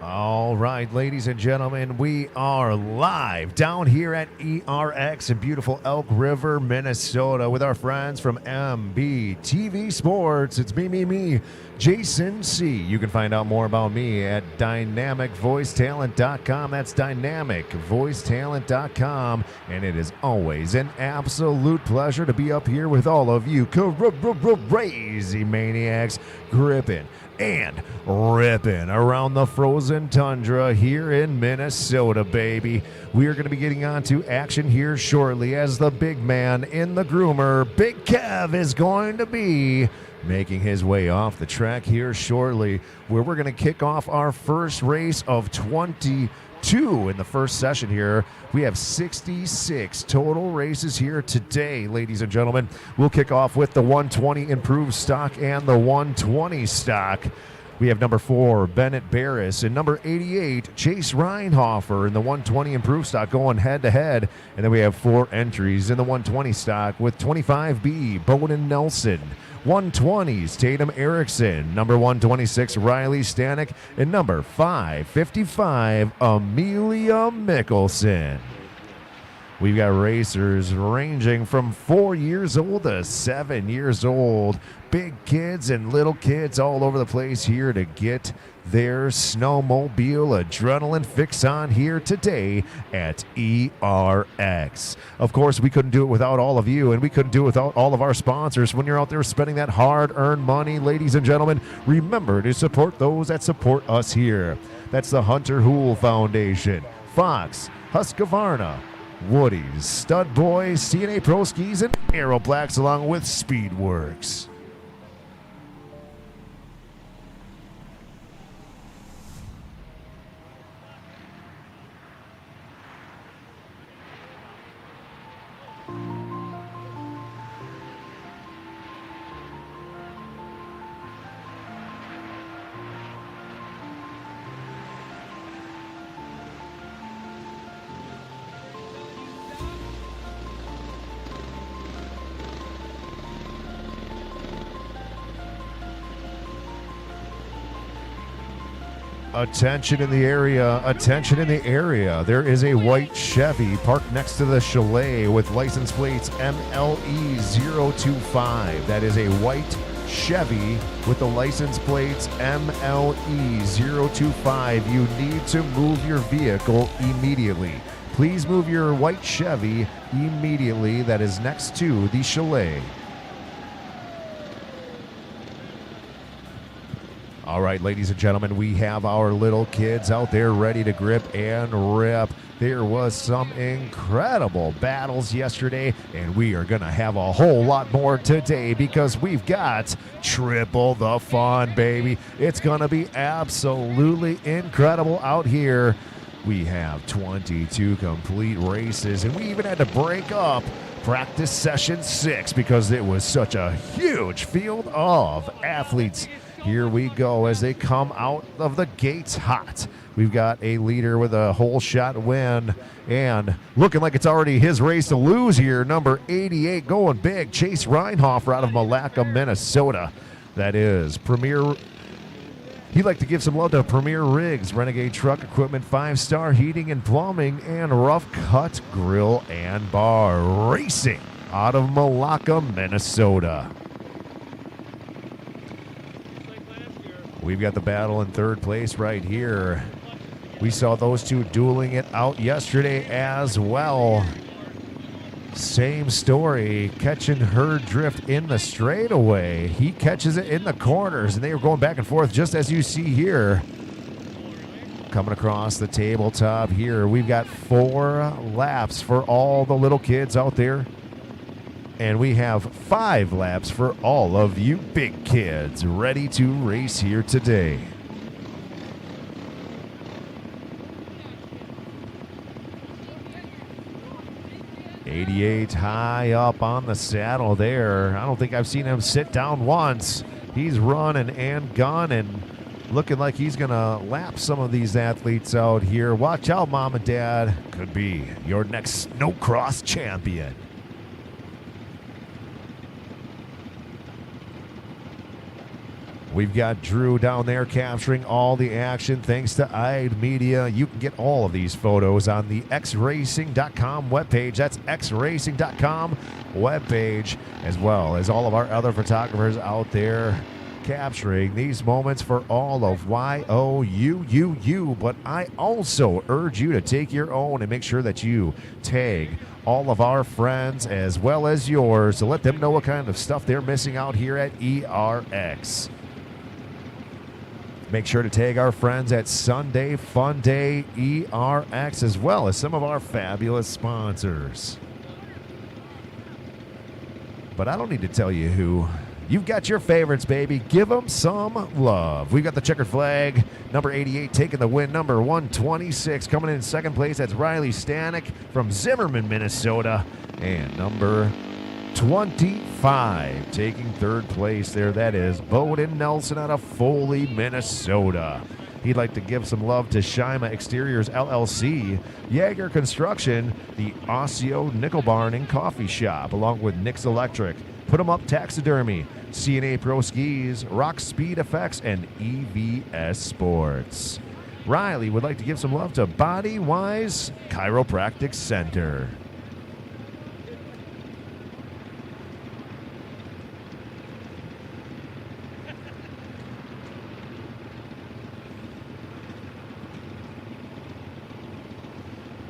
All right, ladies and gentlemen, we are live down here at ERX in beautiful Elk River, Minnesota with our friends from MBTV Sports. It's me, Jason C. You can find out more about me at dynamicvoicetalent.com. That's dynamicvoicetalent.com. And it is always an absolute pleasure to be up here with all of you crazy maniacs gripping and ripping around the frozen tundra here in Minnesota, baby. We are going to be getting on to action here shortly as the big man in the groomer, Big Kev, is going to be making his way off the track here shortly, where we're going to kick off our first race of 22 in the first session here. We have 66 total races here today, ladies and gentlemen. We'll kick off with the 120 improved stock and the 120 stock. We have number 4, Bennett Barris, and number 88, Chase Reinhofer in the 120 improved stock going head-to-head. And then we have 4 entries in the 120 stock with 25B, Bowden Nelson, 120s, Tatum Erickson, number 126, Riley Stanek, and number 555, Amelia Mickelson. We've got racers ranging from 4 years old to 7 years old. Big kids and little kids all over the place here to get their snowmobile adrenaline fix on here today at ERX. Of course, we couldn't do it without all of you, and we couldn't do it without all of our sponsors. When you're out there spending that hard-earned money, ladies and gentlemen, remember to support those that support us here. That's the Hunter Hool Foundation, Fox, Husqvarna, Woody's, Stud Boys, CNA Pro Skis, and Aeroplax, along with Speedworks. Attention in the area, attention in the area. There is a white Chevy parked next to the Chalet with license plates MLE025. That is a white Chevy with the license plates MLE025. You need to move your vehicle immediately. Please move your white Chevy immediately. That is next to the Chalet. All right, ladies and gentlemen, we have our little kids out there ready to grip and rip. There was some incredible battles yesterday, and we are going to have a whole lot more today because we've got triple the fun, baby. It's going to be absolutely incredible out here. We have 22 complete races, and we even had to break up practice session 6 because it was such a huge field of athletes. Here we go as they come out of the gates hot. We've got a leader with a whole shot win and looking like it's already his race to lose here. Number 88 going big, Chase Reinhofer out of Malacca, Minnesota. That is Premier. He'd like to give some love to Premier Rigs, Renegade Truck Equipment, 5-star Heating and Plumbing, and Rough Cut Grill and Bar Racing out of Malacca, Minnesota. We've got the battle in third place right here. We saw those two dueling it out yesterday as well. Same story, catching her drift in the straightaway. He catches it in the corners, and they were going back and forth just as you see here. Coming across the tabletop here, we've got 4 laps for all the little kids out there. And we have 5 laps for all of you big kids ready to race here today. '88 high up on the saddle there. I don't think I've seen him sit down once. He's running and gunning, looking like he's going to lap some of these athletes out here. Watch out, Mom and Dad. Could be your next snowcross champion. We've got Drew down there capturing all the action thanks to IDE Media. You can get all of these photos on the xracing.com webpage. That's xracing.com webpage, as well as all of our other photographers out there capturing these moments for all of YOUUU. But I also urge you to take your own and make sure that you tag all of our friends as well as yours to let them know what kind of stuff they're missing out here at ERX. Make sure to tag our friends at Sunday, Funday, ERX, as well as some of our fabulous sponsors. But I don't need to tell you who. You've got your favorites, baby. Give them some love. We've got the checkered flag. Number 88 taking the win. Number 126 coming in second place. That's Riley Stanek from Zimmerman, Minnesota. And number 25 taking third place there. That is Bowden Nelson out of Foley, Minnesota. He'd like to give some love to Shima Exteriors LLC, Jaeger Construction, the Osseo Nickel Barn and Coffee Shop, along with Nick's Electric, Put 'em Up Taxidermy, CNA Pro Skis, Rock Speed Effects, and EVS Sports. Riley would like to give some love to Body Wise Chiropractic Center.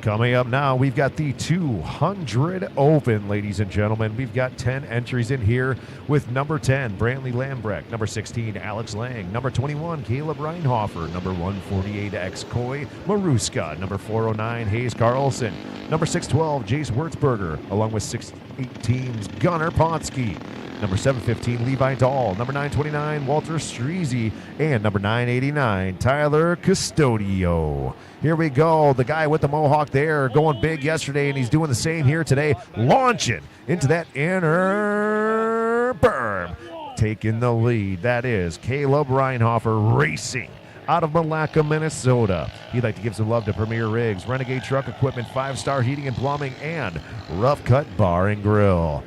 Coming up now, we've got the 200 Open, ladies and gentlemen. We've got 10 entries in here with number 10, Brantley Lambrecht, number 16, Alex Lang, number 21, Caleb Reinhofer, number 148, X-Coy Maruska, number 409, Hayes Carlson, number 612, Jace Wurtzberger, along with 618's Gunnar Ponsky, number 715, Levi Dahl, number 929, Walter Streezy, and number 989, Tyler Custodio. Here we go, the guy with the mohawk there going big yesterday, and he's doing the same here today, launching into that inner berm, taking the lead. That is Caleb Reinhofer racing out of Malacca, Minnesota. He'd like to give some love to Premier Rigs, Renegade Truck Equipment, 5-Star Heating and Plumbing, and Rough Cut Bar and Grill.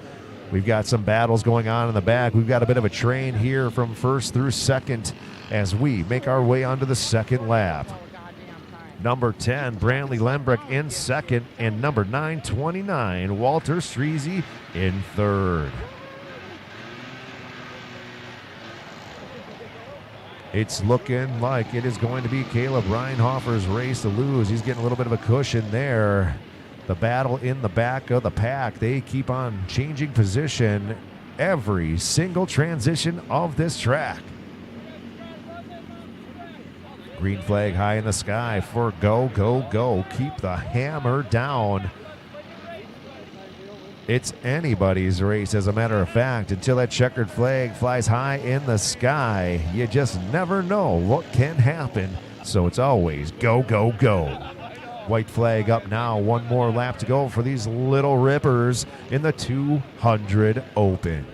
We've got some battles going on in the back. We've got a bit of a train here from first through second as we make our way onto the second lap. Number 10, Brantley Lembrecht in second, and number 929, Walter Streezy in third. It's looking like it is going to be Caleb Reinhofer's race to lose. He's getting a little bit of a cushion there. The battle in the back of the pack, they keep on changing position every single transition of this track. Green flag high in the sky for go, go, go. Keep the hammer down. It's anybody's race, as a matter of fact, until that checkered flag flies high in the sky. You just never know what can happen, so it's always go, go, go. White flag up now. One more lap to go for these little rippers in the 200 Open.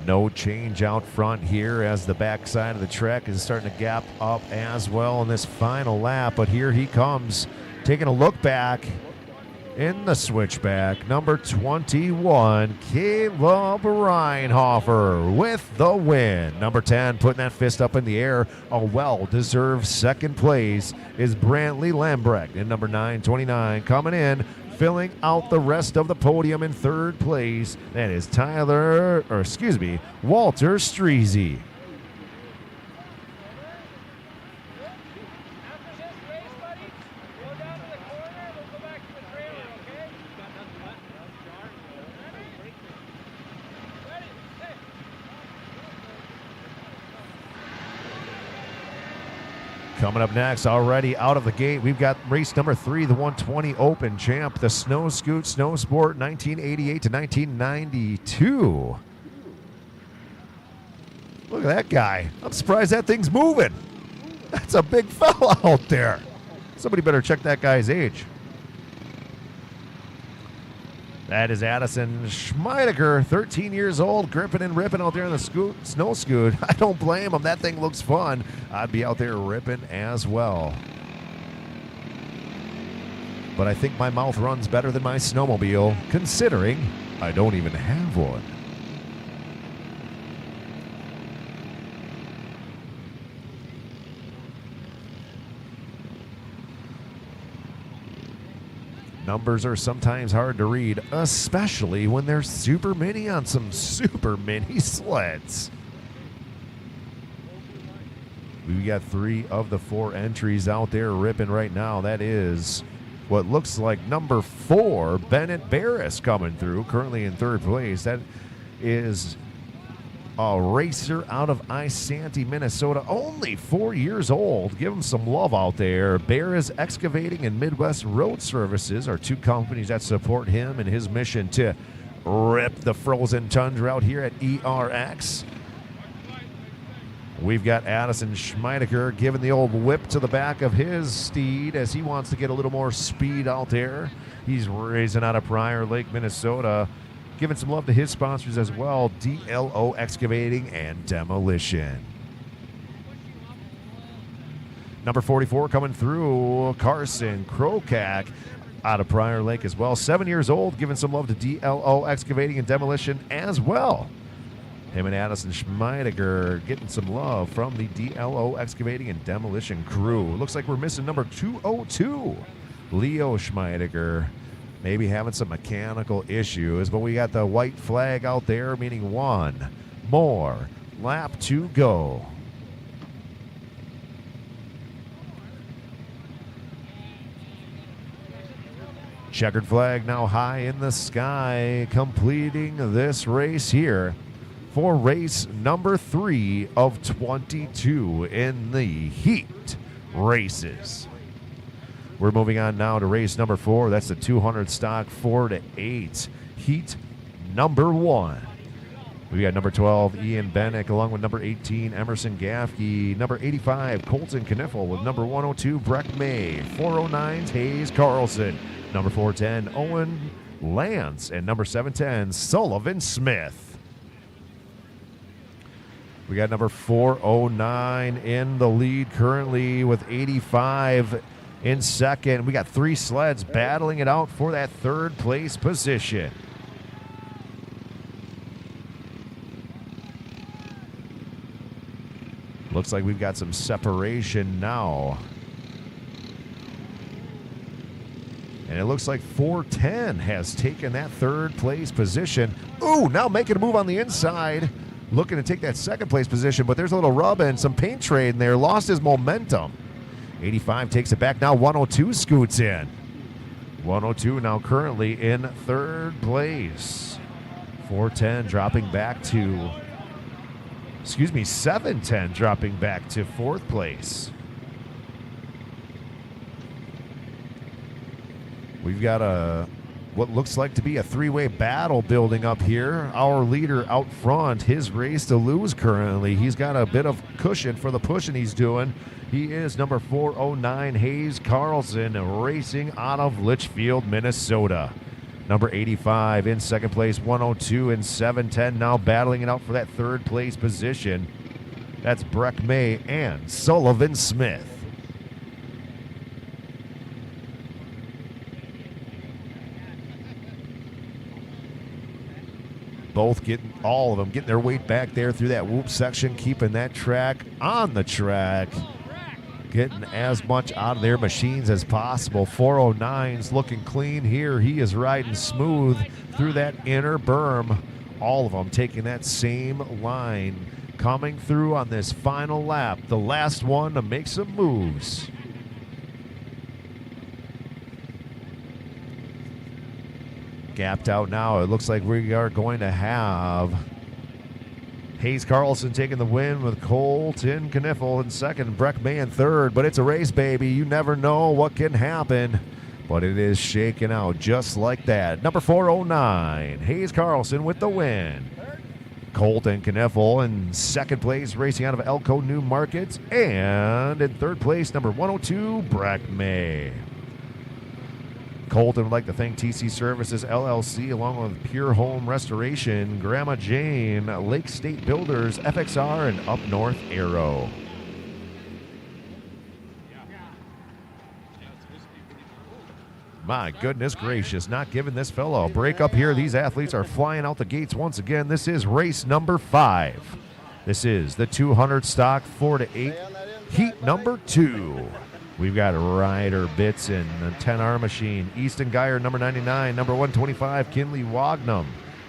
No change out front here as the backside of the track is starting to gap up as well in this final lap. But here he comes, taking a look back in the switchback. Number 21, Caleb Reinhofer with the win. Number 10, putting that fist up in the air. A well-deserved second place is Brantley Lambrecht. And number 929 coming in, filling out the rest of the podium in third place. That is Walter Streezy. Coming up next, already out of the gate, we've got race number 3, the 120 Open champ, the Snow Scoot Snow Sport 1988 to 1992. Look at that guy. I'm surprised that thing's moving. That's a big fella out there. Somebody better check that guy's age. That is Addison Schmeidecker, 13 years old, gripping and ripping out there on the snow scoot. I don't blame him. That thing looks fun. I'd be out there ripping as well. but I think my mouth runs better than my snowmobile, considering I don't even have one. Numbers are sometimes hard to read, especially when they're super mini on some super mini sleds. We got 3 of the 4 entries out there ripping right now. That is what looks like number 4, Bennett Barris, coming through, currently in 3rd place. That is a racer out of Isanti, Minnesota, only 4 years old. Give him some love out there. Barris Excavating and Midwest Road Services are 2 companies that support him and his mission to rip the frozen tundra out here at ERX. We've got Addison Schmeidecker giving the old whip to the back of his steed as he wants to get a little more speed out there. He's racing out of Prior Lake, Minnesota. Giving some love to his sponsors as well, DLO Excavating and Demolition. Number 44 coming through, Carson Krokak out of Prior Lake as well. 7 years old, giving some love to DLO Excavating and Demolition as well. Him and Addison Schmeidecker getting some love from the DLO Excavating and Demolition crew. Looks like we're missing number 202, Leo Schmeidecker. Maybe having some mechanical issues, but we got the white flag out there, meaning 1 more lap to go. Checkered flag now high in the sky, completing this race here for race number 3 of 22 in the heat races. We're moving on now to race number 4. That's the 200 stock 4 to 8 heat number 1. We got number 12, Ian Bennick, along with number 18, Emerson Gaffke, number 85, Colton Kniffel, with number 102, Breck May, 409's Hayes Carlson, number 410, Owen Lance, and number 710, Sullivan Smith. We got number 409 in the lead currently with 85 in second. We got 3 sleds battling it out for that 3rd place position. Looks like we've got some separation now. And it looks like 410 has taken that 3rd place position. Ooh, now making a move on the inside. Looking to take that 2nd place position, but there's a little rub and some paint trade in there. Lost his momentum. 85 takes it back. Now 102 scoots in. 102 now currently in 3rd place. 410 dropping back to, 710 dropping back to 4th place. We've got what looks like to be a 3-way battle building up here. Our leader out front, his race to lose currently. He's got a bit of cushion for the pushing he's doing. He is number 409, Hayes Carlson, racing out of Litchfield, Minnesota. Number 85 in 2nd place, 102 and 710, now battling it out for that 3rd place position. That's Breck May and Sullivan Smith. All of them getting their weight back there through that whoop section, keeping that track on the track. Getting as much out of their machines as possible. 409's looking clean here. He is riding smooth through that inner berm. All of them taking that same line, coming through on this final lap. The last one to make some moves. Gapped out now. It looks like we are going to have Hayes Carlson taking the win with Colton Kniffel in 2nd, Breck May in 3rd. But it's a race, baby. You never know what can happen. But it is shaking out just like that. Number 409, Hayes Carlson with the win. Colton Kniffel in 2nd place, racing out of Elko New Market. And in 3rd place, number 102, Breck May. Colton would like to thank TC Services LLC, along with Pure Home Restoration, Grandma Jane, Lake State Builders, FXR, and Up North Aero. My goodness gracious, not giving this fellow a break up here. These athletes are flying out the gates once again. This is race number 5. This is the 200 stock 4 to 8 heat number 2. We've got Ryder Bits and the 10R machine. Easton Geyer, number 99. Number 125, Kinley Wagnum.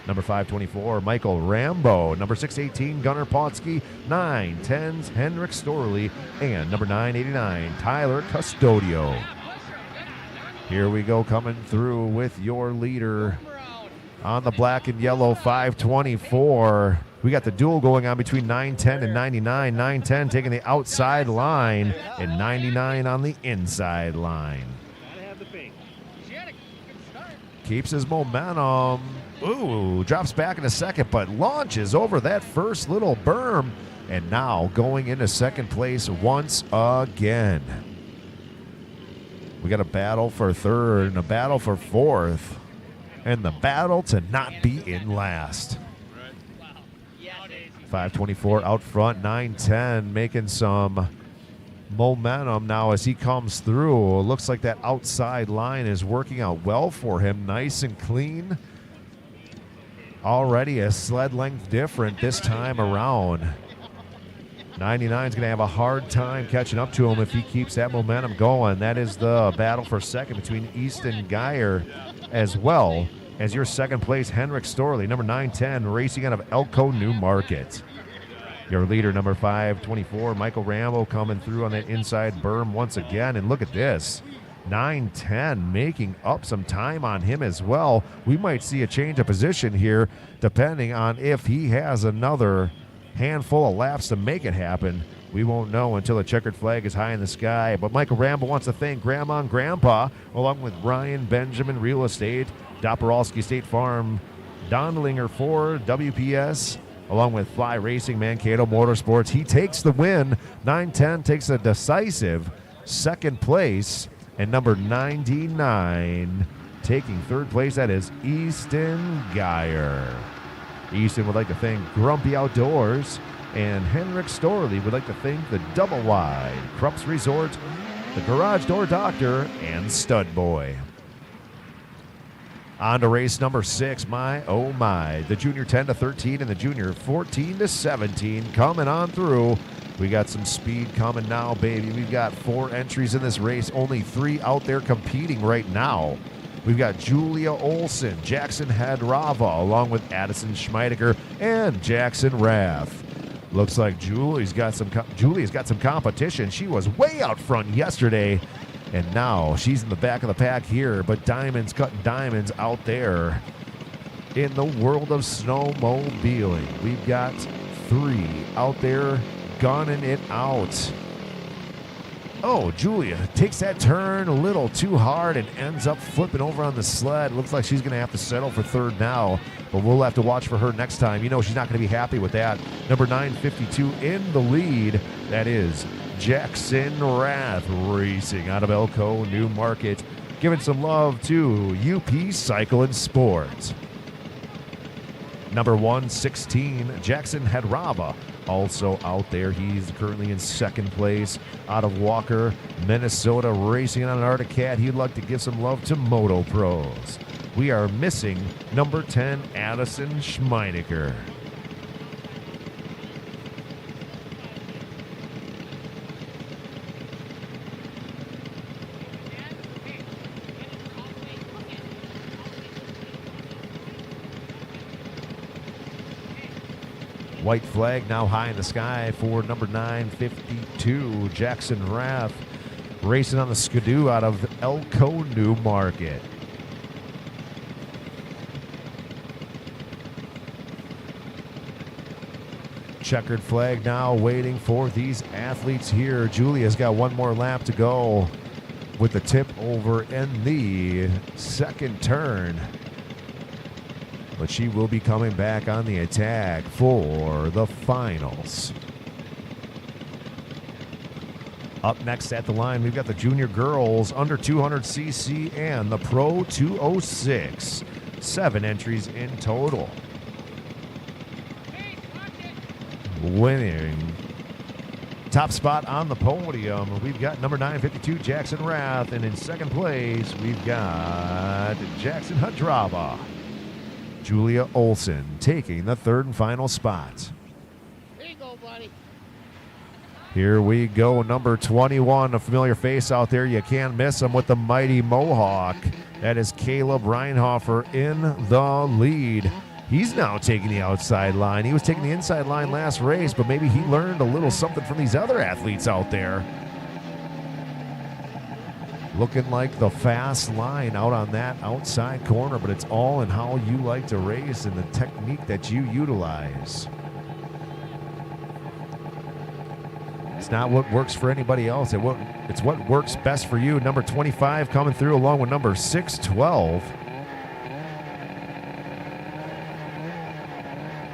Number 524, Michael Rambo. Number 618, Gunnar Potsky. 910s, Henrik Storley. And number 989, Tyler Custodio. Here we go, coming through with your leader on the black and yellow 524. We got the duel going on between 910 and 99. 910 taking the outside line and 99 on the inside line. Keeps his momentum. Ooh, drops back in a second, but launches over that first little berm. And now going into second place once again. We got a battle for third and a battle for fourth. And the battle to not be in last. 524 out front, 910 making some momentum now as he comes through. It looks like that outside line is working out well for him. Nice and clean. Already a sled length different this time around. 99 is going to have a hard time catching up to him if he keeps that momentum going. That is the battle for second between Easton Geyer as well as your second place, Henrik Storley, number 910, racing out of Elko New Market. Your leader, number 524, Michael Rambo, coming through on that inside berm once again. And look at this, 910 making up some time on him as well. We might see a change of position here depending on if he has another handful of laps to make it happen. We won't know until the checkered flag is high in the sky. But Michael Rambo wants to thank Grandma and Grandpa, along with Ryan Benjamin Real Estate, Doporowski State Farm, Dondlinger Ford, WPS, along with Fly Racing, Mankato Motorsports. He takes the win. 910 takes a decisive second place. And number 99 taking third place, that is Easton Geyer. Easton would like to thank Grumpy Outdoors, and Henrik Storley would like to thank the Double Wide, Krups Resort, the Garage Door Doctor, and Stud Boy. On to race number 6, my oh my. The junior 10 to 13 and the junior 14 to 17 coming on through. We got some speed coming now, baby. We've got 4 entries in this race, only 3 out there competing right now. We've got Julia Olson, Jackson Hadrava, along with Addison Schmeidiger and Jackson Rath. Looks like Julia's got some competition. She was way out front yesterday, and now she's in the back of the pack here. But diamonds cutting diamonds out there in the world of snowmobiling. We've got 3 out there gunning it out. Oh, Julia takes that turn a little too hard and ends up flipping over on the sled. Looks like she's going to have to settle for third now, but we'll have to watch for her next time. You know she's not going to be happy with that. Number 952 in the lead. That is Jackson Rath, racing out of Elko New Market. Giving some love to UP Cycle and Sport. Number 116, Jackson Hadrava, also out there. He's currently in second place out of Walker, Minnesota, racing on an Arctic Cat. He'd like to give some love to Moto Pros. We are missing number 10, Addison Schmeidiger. White flag now high in the sky for number 952, Jackson Rath, racing on the Skidoo out of Elko New Market. Checkered flag now waiting for these athletes here. Julia's got one more lap to go with the tip over in the second turn. But she will be coming back on the attack for the finals. Up next at the line, we've got the junior girls under 200cc and the Pro 206. 7 entries in total. top spot on the podium, we've got number 952, Jackson Rath. And in second place, we've got Jackson Hadrava. Julia Olson taking the third and final spot. Here you go, buddy. Here we go, number 21, a familiar face out there. You can't miss him with the mighty Mohawk. That is Caleb Reinhofer in the lead. He's now taking the outside line. He was taking the inside line last race, but maybe he learned a little something from these other athletes out there. Looking like the fast line out on that outside corner, but it's all in how you like to race and the technique that you utilize. It's not what works for anybody else. It's what works best for you. Number 25 coming through along with number 612.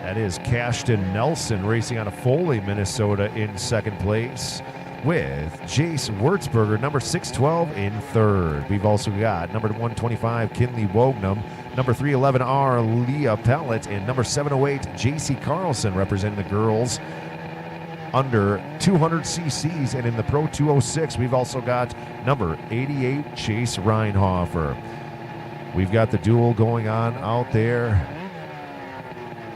That is Cashton Nelson racing out of Foley, Minnesota in second place with Jace Wurtzberger, number 612 in third. We've also got number 125, Kinley Wognam, number 311R, Leah Pellet, and number 708, JC Carlson representing the girls under 200 cc's. And in the Pro 206, we've also got number 88, Chase Reinhofer. We've got the duel going on out there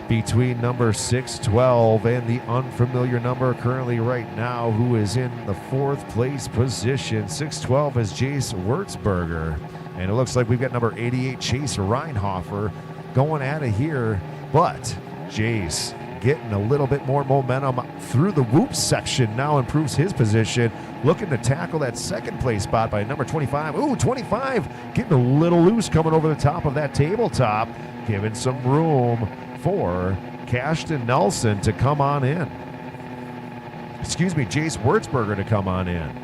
between number 612 and the unfamiliar number currently right now, who is in the fourth place position. 612 is Jace Wurtzberger, and it looks like we've got number 88, Chase Reinhofer, going at it here, but Jace getting a little bit more momentum through the whoop section now, improves his position, looking to tackle that second place spot by number 25. Ooh, 25 getting a little loose coming over the top of that tabletop, giving some room for Cashton Nelson to come on in. Excuse me, Jace Wurtzberger to come on in.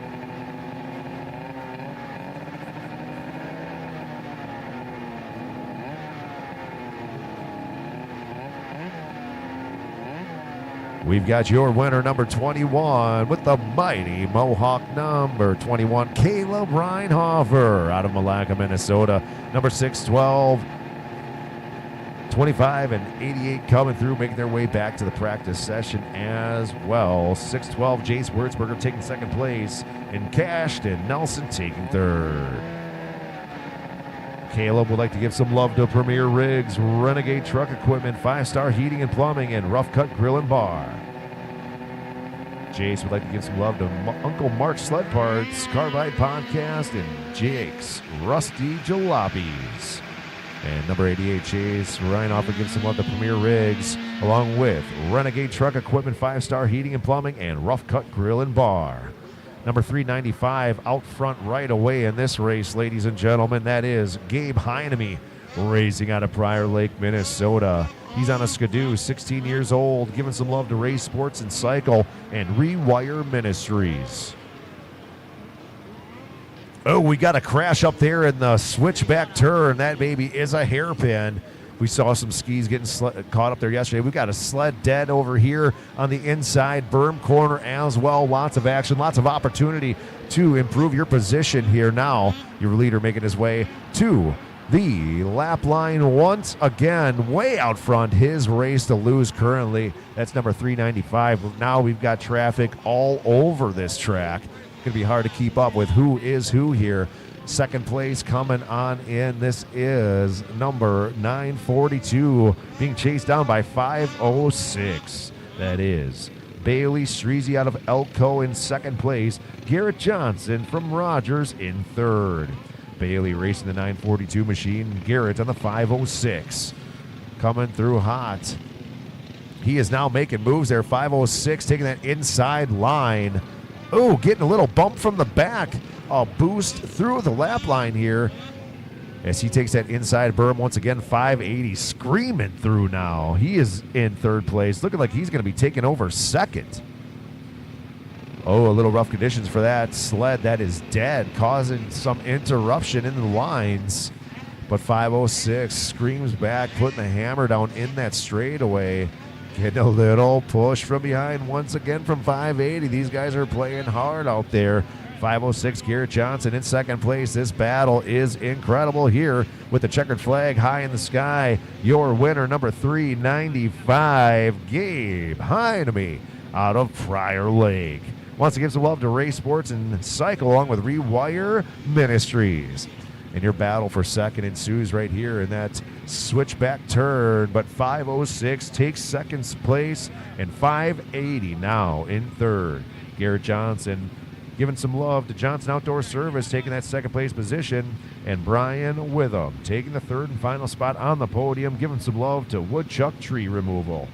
We've got your winner, number 21, with the mighty Mohawk number 21, Caleb Reinhofer out of Malacca, Minnesota. Number 612, 25 and 88 coming through, making their way back to the practice session as well. 612, Jace Wurtzberger taking second place, and Cashton Nelson taking third. Caleb would like to give some love to Premier Rigs, Renegade Truck Equipment, 5-Star Heating and Plumbing, and Rough Cut Grill and Bar. Jace would like to give some love to Uncle Mark Sled Parts, Carbide Podcast, and Jake's Rusty Jalopies. And number 88, Chase Reinhofer gives some love to Premier Rigs, along with Renegade Truck Equipment, 5-Star Heating and Plumbing, and Rough Cut Grill and Bar. Number 395 out front right away in this race, ladies and gentlemen, that is Gabe Heineme, racing out of Prior Lake, Minnesota. He's on a Skidoo, 16 years old, giving some love to Race Sports and Cycle and Rewire Ministries. Oh, we got a crash up there in the switchback turn. That baby is a hairpin. We saw some skis getting caught up there yesterday. We got a sled dead over here on the inside berm corner as well. Lots of action, lots of opportunity to improve your position here. Now your leader making his way to the lap line once again, way out front. His race to lose currently. That's number 395. Now we've got traffic all over this track. Going to be hard to keep up with who is who here. Second place coming on in. This is number 942 being chased down by 506. That is Bailey Streezy out of Elko in second place. Garrett Johnson from Rogers in third. Bailey racing the 942 machine. Garrett on the 506. Coming through hot. He is now making moves there. 506 taking that inside line. Oh, getting a little bump from the back. A boost through the lap line here as he takes that inside berm once again. 580 screaming through now. He is in third place, looking like he's going to be taking over second. Oh, a little rough conditions for that sled. That is dead, causing some interruption in the lines. But 506 screams back, putting the hammer down in that straightaway. Getting a little push from behind once again from 580. These guys are playing hard out there. 506, Garrett Johnson in second place. This battle is incredible here with the checkered flag high in the sky. Your winner, number 395, Gabe Heineme out of Prior Lake. wants to give some love to Race Sports and Cycle along with Rewire Ministries. And your battle for second ensues right here in that switchback turn. But 506 takes second place, and 580 now in third. Garrett Johnson giving some love to Johnson Outdoor Service, taking that second place position. And Brian Witham taking the third and final spot on the podium, giving some love to Woodchuck Tree Removal.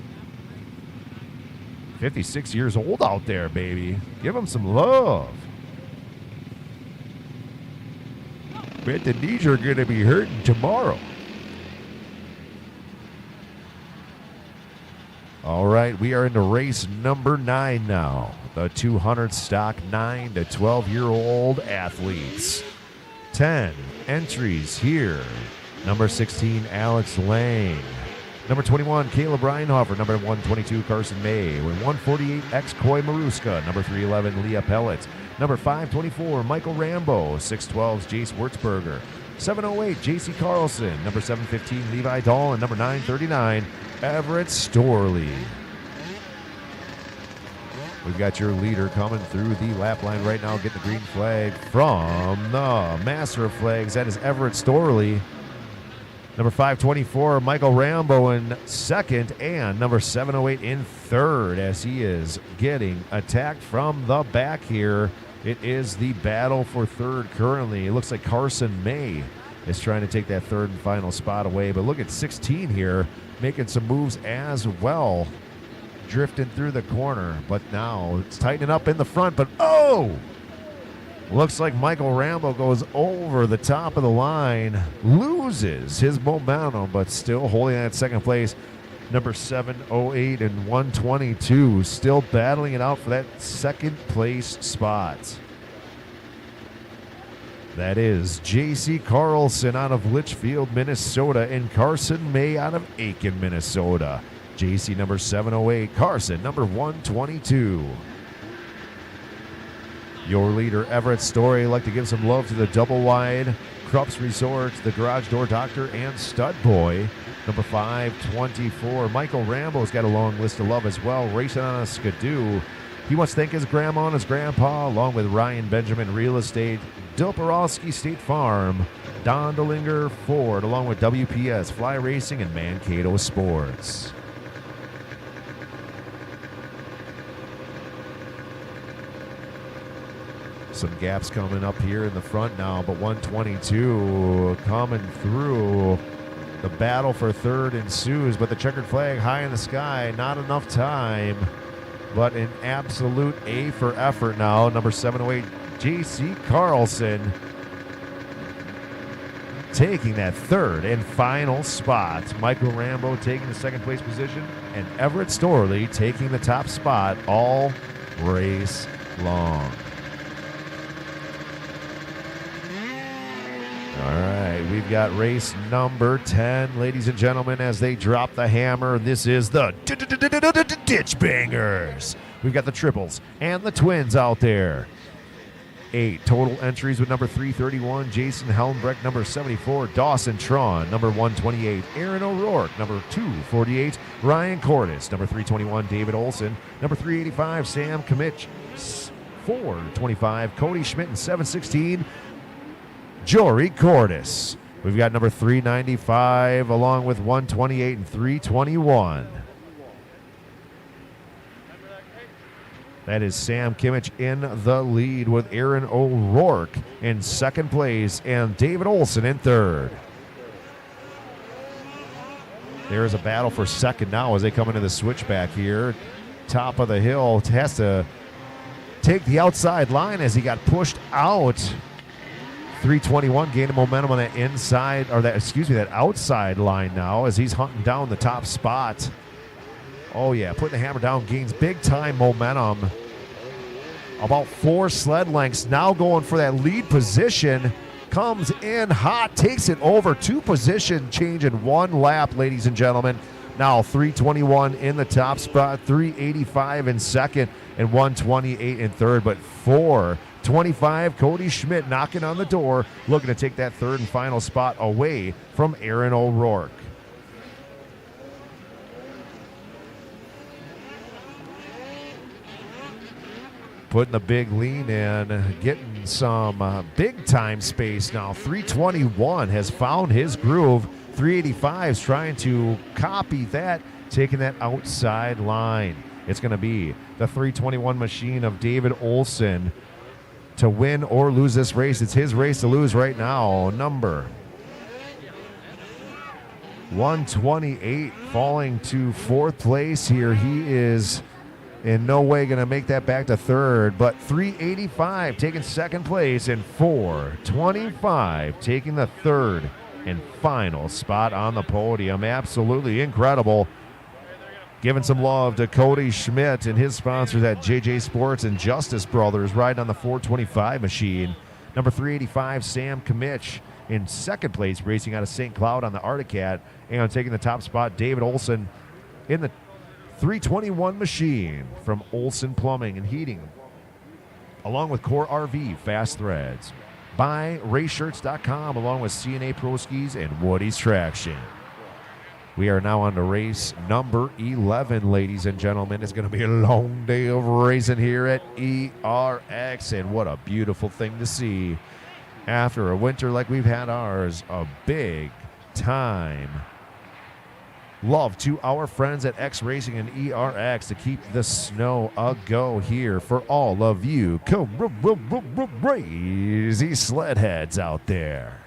56 years old out there, baby. Give him some love. Bet the knees are going to be hurting tomorrow. All right, we are into race number 9 now. The 200 stock 9 to 12-year-old athletes. 10 entries here. Number 16, Alex Lang. Number 21, Caleb Reinhofer. Number 122, Carson May. With 148, ex-Coy Maruska. Number 311, Leah Pellet. Number 524, Michael Rambo. 612's Jace Wurzberger. 708, J.C. Carlson. Number 715, Levi Dahl. And number 939, Everett Storley. We've got your leader coming through the lap line right now, getting the green flag from the Master of Flags. That is Everett Storley. Number 524, Michael Rambo in second, and number 708 in third as he is getting attacked from the back here. It is the battle for third currently. It looks like Carson May is trying to take that third and final spot away, but look at 16 here making some moves as well, drifting through the corner, but now it's tightening up in the front, but looks like Michael Rambo goes over the top of the line, loses his momentum, but still holding that second place. Number 708 and 122 still battling it out for that second place spot. That is J.C. Carlson out of Litchfield, Minnesota, and Carson May out of Aiken, Minnesota. J.C. number 708, Carson number 122. Your leader, Everett Story, like to give some love to the Double Wide, Krups Resort, the Garage Door Doctor, and Stud Boy. Number 524, Michael Rambo's got a long list of love as well, racing on a Skidoo. He wants to thank his grandma and his grandpa, along with Ryan Benjamin Real Estate, Dilporowski State Farm, Don DeLinger Ford, along with WPS Fly Racing and Mankato Sports. Some gaps coming up here in the front now, but 122 coming through. The battle for third ensues, but the checkered flag high in the sky. Not enough time, but an absolute A for effort now. Number 708, J.C. Carlson, taking that third and final spot. Michael Rambo taking the second place position, and Everett Storley taking the top spot all race long. All right, we've got race number 10, ladies and gentlemen, as they drop the hammer. This is the Ditch Bangers. We've got the triples and the twins out there. 8 total entries with number 331, Jason Helmbrecht, number 74, Dawson Tron, number 128, Aaron O'Rourke, number 248, Ryan Cordes, number 321, David Olson, number 385, Sam Kimmich, 425, Cody Schmidt, and 716, Jory Cordes. We've got number 395 along with 128 and 321. That is Sam Kimmich in the lead with Aaron O'Rourke in second place and David Olson in third. There is a battle for second now as they come into the switchback here. Top of the hill has to take the outside line as he got pushed out. 321 gaining momentum on that inside, or that outside line now as he's hunting down the top spot. Oh yeah, putting the hammer down, gains big time momentum. About 4 sled lengths, now going for that lead position. Comes in hot, takes it over, 2 position change in 1 lap, ladies and gentlemen. Now 321 in the top spot, 385 in second, and 128 in third, but 425, Cody Schmidt knocking on the door, looking to take that third and final spot away from Aaron O'Rourke. putting the big lean in, getting some big time space now. 321 has found his groove. 385 is trying to copy that, taking that outside line. It's going to be the 321 machine of David Olson to win or lose this race. It's his race to lose right now. Number 128 falling to fourth place here. He is in no way going to make that back to third, but 385 taking second place and 425 taking the third and final spot on the podium. Absolutely incredible. Giving some love to Cody Schmidt and his sponsors at JJ Sports and Justice Brothers riding on the 425 machine. Number 385, Sam Kamich in second place, racing out of St. Cloud on the Arctic Cat. And taking the top spot, David Olson in the 321 machine from Olson Plumbing and Heating, along with Core RV, Fast Threads. Buy raceshirts.com along with CNA Pro Skis and Woody's Traction. We are now on to race number 11, ladies and gentlemen. It's going to be a long day of racing here at ERX, and what a beautiful thing to see. After a winter like we've had ours, a big time love to our friends at X Racing and ERX to keep the snow a-go here for all of you crazy sled heads out there.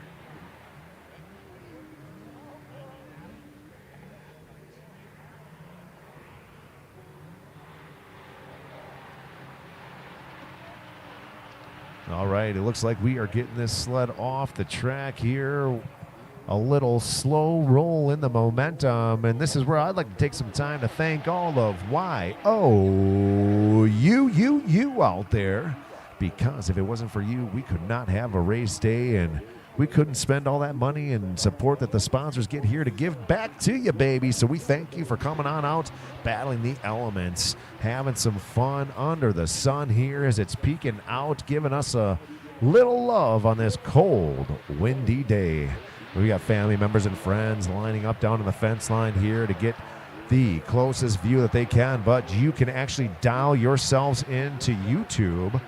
All right, it looks like we are getting this sled off the track here. A little slow roll in the momentum, and this is where I'd like to take some time to thank all of you out there, because if it wasn't for you, we could not have a race day, and we couldn't spend all that money and support that the sponsors get here to give back to you, baby. So we thank you for coming on out, battling the elements, having some fun under the sun here as it's peeking out, giving us a little love on this cold, windy day. We got family members and friends lining up down on the fence line here to get the closest view that they can, but you can actually dial yourselves into YouTube,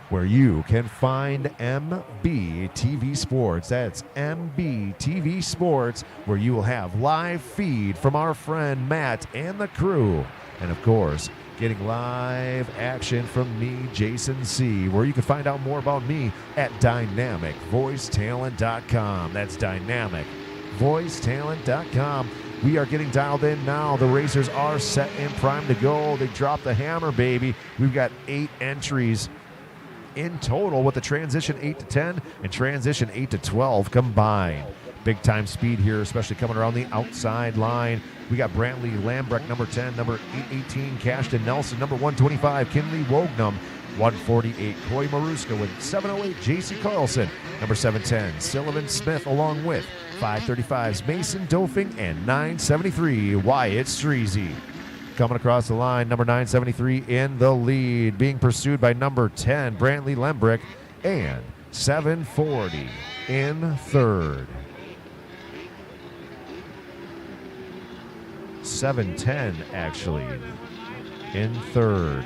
where you can find MBTV Sports. That's MBTV Sports, where you will have live feed from our friend Matt and the crew. And of course, getting live action from me, Jason C., where you can find out more about me at dynamicvoicetalent.com. That's dynamicvoicetalent.com. We are getting dialed in now. The racers are set and primed to go. They dropped the hammer, baby. We've got 8 entries in total, with the transition 8 to 10 and transition 8 to 12 combined. Big time speed here, especially coming around the outside line. We got Brantley Lambrecht, number 10, number 818, Cashton Nelson, number 125, Kinley Wognum, 148, Coy Maruska with 708, JC Carlson, number 710, Sullivan Smith, along with 535's Mason Dofing and 973, Wyatt Streezy. Coming across the line, number 973 in the lead, being pursued by number 10, Brantley Lembrick, and 740 in third. 710 actually in third.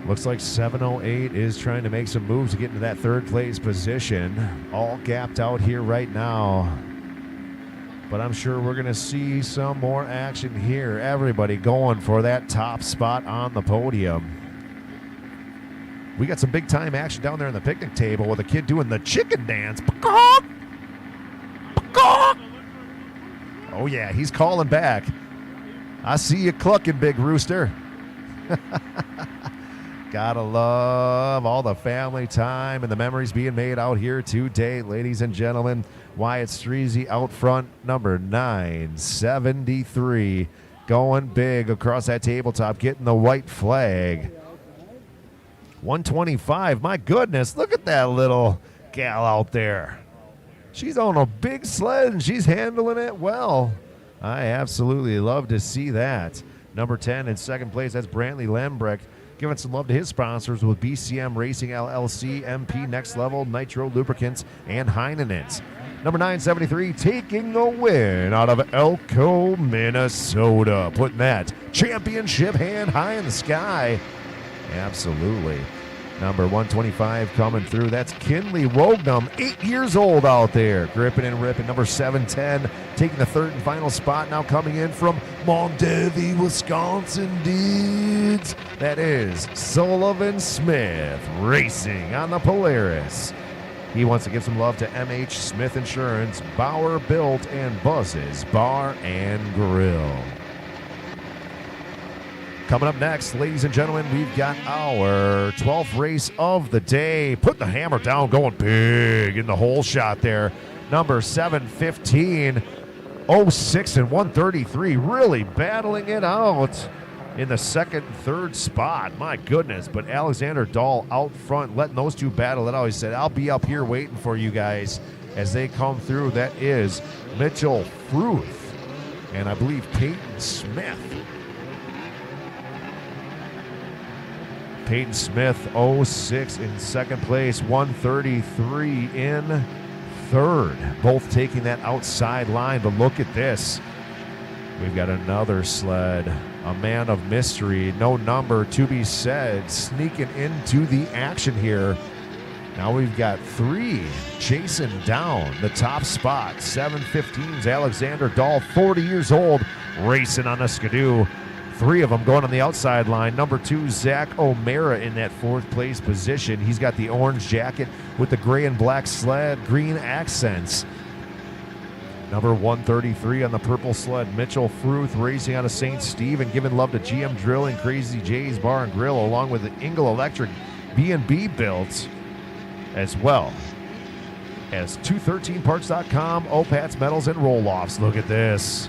Looks like 708 is trying to make some moves to get into that third place position. All gapped out here right now. But I'm sure we're going to see some more action here. Everybody going for that top spot on the podium. We got some big time action down there on the picnic table with a kid doing the chicken dance. Oh yeah, he's calling back. I see you clucking, big rooster. Gotta love all the family time and the memories being made out here today, ladies and gentlemen. Wyatt Streezy out front, number 973, going big across that tabletop, getting the white flag. 125, my goodness, look at that little gal out there. She's on a big sled and she's handling it well. I absolutely love to see that. Number 10 in second place, that's Brantley Lambrecht, giving some love to his sponsors with BCM Racing LLC, MP Next Level, Nitro Lubricants, and Heinenens. Number 973, taking the win out of Elko, Minnesota, putting that championship hand high in the sky. Absolutely. Number 125 coming through. That's Kinley Wognum, 8 years old out there, gripping and ripping. Number 710 taking the third and final spot, now coming in from Montevideo, Wisconsin, dudes. That is Sullivan Smith racing on the Polaris. He wants to give some love to MH Smith Insurance, Bauer Built, and Buzz's Bar and Grill. Coming up next, ladies and gentlemen, we've got our 12th race of the day. Put the hammer down, going big in the hole shot there. Number 715, 06 and 133, really battling it out in the second and third spot. My goodness, but Alexander Dahl out front, letting those two battle it out. He said, I'll be up here waiting for you guys as they come through. That is Mitchell Fruth and I believe Peyton Smith. Peyton Smith, 06 in second place, 133 in third. Both taking that outside line, but look at this. We've got another sled, a man of mystery, no number to be said, sneaking into the action here. Now we've got three chasing down the top spot. 715's Alexander Dahl, 40 years old, racing on a Skidoo. Three of them going on the outside line. Number 2, Zach O'Mara in that fourth place position. He's got the orange jacket with the gray and black sled, green accents. Number 133 on the purple sled, Mitchell Fruth racing out of St. Stephen, giving love to GM Drilling, Crazy J's Bar and Grill, along with the Ingle Electric B&B built, as well as 213parts.com, Opats, Metals, and Roll-Offs. Look at this.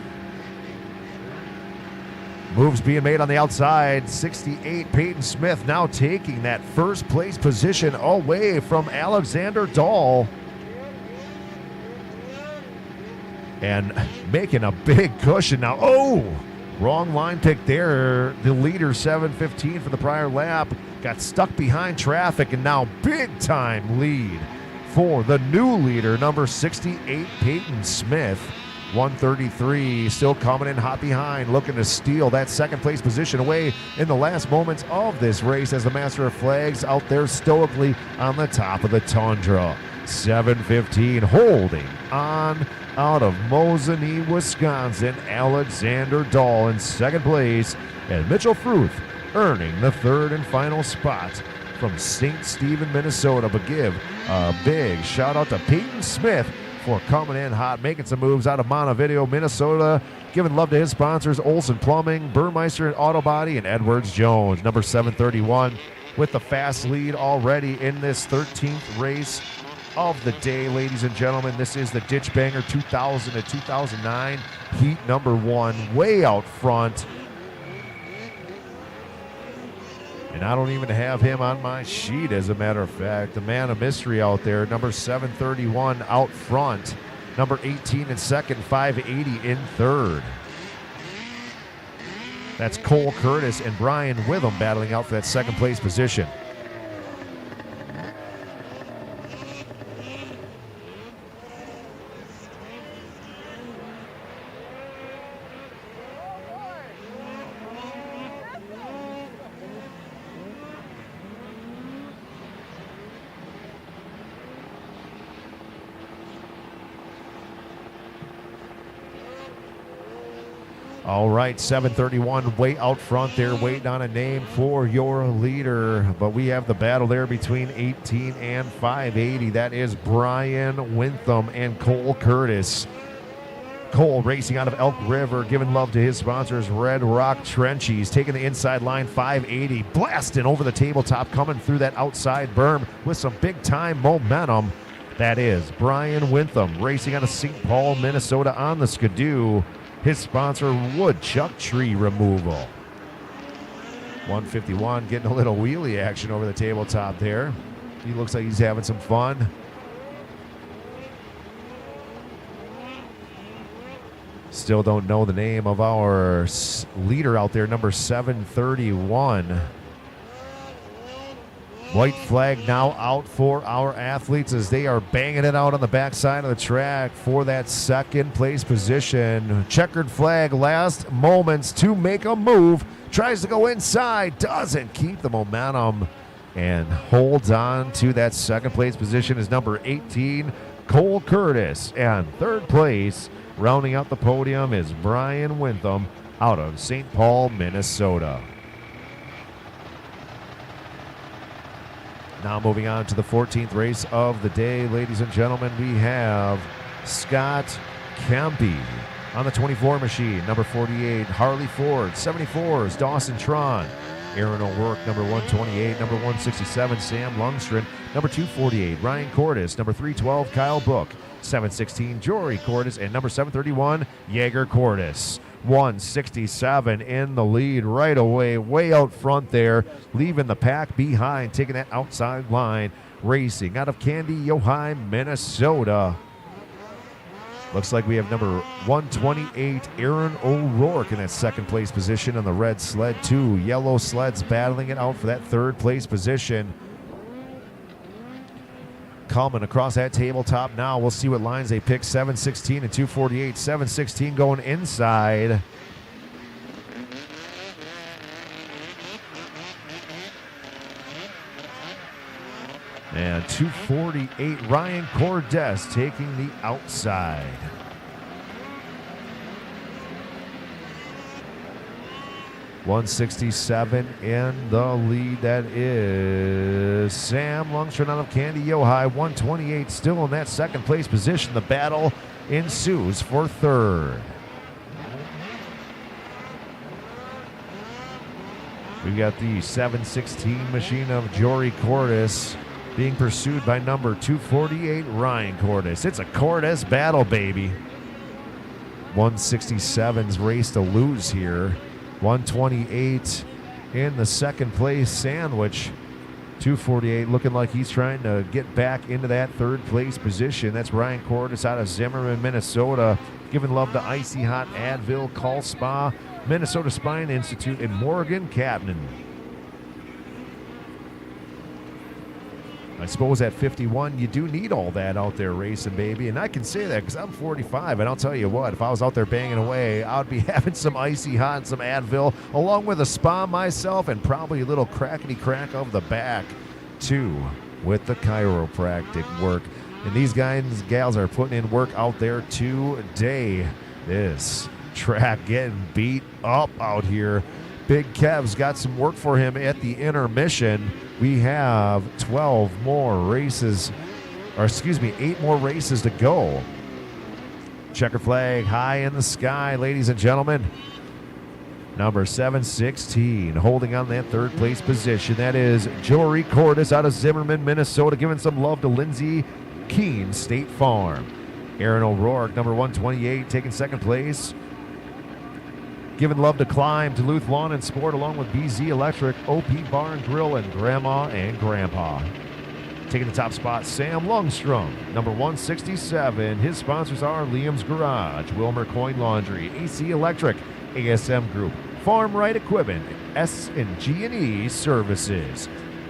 Moves being made on the outside. 68, Peyton Smith now taking that first place position away from Alexander Dahl. And making a big cushion now. Oh, wrong line pick there. The leader, 715 for the prior lap, got stuck behind traffic, and now big time lead for the new leader, number 68, Peyton Smith. 133 still coming in hot behind, looking to steal that second place position away in the last moments of this race as the Master of Flags out there stoically on the top of the tundra. 715 holding on out of Mosinee, Wisconsin, Alexander Dahl in second place, and Mitchell Fruth earning the third and final spot from St. Stephen, Minnesota. But give a big shout out to Peyton Smith for coming in hot, making some moves out of Montevideo, Minnesota, giving love to his sponsors, Olson Plumbing, Burmeister and Auto Body, and Edwards Jones. Number 731 with the fast lead already in this 13th race of the day, ladies and gentlemen. This is the Ditch Banger 2000 to 2009 heat number 1, way out front. And I don't even have him on my sheet, as a matter of fact. The man of mystery out there, number 731 out front. Number 18 in second, 580 in third. That's Cole Curtis and Brian Witham battling out for that second place position. All right, 731 way out front there, waiting on a name for your leader. But we have the battle there between 18 and 580. That is Brian Witham and Cole Curtis. Cole racing out of Elk River, giving love to his sponsors, Red Rock Trenchies, taking the inside line, 580, blasting over the tabletop, coming through that outside berm with some big-time momentum. That is Brian Witham racing out of St. Paul, Minnesota on the Skidoo. His sponsor, Woodchuck Tree Removal. 151 getting a little wheelie action over the tabletop there. He looks like he's having some fun. Still don't know the name of our leader out there, number 731. White flag now out for our athletes as they are banging it out on the backside of the track for that second place position. Checkered flag, last moments to make a move. Tries to go inside, doesn't keep the momentum, and holds on to that second place position is number 18, Cole Curtis. And third place, rounding out the podium, is Brian Wintham out of St. Paul, Minnesota. Now moving on to the 14th race of the day, ladies and gentlemen, we have Scott Kempe on the 24 machine, number 48, Harley Ford. 74s, Dawson Tron. Aaron O'Rourke, number 128, number 167, Sam Lundgren, number 248, Ryan Cordes, number 312, Kyle Book, 716, Jory Cordes, and number 731, Jaeger Cordes. 167 in the lead right away, way out front there, leaving the pack behind, taking that outside line, racing out of Candy, Ojai, Minnesota. Looks like we have number 128, Aaron O'Rourke, in that second place position on the red sled. Two yellow sleds battling it out for that third place position. Coming across that tabletop now. We'll see what lines they pick. 716 and 248. 716 going inside. And 248, Ryan Cordes taking the outside. .167 in the lead. That is Sam Lundgren out of Candy, Ojai. 128 still in that second place position. The battle ensues for third. We've got the 716 machine of Jory Cordes being pursued by number 248, Ryan Cordes. It's a Cordes battle, baby. 167's race to lose here. 128 in the second place sandwich. 248 looking like he's trying to get back into that third place position. That's Ryan Cordes out of Zimmerman, Minnesota. Giving love to Icy Hot, Advil, Call Spa, Minnesota Spine Institute, and Morgan Capnan. I suppose at 51, you do need all that out there racing, baby. And I can say that because I'm 45, and I'll tell you what, if I was out there banging away, I would be having some Icy Hot and some Advil, along with a spa myself, and probably a little crackety crack of the back, too, with the chiropractic work. And these guys and gals are putting in work out there today. This track getting beat up out here. Big Kev's got some work for him at the intermission. We have 12 more races, or excuse me, 8 more races to go. Checker flag high in the sky, ladies and gentlemen. Number 716 holding on that third place position. That is Jory Cordes out of Zimmerman, Minnesota, giving some love to Lindsey Keene, State Farm. Aaron O'Rourke, number 128, taking second place. Giving love to Climb, Duluth Lawn and Sport, along with BZ Electric, OP Bar and Grill, and Grandma and Grandpa. Taking the top spot, Sam Lundgren, number 167. His sponsors are Liam's Garage, Wilmer Coin Laundry, AC Electric, ASM Group, Farm Right Equipment, S&G&E Services.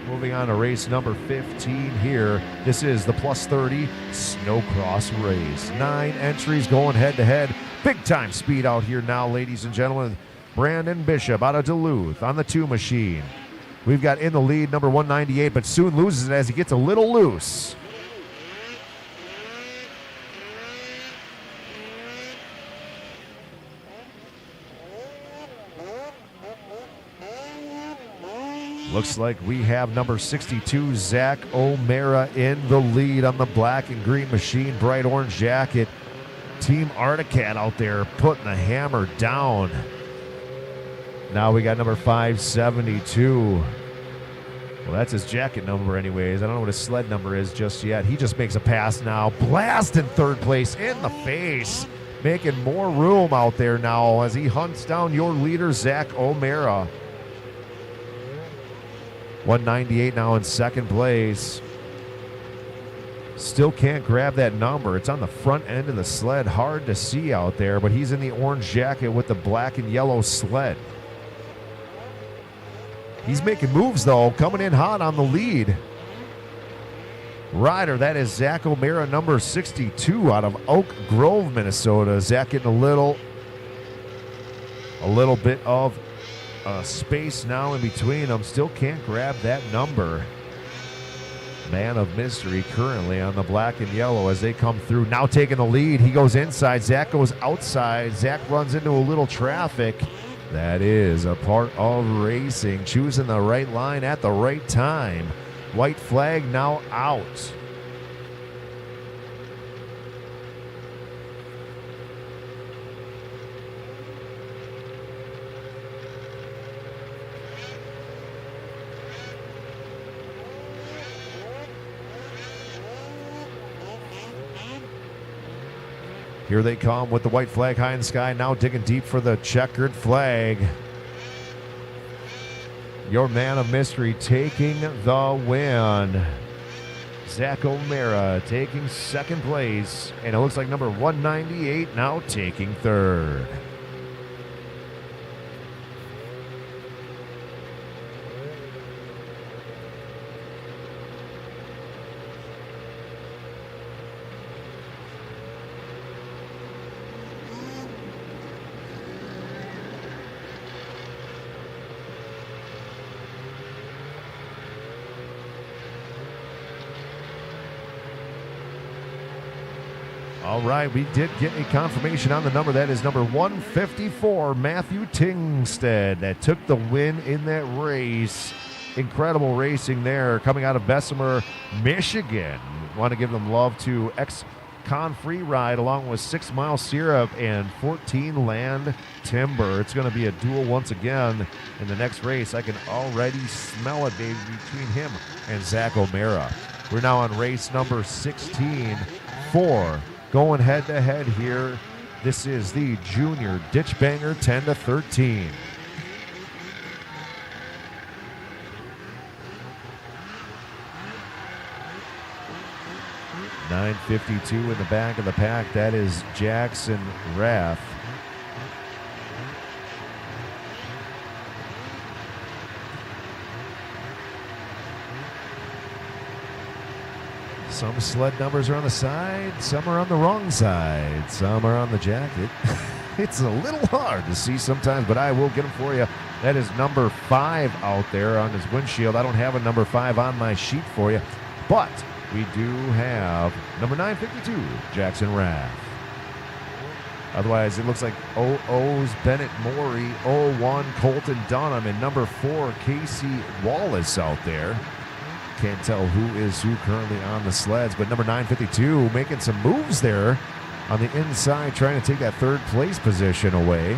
Moving on to race number 15 here. This is the plus 30 snowcross race. 9 entries going head-to-head. Big-time speed out here now, ladies and gentlemen. Brandon Bishop out of Duluth on the 2 machine. We've got in the lead number 198, but soon loses it as he gets a little loose. Looks like we have number 62, Zach O'Mara, in the lead on the black and green machine, bright orange jacket. Team Articat out there putting the hammer down. Now we got number 572. Well, that's his jacket number anyways. I don't know what his sled number is just yet. He just makes a pass now. Blast in third place in the face. Making more room out there now as he hunts down your leader, Zach O'Mara. 198 now in second place. Still can't grab that number. It's on the front end of the sled. Hard to see out there, but he's in the orange jacket with the black and yellow sled. He's making moves, though, coming in hot on the lead. Rider, that is Zach O'Mara, number 62 out of Oak Grove, Minnesota. Zach getting a little bit of space now in between them. Still can't grab that number. Man of mystery currently on the black and yellow as they come through. Now taking the lead. He goes inside. Zach goes outside. Zach runs into a little traffic. That is a part of racing. Choosing the right line at the right time. White flag now out. Here they come with the white flag high in the sky, now digging deep for the checkered flag. Your man of mystery taking the win. Zach O'Mara taking second place, and it looks like number 198 now taking third. All right, we did get a confirmation on the number. That is number 154, Matthew Tingstead, that took the win in that race. Incredible racing there, coming out of Bessemer, Michigan. Want to give them love to Ex-Con Free Ride, along with 6 Mile Syrup and 14 Land Timber. It's going to be a duel once again in the next race. I can already smell it, baby, between him and Zach O'Mara. We're now on race number 16 for going head-to-head here. This is the Junior Ditch Banger 10-13. .952 in the back of the pack. That is Jackson Rath. Some sled numbers are on the side, some are on the wrong side, some are on the jacket. It's a little hard to see sometimes, but I will get them for you. That is number 5 out there on his windshield. I don't have a number 5 on my sheet for you, but we do have number 952, Jackson Rath. Otherwise, it looks like 00's Bennett Morey, 01 Colton Dunham, and number 4 Casey Wallace out there. Can't tell who is who currently on the sleds, but number 952 making some moves there on the inside, trying to take that third place position away.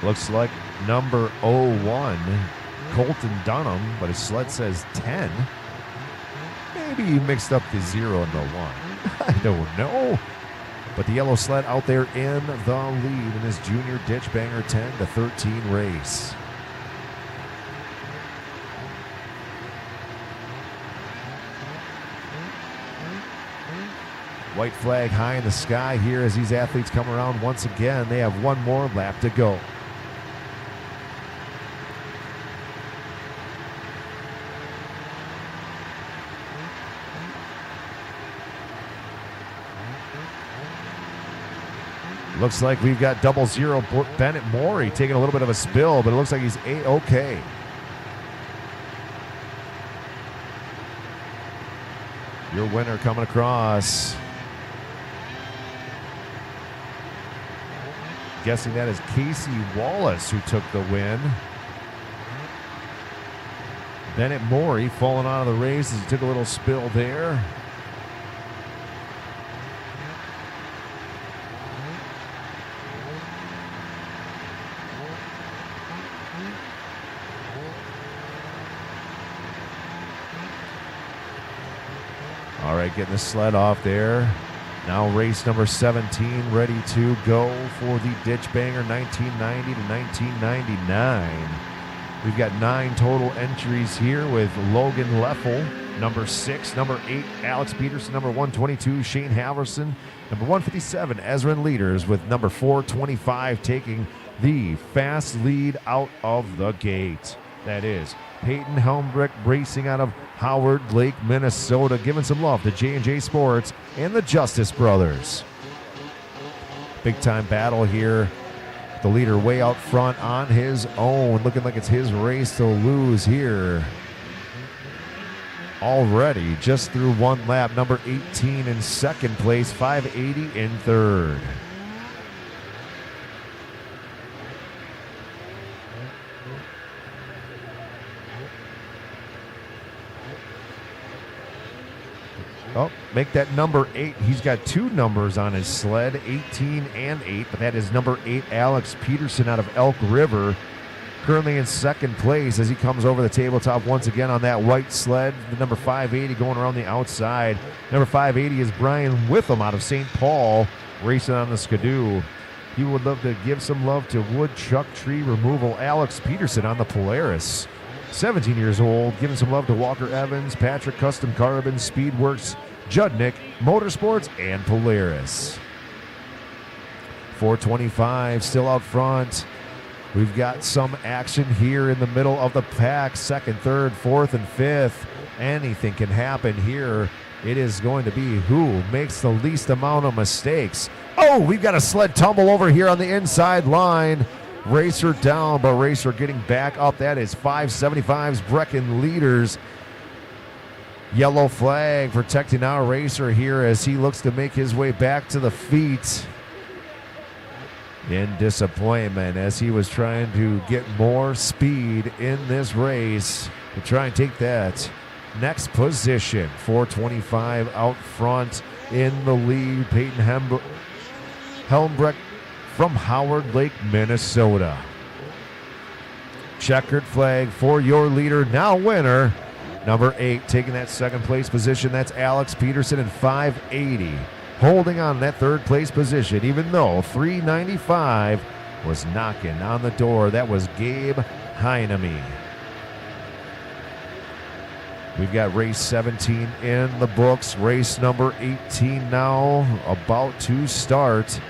Looks like number 01, Colton Dunham, but his sled says 10. Maybe he mixed up the 0 and the 1. I don't know. But the yellow sled out there in the lead in this Junior Ditch Banger 10-13 race. White flag high in the sky here as these athletes come around once again. They have one more lap to go. Looks like we've got 00 Bennett Morey taking a little bit of a spill, but it looks like he's A-okay. Your winner coming across. Guessing that is Casey Wallace who took the win. Bennett Morey falling out of the race as he took a little spill there. All right, getting the sled off there. Now race number 17 ready to go for the Ditch Banger 1990 to 1999. We've got 9 total entries here with Logan Leffel, number 6, number 8, Alex Peterson, number 122, Shane Halverson, number 157, Ezrin Leaders, with number 425 taking the fast lead out of the gate. That is Peyton Helmbrick racing out of Howard Lake, Minnesota, giving some love to J&J Sports and the Justice Brothers. Big time battle here. The leader way out front on his own, looking like it's his race to lose here. Already just through one lap, number 18 in second place, 580 in third. Oh, make that number 8. He's got 2 numbers on his sled, 18 and 8, but that is number 8, Alex Peterson out of Elk River, currently in second place as he comes over the tabletop once again on that white sled. The number 580 going around the outside. Number 580 is Brian Witham out of St. Paul, racing on the Skidoo. He would love to give some love to woodchuck tree removal, Alex Peterson on the Polaris. 17 years old, giving some love to Walker Evans, Patrick Custom Carbon, Speedworks, Judnick, Motorsports, and Polaris. 425 still out front. We've got some action here in the middle of the pack. Second, third, fourth, and fifth. Anything can happen here. It is going to be who makes the least amount of mistakes. Oh, we've got a sled tumble over here on the inside line. Racer down, but Racer getting back up. That is 575's Brecken Leaders. Yellow flag protecting our Racer here as he looks to make his way back to the feet. In disappointment as he was trying to get more speed in this race to try and take that next position. 425 out front in the lead. Peyton Helmbrecht from Howard Lake, Minnesota. Checkered flag for your leader, now winner. Number 8 taking that second place position. That's Alex Peterson in 580. Holding on that third place position, even though 395 was knocking on the door. That was Gabe Heinemey. We've got race 17 in the books. Race number 18 now about to start.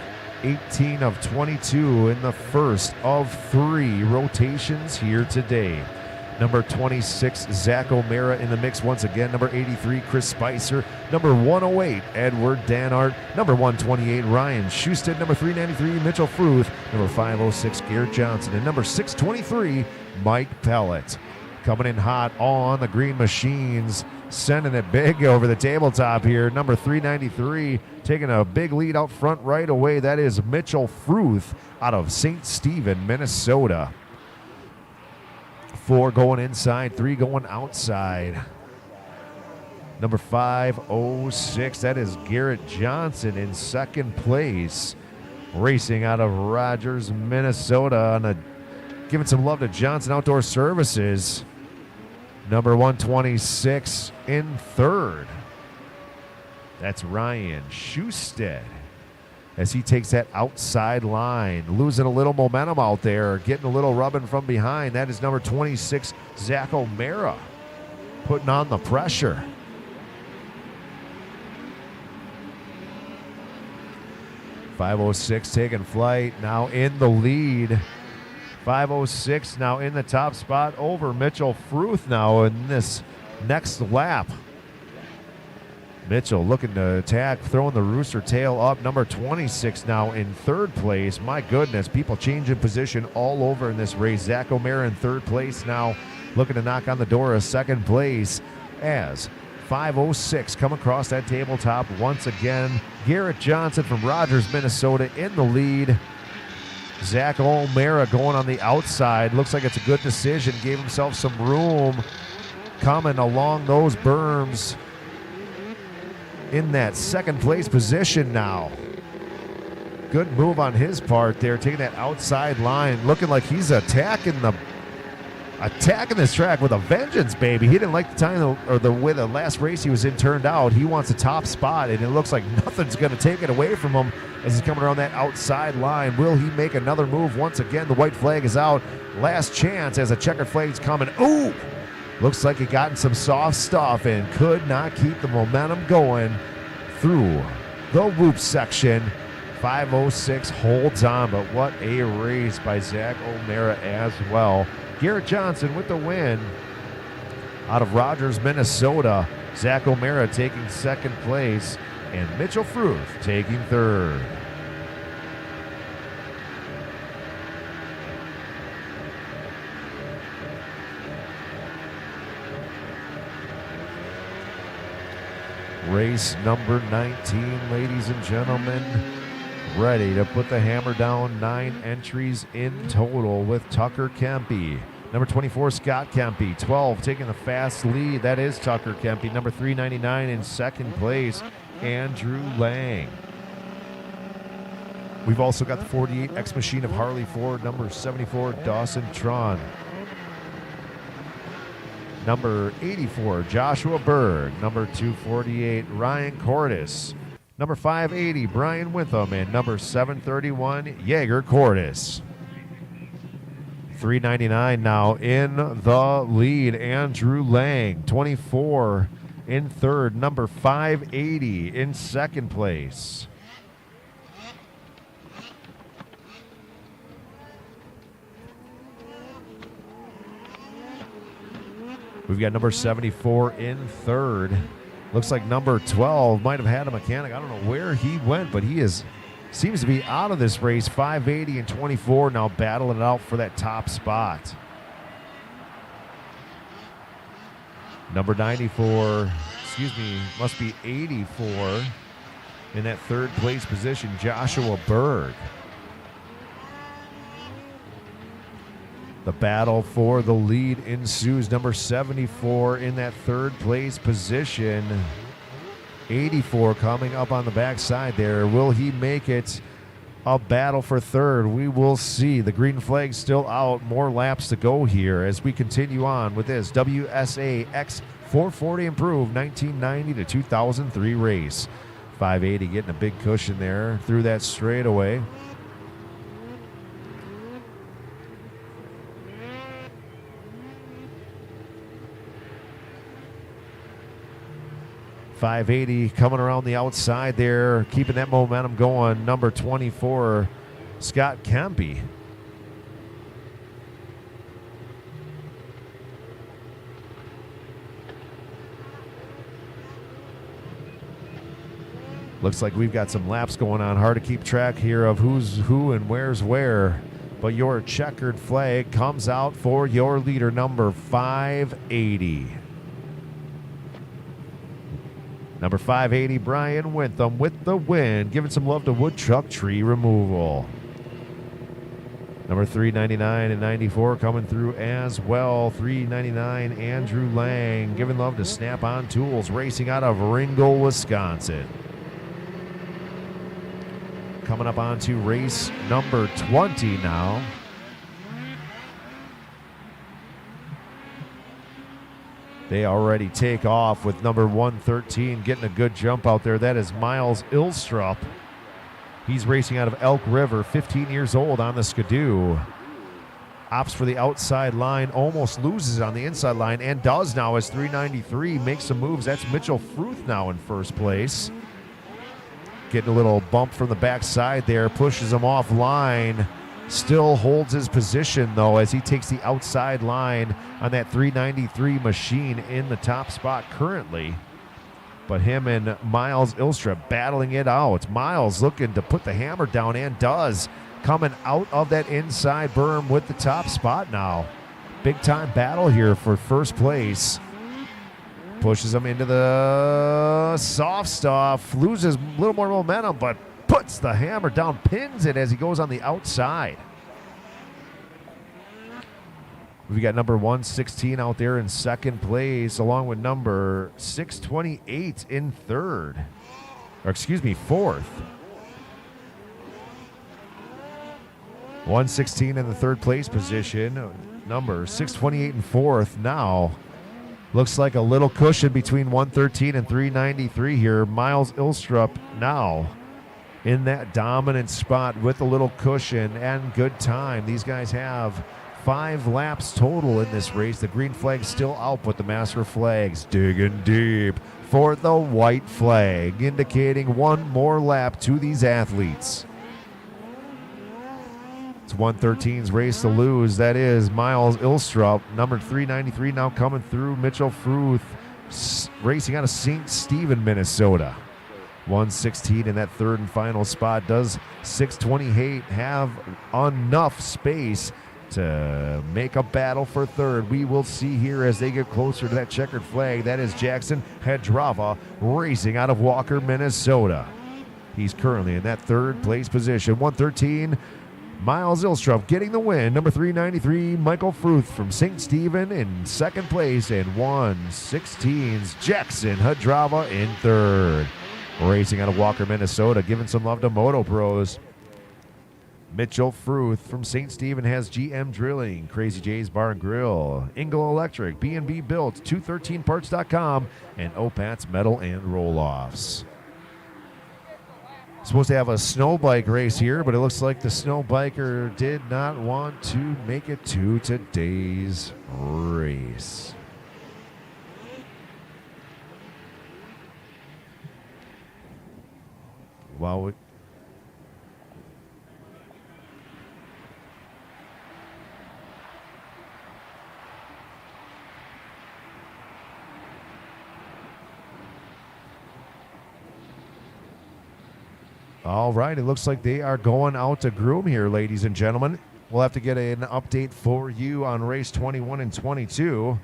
18 of 22 in the first of 3 rotations here today. Number 26, Zach O'Mara in the mix once again. Number 83, Chris Spicer. Number 108, Edward Danart. Number 128, Ryan Schusted. Number 393, Mitchell Fruth. Number 506, Garrett Johnson. And number 623, Mike Pellet. Coming in hot on the green machines, sending it big over the tabletop here. Number 393 taking a big lead out front right away. That is Mitchell Fruth out of St. Stephen, Minnesota. 4 going inside, 3 going outside. Number 506, that is Garrett Johnson in second place. Racing out of Rogers, Minnesota, giving some love to Johnson Outdoor Services. Number 126 in third. That's Ryan Schusted as he takes that outside line, losing a little momentum out there, getting a little rubbing from behind. That is number 26, Zach O'Mara, putting on the pressure. .506 taking flight, now in the lead. 506 now in the top spot over Mitchell Fruth now in this next lap. Mitchell looking to attack, throwing the rooster tail up. Number 26 now in third place. My goodness, people changing position all over in this race. Zach O'Mara in third place now, looking to knock on the door of second place as 506 come across that tabletop once again. Garrett Johnson from Rogers, Minnesota in the lead. Zach O'Mara going on the outside. Looks like it's a good decision. Gave himself some room coming along those berms in that second place position now. Good move on his part there, taking that outside line, looking like he's attacking the attacking this track with a vengeance, baby. He didn't like the time or the way the last race he was in turned out. He wants a top spot, and it looks like nothing's going to take it away from him as he's coming around that outside line. Will he make another move? Once again, the white flag is out. Last chance as a checkered flag's coming. Ooh! Looks like he got in some soft stuff and could not keep the momentum going through the loop section. 5:06 holds on, but what a race by Zach O'Mara as well. Garrett Johnson with the win out of Rogers, Minnesota. Zach O'Mara taking second place and Mitchell Fruth taking third. Race number 19, ladies and gentlemen. Ready to put the hammer down. 9 entries in total with Tucker Kempe. Number 24, Scott Kempe. 12, taking the fast lead. That is Tucker Kempe. Number 399 in second place, Andrew Lang. We've also got the 48 X Machine of Harley Ford. Number 74, Dawson Tron. Number 84, Joshua Berg. Number 248, Ryan Cordes. Number 580, Brian Witham. And number 731, Jaeger Cordes. 399 now in the lead, Andrew Lang. 24 in third. Number 580 in second place. We've got number 74 in third. Looks like number 12 might have had a mechanic. I don't know where he went, but he seems to be out of this race. 580 and 24 now battling it out for that top spot. Number 94, must be 84 in that third place position, Joshua Berg. The battle for the lead ensues. Number 74 in that third place position. 84 coming up on the backside there. Will he make it a battle for third? We will see. The green flag still out. More laps to go here as we continue on with this WSA X440 improved 1990 to 2003 race. 580 getting a big cushion there through that straightaway. .580 coming around the outside there, keeping that momentum going. Number 24, Scott Kempe. Looks like we've got some laps going on. Hard to keep track here of who's who and where's where. But your checkered flag comes out for your leader, number 580. Number 580, Brian Witham with the win, giving some love to woodchuck tree removal. Number 399 and 94 coming through as well. 399, Andrew Lang, giving love to Snap-on Tools, racing out of Ringgold, Wisconsin. Coming up onto race number 20 now. They already take off with number 113 getting a good jump out there. That is Miles Ilstrup. He's racing out of Elk River, 15 years old on the Skidoo. Opts for the outside line, almost loses on the inside line, and does now as 393 makes some moves. That's Mitchell Fruth now in first place. Getting a little bump from the backside there, pushes him offline. Still holds his position, though, as he takes the outside line on that 393 machine in the top spot currently. But him and Miles Ilstrup battling it out. Miles looking to put the hammer down, and does. Coming out of that inside berm with the top spot now. Big-time battle here for first place. Pushes him into the soft stuff. Loses a little more momentum, but puts the hammer down, pins it as he goes on the outside. We got number 116 out there in second place, along with number 628 in third. Or excuse me, fourth. 116 in the third place position. number 628 in fourth. Now looks like a little cushion between 113 and 393 here. Miles Ilstrup now in that dominant spot with a little cushion and good time. These guys have 5 laps total in this race. The green flag's still out, but the master flag's digging deep for the white flag, indicating one more lap to these athletes. It's 113's race to lose. That is Miles Ilstrup, number 393, now coming through. Mitchell Fruth racing out of St. Stephen, Minnesota. 116 in that third and final spot. Does 628 have enough space to make a battle for third? We will see here as they get closer to that checkered flag. That is Jackson Hedrava racing out of Walker, Minnesota. He's currently in that third place position. 113, Miles Ilstrup getting the win. Number 393, Michael Fruth from St. Stephen in second place. And 116's Jackson Hedrava in third. Racing out of Walker, Minnesota, giving some love to Moto Pros. Mitchell Fruth from St. Stephen has GM Drilling, Crazy J's Bar and Grill, Ingle Electric, B&B Built, 213parts.com, and Opat's Metal and Roll-Offs. Supposed to have a snow bike race here, but it looks like the snow biker did not want to make it to today's race. Wow. All right, it looks like they are going out to groom here, ladies and gentlemen. We'll have to get an update for you on race 21 and 22.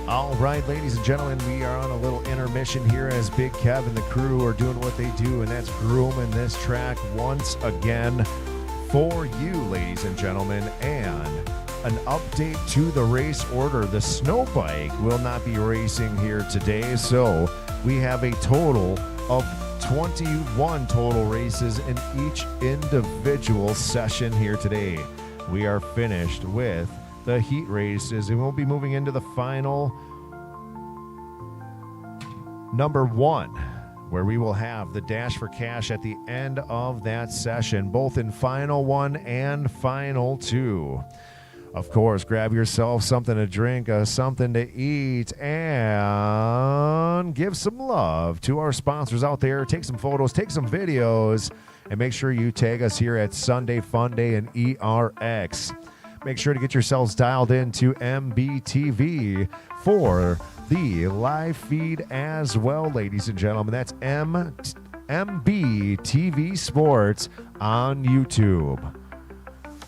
All right, ladies and gentlemen, we are on a little intermission here as Big Kev and the crew are doing what they do, and that's grooming this track once again for you, ladies and gentlemen. And an update to the race order. The snow bike will not be racing here today, so we have a total of 21 total races in each individual session here today. We are finished with the heat races, and we'll be moving into the final number 1, where we will have the Dash for Cash at the end of that session, both in Final 1 and Final 2. Of course, grab yourself something to drink, something to eat, and give some love to our sponsors out there. Take some photos, take some videos, and make sure you tag us here at Sunday Funday and ERX. Make sure to get yourselves dialed into MBTV for the live feed as well, ladies and gentlemen. That's MBTV Sports on YouTube.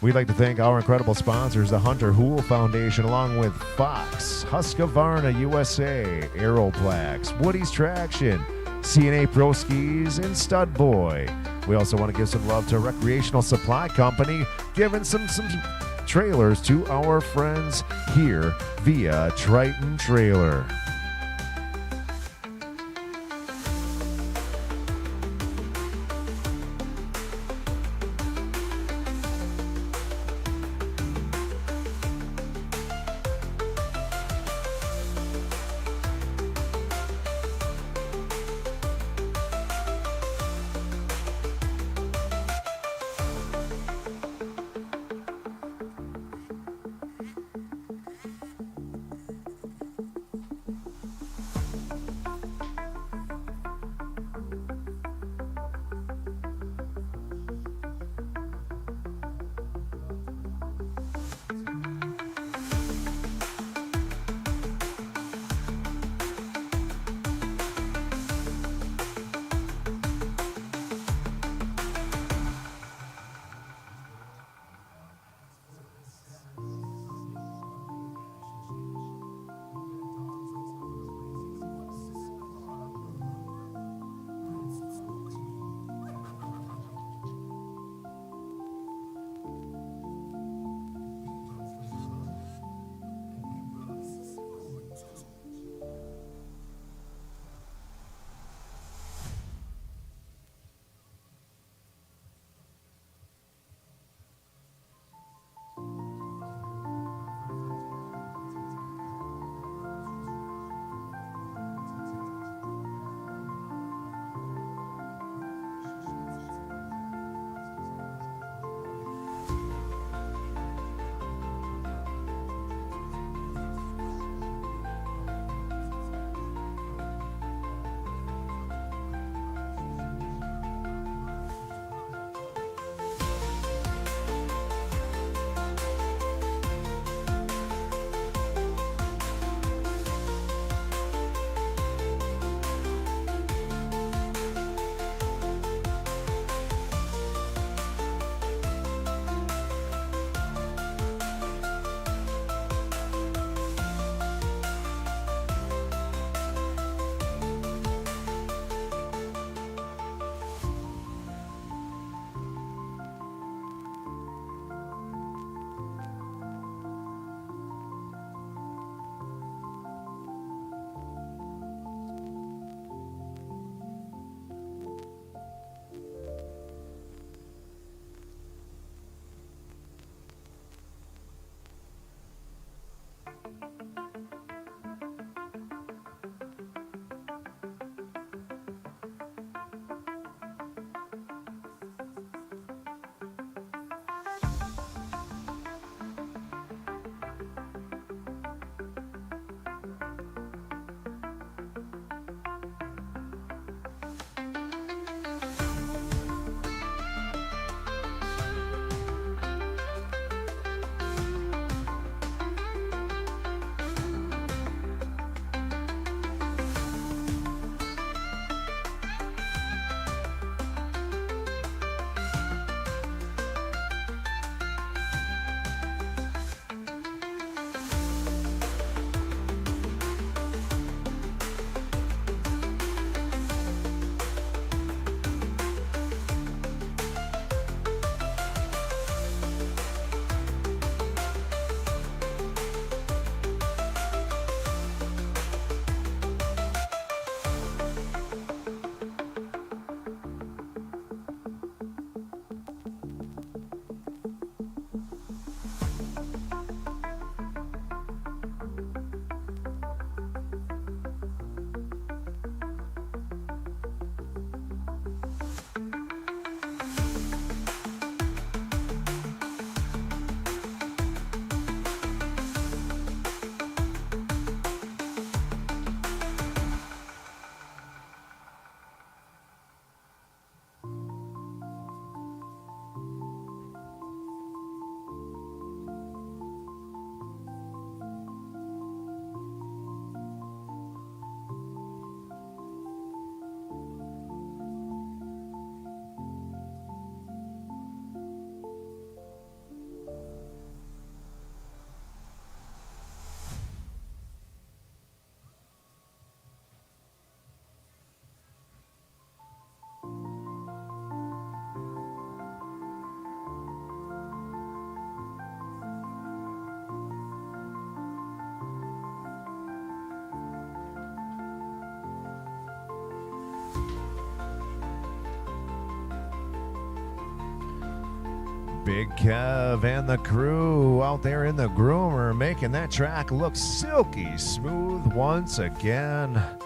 We'd like to thank our incredible sponsors, the Hunter Hool Foundation, along with Fox, Husqvarna USA, Aeroplax, Woody's Traction, CNA Pro Skis, and Stud Boy. We also want to give some love to Recreational Supply Company, giving some trailers to our friends here via Triton Trailer. Big Kev and the crew out there in the groomer making that track look silky smooth once again. A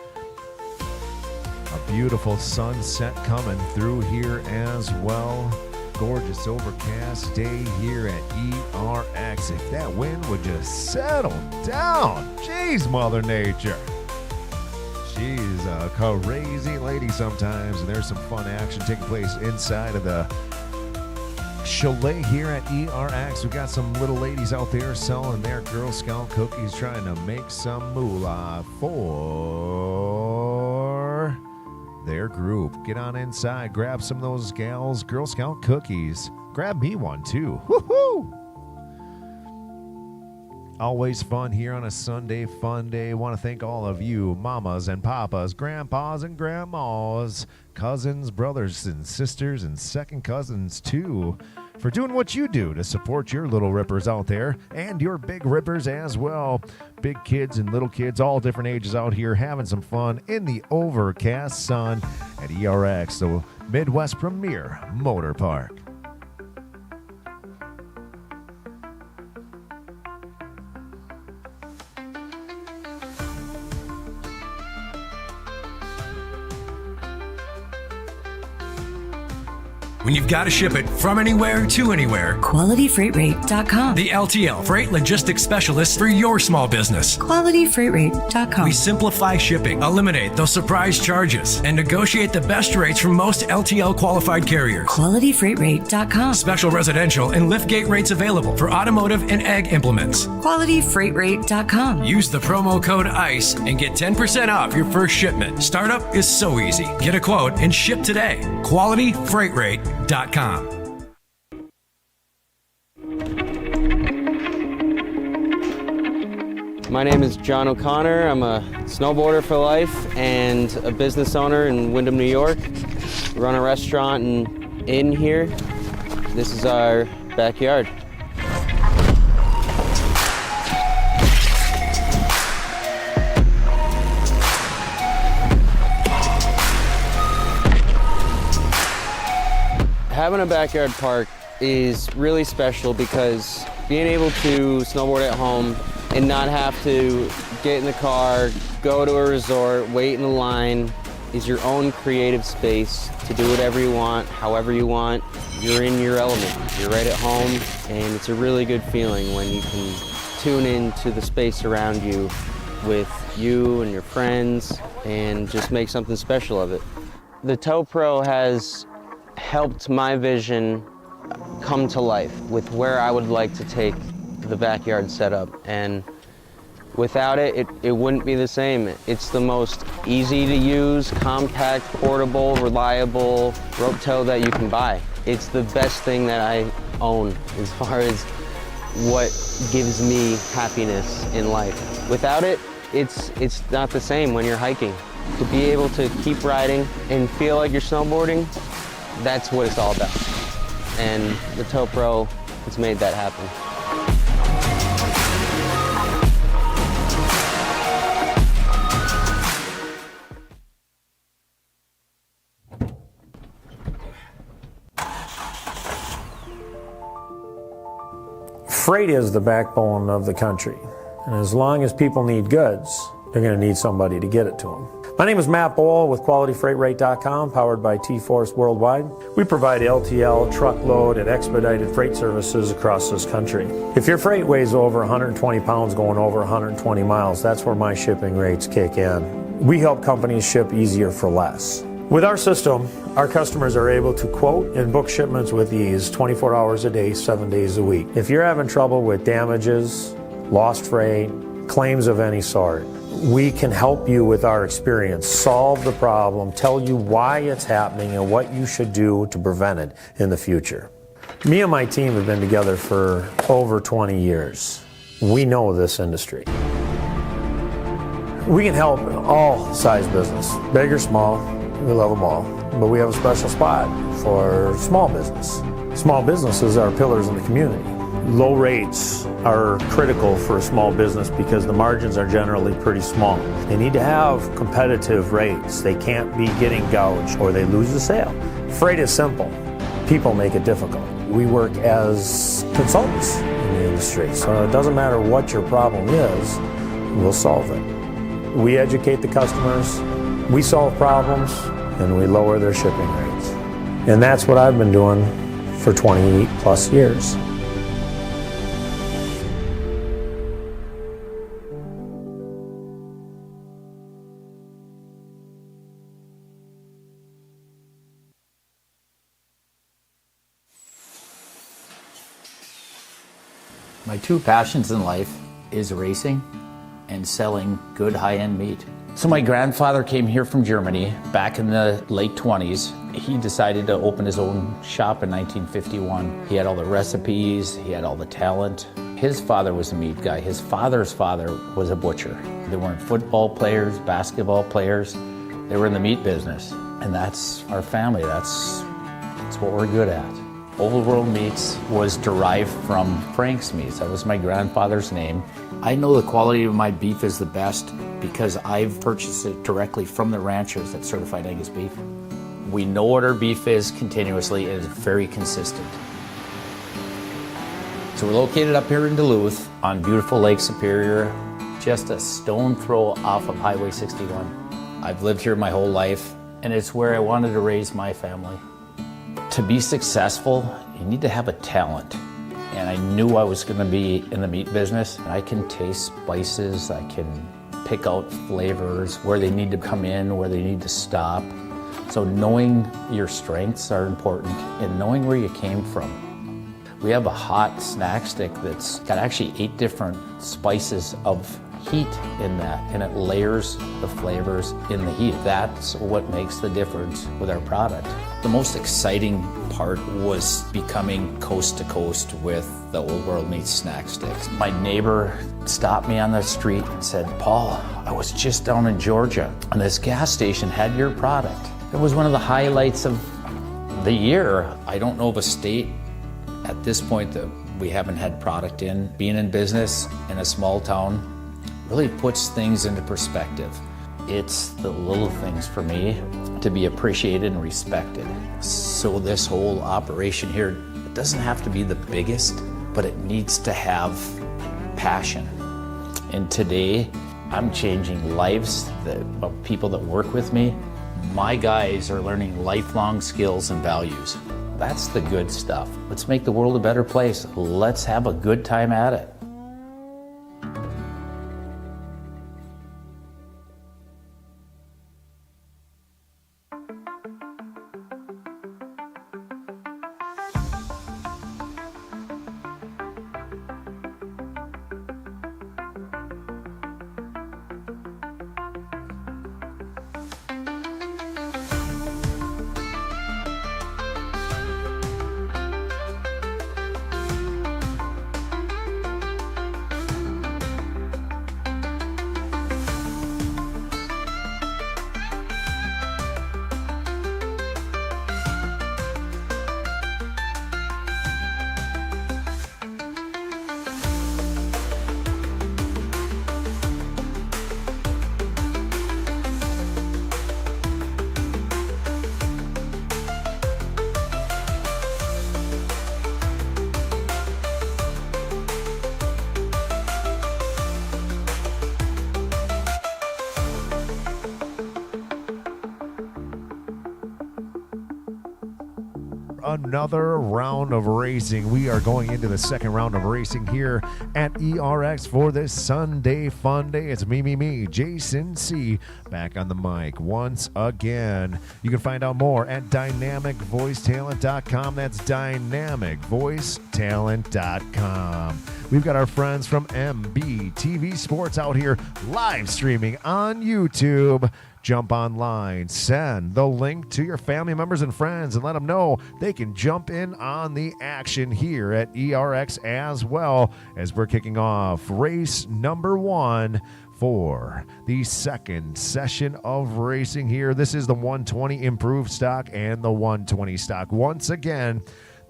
beautiful sunset coming through here as well. Gorgeous overcast day here at ERX. If that wind would just settle down. Jeez, Mother Nature. She's a crazy lady sometimes, and there's some fun action taking place inside of the Chalet here at ERX. We've got some little ladies out there selling their Girl Scout cookies, trying to make some moolah for their group. Get on inside, grab some of those gals' Girl Scout cookies. Grab me one too. Woohoo! Always fun here on a Sunday fun day. Want to thank all of you mamas and papas, grandpas and grandmas, cousins, brothers and sisters, and second cousins too, for doing what you do to support your little rippers out there and your big rippers as well. Big kids and little kids, all different ages out here having some fun in the overcast sun at ERX, the Midwest Premier Motor Park. When you've got to ship it from anywhere to anywhere, QualityFreightRate.com. the LTL Freight Logistics Specialist for your small business. QualityFreightRate.com. We simplify shipping, eliminate those surprise charges, and negotiate the best rates from most LTL qualified carriers. QualityFreightRate.com. Special residential and liftgate rates available for automotive and ag implements. QualityFreightRate.com. Use the promo code ICE and get 10% off your first shipment. Startup is so easy. Get a quote and ship today. QualityFreightRate.com. My name is John O'Connor. I'm a snowboarder for life and a business owner in Windham, New York. We run a restaurant and inn here. This is our backyard. Having a backyard park is really special because being able to snowboard at home and not have to get in the car, go to a resort, wait in a line, is your own creative space to do whatever you want, however you want. You're in your element. You're right at home, and it's a really good feeling when you can tune into the space around you with you and your friends and just make something special of it. The Tow Pro has helped my vision come to life with where I would like to take the backyard setup, and without it, it wouldn't be the same. It's the most easy to use, compact, portable, reliable rope tow that you can buy. It's the best thing that I own as far as what gives me happiness in life. Without it, it's not the same when you're hiking. To be able to keep riding and feel like you're snowboarding, that's what it's all about. And the Tow Pro has made that happen. Freight is the backbone of the country. And as long as people need goods, they're going to need somebody to get it to them. My name is Matt Bohl with QualityFreightRate.com, powered by T-Force Worldwide. We provide LTL, truckload, and expedited freight services across this country. If your freight weighs over 120 pounds going over 120 miles, that's where my shipping rates kick in. We help companies ship easier for less. With our system, our customers are able to quote and book shipments with ease 24 hours a day, 7 days a week. If you're having trouble with damages, lost freight, claims of any sort, we can help you with our experience, solve the problem, tell you why it's happening and what you should do to prevent it in the future. Me and my team have been together for over 20 years. We know this industry. We can help all size business, big or small, we love them all. But we have a special spot for small business. Small businesses are pillars in the community. Low rates are critical for a small business because the margins are generally pretty small. They need to have competitive rates. They can't be getting gouged or they lose the sale. Freight is simple. People make it difficult. We work as consultants in the industry, so it doesn't matter what your problem is, we'll solve it. We educate the customers, we solve problems, and we lower their shipping rates. And that's what I've been doing for 28 plus years. My two passions in life is racing and selling good high-end meat. So my grandfather came here from Germany back in the late 20s. He decided to open his own shop in 1951. He had all the recipes, he had all the talent. His father was a meat guy. His father's father was a butcher. They weren't football players, basketball players. They were in the meat business. And that's our family. That's what we're good at. Old World Meats was derived from Frank's Meats. That was my grandfather's name. I know the quality of my beef is the best because I've purchased it directly from the ranchers that certified Angus beef. We know what our beef is continuously and it's very consistent. So we're located up here in Duluth on beautiful Lake Superior, just a stone throw off of Highway 61. I've lived here my whole life and it's where I wanted to raise my family. To be successful, you need to have a talent. And I knew I was going to be in the meat business. I can taste spices, I can pick out flavors, where they need to come in, where they need to stop. So knowing your strengths are important and knowing where you came from. We have a hot snack stick that's got actually 8 different spices of heat in that, and it layers the flavors in the heat. That's what makes the difference with our product. The most exciting part was becoming coast to coast with the Old World Meats snack sticks. My neighbor stopped me on the street and said, "Paul, I was just down in Georgia and this gas station had your product." It was one of the highlights of the year. I don't know of a state at this point that we haven't had product in. Being in business in a small town really puts things into perspective. It's the little things for me to be appreciated and respected. So this whole operation here, it doesn't have to be the biggest, but it needs to have passion. And today, I'm changing lives of people that work with me. My guys are learning lifelong skills and values. That's the good stuff. Let's make the world a better place. Let's have a good time at it. Another round of racing. We are going into the second round of racing here at ERX for this Sunday fun day. It's me, Jason C. back on the mic once again. You can find out more at dynamicvoicetalent.com. That's dynamicvoicetalent.com. We've got our friends from MBTV Sports out here live streaming on YouTube. Jump online, send the link to your family members and friends, and let them know they can jump in on the action here at ERX as well, as we're kicking off race number 1 for the second session of racing here. This is the 120 improved stock and the 120 stock. Once again,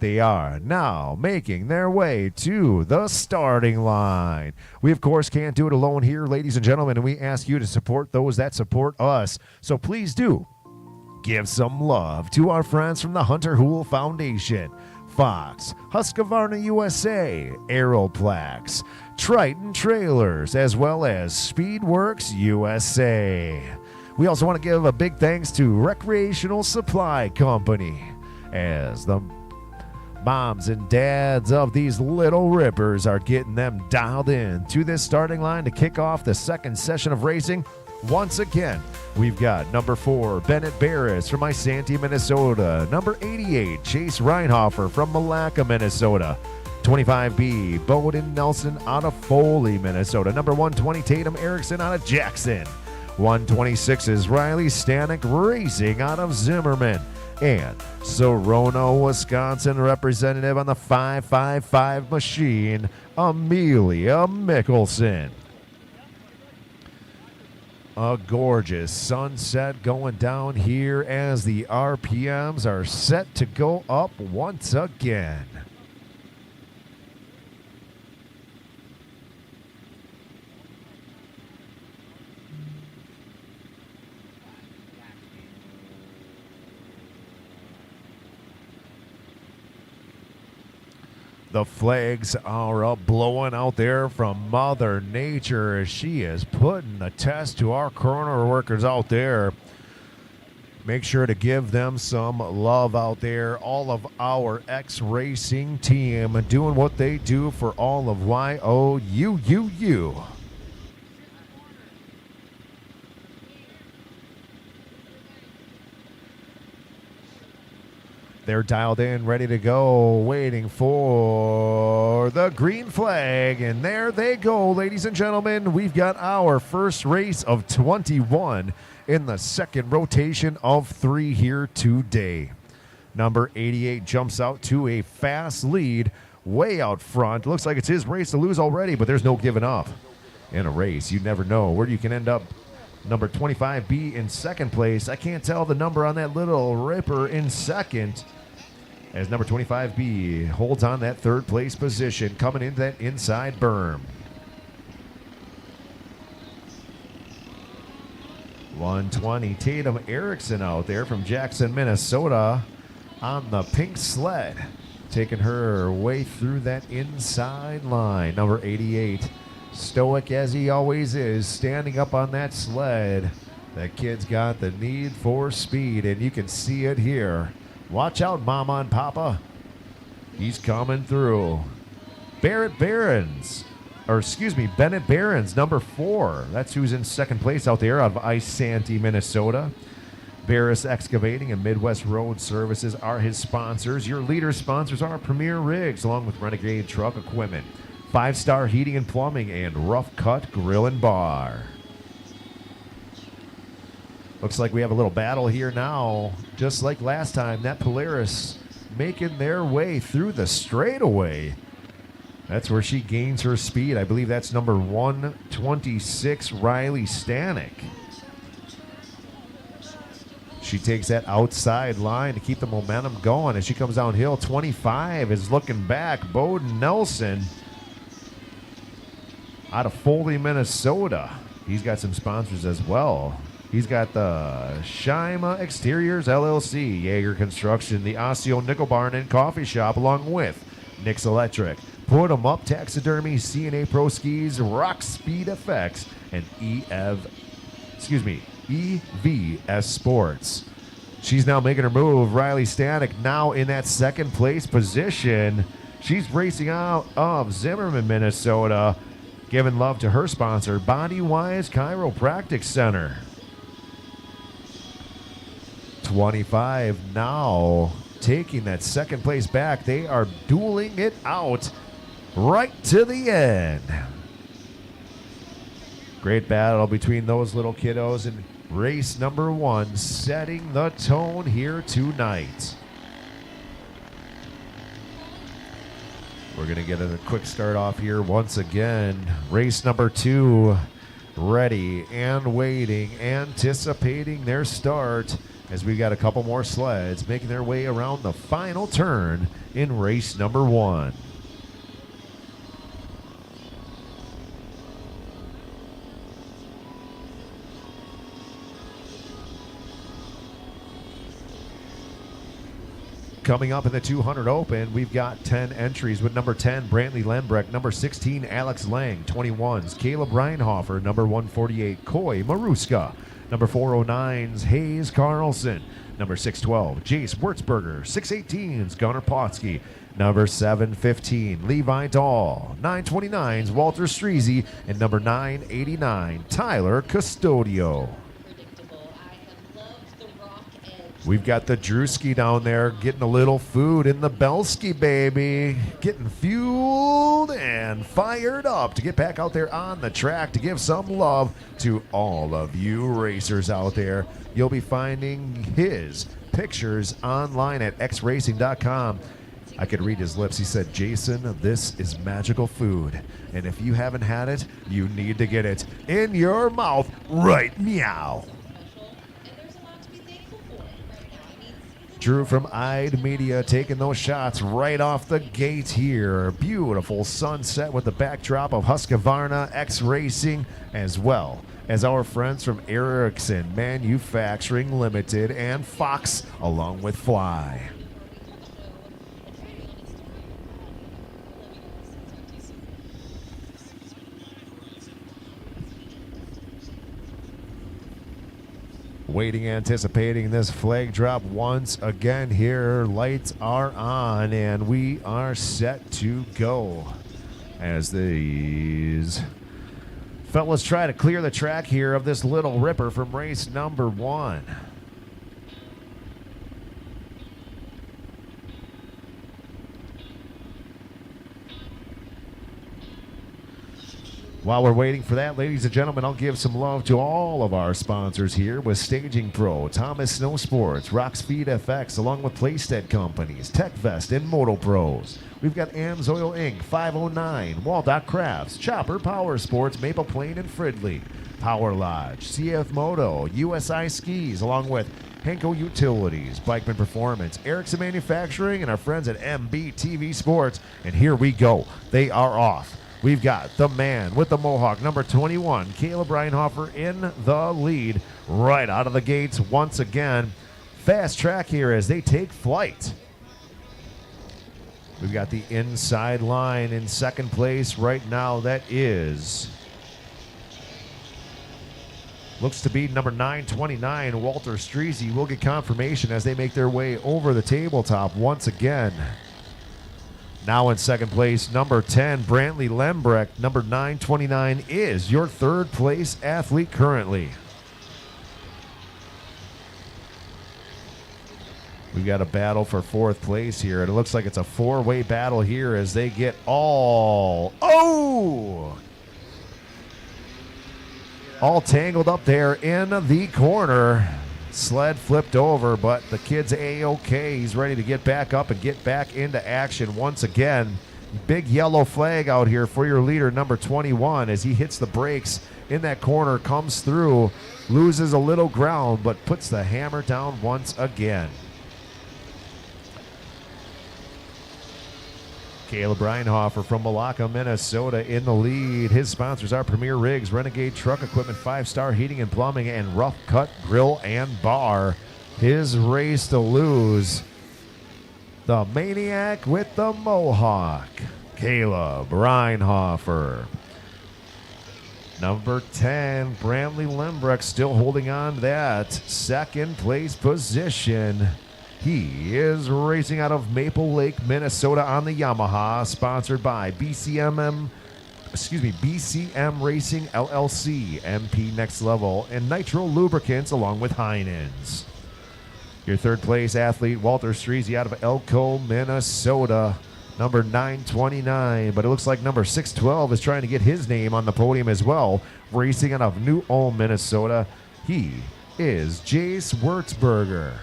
they are now making their way to the starting line. We, of course, can't do it alone here, ladies and gentlemen, and we ask you to support those that support us. So please do give some love to our friends from the Hunter Hool Foundation. Fox, Husqvarna USA, Aeroplax, Triton Trailers, as well as Speedworks USA. We also want to give a big thanks to Recreational Supply Company, as the moms and dads of these little rippers are getting them dialed in to this starting line to kick off the second session of racing. Once again, we've got number 4, Bennett Barris from Isanti, Minnesota. Number 88, Chase Reinhofer from Malacca, Minnesota. 25B, Bowden Nelson out of Foley, Minnesota. Number 120, Tatum Erickson out of Jackson. 126 is Riley Stanek Racing out of Zimmerman. And Sorona, Wisconsin representative on the 555 machine, Amelia Mickelson. A gorgeous sunset going down here as the RPMs are set to go up once again. The flags are up, blowing out there from Mother Nature as she is putting a test to our corner workers out there. Make sure to give them some love out there. All of our X-Racing team doing what they do for all of YOUUU. They're dialed in, ready to go, waiting for the green flag. And there they go, ladies and gentlemen. We've got our first race of 21 in the second rotation of 3 here today. Number 88 jumps out to a fast lead way out front. Looks like it's his race to lose already, but there's no giving up in a race. You never know where you can end up. Number 25B in second place. I can't tell the number on that little ripper in second, as number 25B holds on that third place position coming into that inside berm. 120, Tatum Erickson out there from Jackson, Minnesota on the pink sled, taking her way through that inside line. Number 88, stoic as he always is, standing up on that sled. That kid's got the need for speed, and you can see it here. Watch out, Mama and Papa. He's coming through. Bennett Barons, number 4. That's who's in second place out there out of Isanti, Minnesota. Barris Excavating and Midwest Road Services are his sponsors. Your leader sponsors are Premier Rigs, along with Renegade Truck Equipment, 5-Star Heating and Plumbing, and Rough Cut Grill and Bar. Looks like we have a little battle here now. Just like last time, that Polaris making their way through the straightaway. That's where she gains her speed. I believe that's number 126, Riley Stanek. She takes that outside line to keep the momentum going as she comes downhill. 25 is looking back. Bowden Nelson out of Foley, Minnesota. He's got some sponsors as well. He's got the Shima Exteriors LLC, Jaeger Construction, the Osseo Nickel Barn and Coffee Shop, along with Nick's Electric, Put 'em Up Taxidermy, CNA Pro Skis, Rock Speed Effects, and EVS Sports. She's now making her move. Riley Stanek now in that second place position. She's racing out of Zimmerman, Minnesota, giving love to her sponsor, Bodywise Chiropractic Center. 25 now taking that second place back. They are dueling it out right to the end. Great battle between those little kiddos in race number 1, setting the tone here tonight. We're going to get a quick start off here once again. Race number 2, ready and waiting, anticipating their start, as we got a couple more sleds making their way around the final turn in race number 1. Coming up in the 200 Open, we've got 10 entries with number 10, Brantley Lembrecht, number 16, Alex Lang, 21s, Caleb Reinhofer, number 148, Coy Maruska, number 409s, Hayes Carlson, number 612, Jace Wurzberger, 618s, Gunnar Potsky, number 715, Levi Dahl, 929s, Walter Streezy, and number 989, Tyler Custodio. We've got the Drewski down there getting a little food in the Belsky, baby. Getting fueled and fired up to get back out there on the track to give some love to all of you racers out there. You'll be finding his pictures online at xracing.com. I could read his lips. He said, Jason, this is magical food. And if you haven't had it, you need to get it in your mouth right meow. Drew from Ide Media taking those shots right off the gate here. Beautiful sunset with the backdrop of Husqvarna X Racing, as well as our friends from Ericsson Manufacturing Limited and Fox, along with Fly. Waiting, anticipating this flag drop once again here. Lights are on and we are set to go as these fellas try to clear the track here of this little ripper from race number 1. While we're waiting for that, ladies and gentlemen, I'll give some love to all of our sponsors here with Staging Pro, Thomas Snow Sports, Rock Speed FX, along with Playstead Companies, TechVest, and Moto Pros. We've got Amsoil Inc., 509, Waldock Crafts, Chopper Power Sports, Maple Plain and Fridley, Power Lodge, CF Moto, USI Skis, along with Henko Utilities, Bikeman Performance, Ericsson Manufacturing, and our friends at MBTV Sports. And here we go. They are off. We've got the man with the mohawk, number 21, Caleb Reinhofer in the lead right out of the gates once again. Fast track here as they take flight. We've got the inside line in second place right now. That is, looks to be number 929, Walter Streezy. We'll get confirmation as they make their way over the tabletop once again. Now in second place, number 10, Brantley Lembrecht. Number 929 is your third place athlete currently. We've got a battle for fourth place here, and it looks like it's a four-way battle here as they get all tangled up there in the corner. Sled flipped over, but the kid's A-OK. He's ready to get back up and get back into action once again. Big yellow flag out here for your leader, number 21, as he hits the brakes in that corner, comes through, loses a little ground, but puts the hammer down once again. Caleb Reinhofer from Malacca, Minnesota in the lead. His sponsors are Premier Rigs, Renegade Truck Equipment, 5-Star Heating and Plumbing, and Rough Cut Grill and Bar. His race to lose, the maniac with the mohawk, Caleb Reinhofer. Number 10, Brantley Lembrecht, still holding on to that second place position. He is racing out of Maple Lake, Minnesota on the Yamaha, sponsored by BCM Racing LLC, MP Next Level, and Nitro Lubricants, along with Heinens. Your third place athlete, Walter Streezy out of Elko, Minnesota, number 929. But it looks like number 612 is trying to get his name on the podium as well, racing out of New Ulm, Minnesota. He is Jace Wurzberger.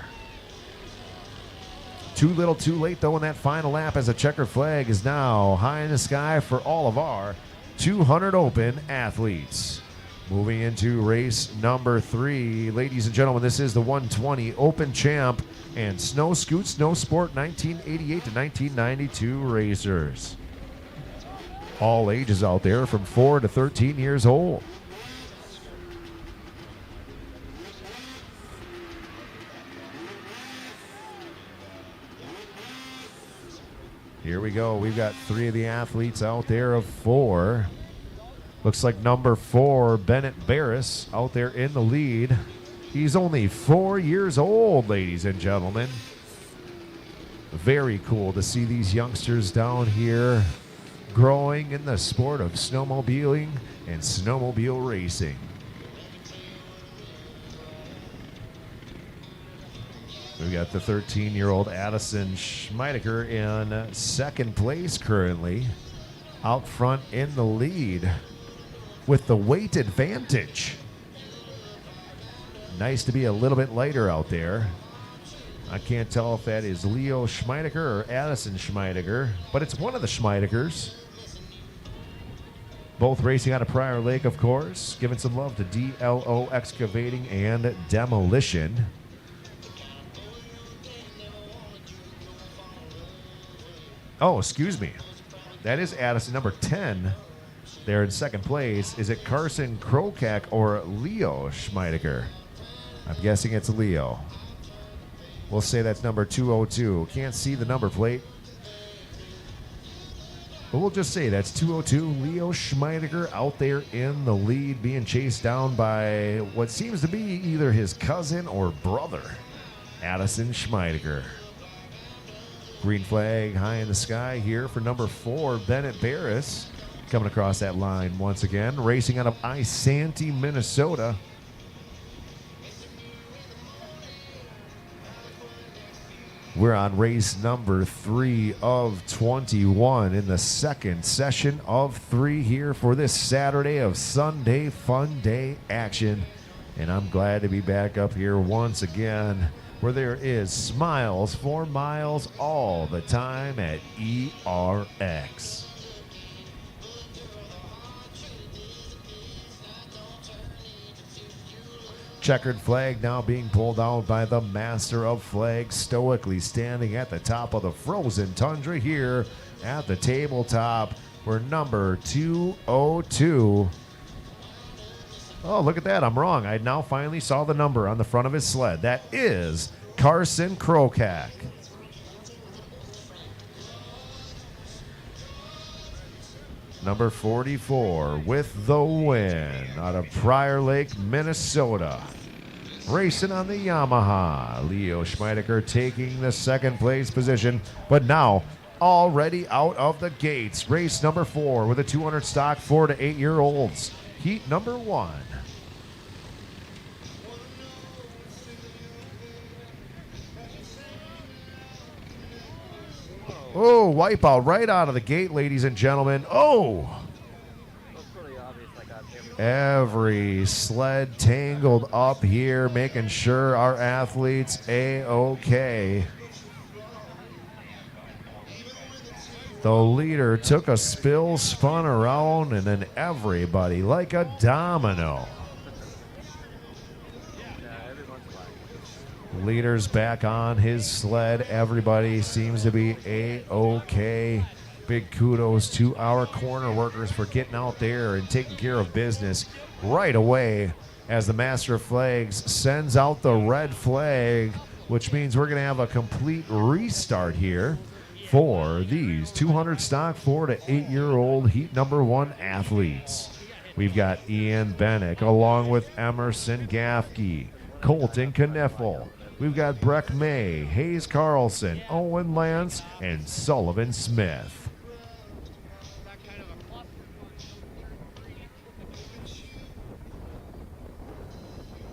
Too little, too late, though, in that final lap as a checkered flag is now high in the sky for all of our 200 Open athletes. Moving into race number 3. Ladies and gentlemen, this is the 120 Open Champ and Snow Scoot Snow Sport 1988 to 1992 racers. All ages out there from 4 to 13 years old. Here we go. We've got 3 of the athletes out there of 4. Looks like number 4, Bennett Barris, out there in the lead. He's only 4 years old, ladies and gentlemen. Very cool to see these youngsters down here growing in the sport of snowmobiling and snowmobile racing. We got the 13-year-old Addison Schmeidecker in second place currently, out front in the lead with the weight advantage. Nice to be a little bit lighter out there. I can't tell if that is Leo Schmeidecker or Addison Schmeidecker, but it's one of the Schmeideckers. Both racing out of Prior Lake, of course. Giving some love to DLO Excavating and Demolition. Oh, excuse me. That is Addison, number 10. There in second place. Is it Carson Krokak or Leo Schmeidecker? I'm guessing it's Leo. We'll say that's number 202. Can't see the number plate, but we'll just say that's 202. Leo Schmeidecker out there in the lead, being chased down by what seems to be either his cousin or brother, Addison Schmeidecker. Green flag high in the sky here for number 4, Bennett Barris. Coming across that line once again, racing out of Isanti, Minnesota. We're on race number 3 of 21 in the second session of 3 here for this Saturday of Sunday Fun Day action. And I'm glad to be back up here once again where there is smiles for miles all the time at ERX. Checkered flag now being pulled out by the master of flags, stoically standing at the top of the frozen tundra here at the tabletop. We're number 202. Oh, look at that. I'm wrong. I now finally saw the number on the front of his sled. That is Carson Krokak. Number 44 with the win out of Prior Lake, Minnesota. Racing on the Yamaha. Leo Schmeidecker taking the second place position, but now already out of the gates. Race number 4 with a 200 stock 4 to 8 year olds. Heat number 1. Oh, wipeout right out of the gate, ladies and gentlemen. Oh! Every sled tangled up here, making sure our athletes A-okay. The leader took a spill, spun around, and then everybody, like a domino. Leader's back on his sled. Everybody seems to be A-okay. Big kudos to our corner workers for getting out there and taking care of business right away as the master of flags sends out the red flag, which means we're going to have a complete restart here for these 200 stock 4 to 8 year old heat number 1 athletes. We've got Ian Bennick along with Emerson Gaffke, Colton Kniffel. We've got Breck May, Hayes Carlson, Owen Lance, and Sullivan Smith.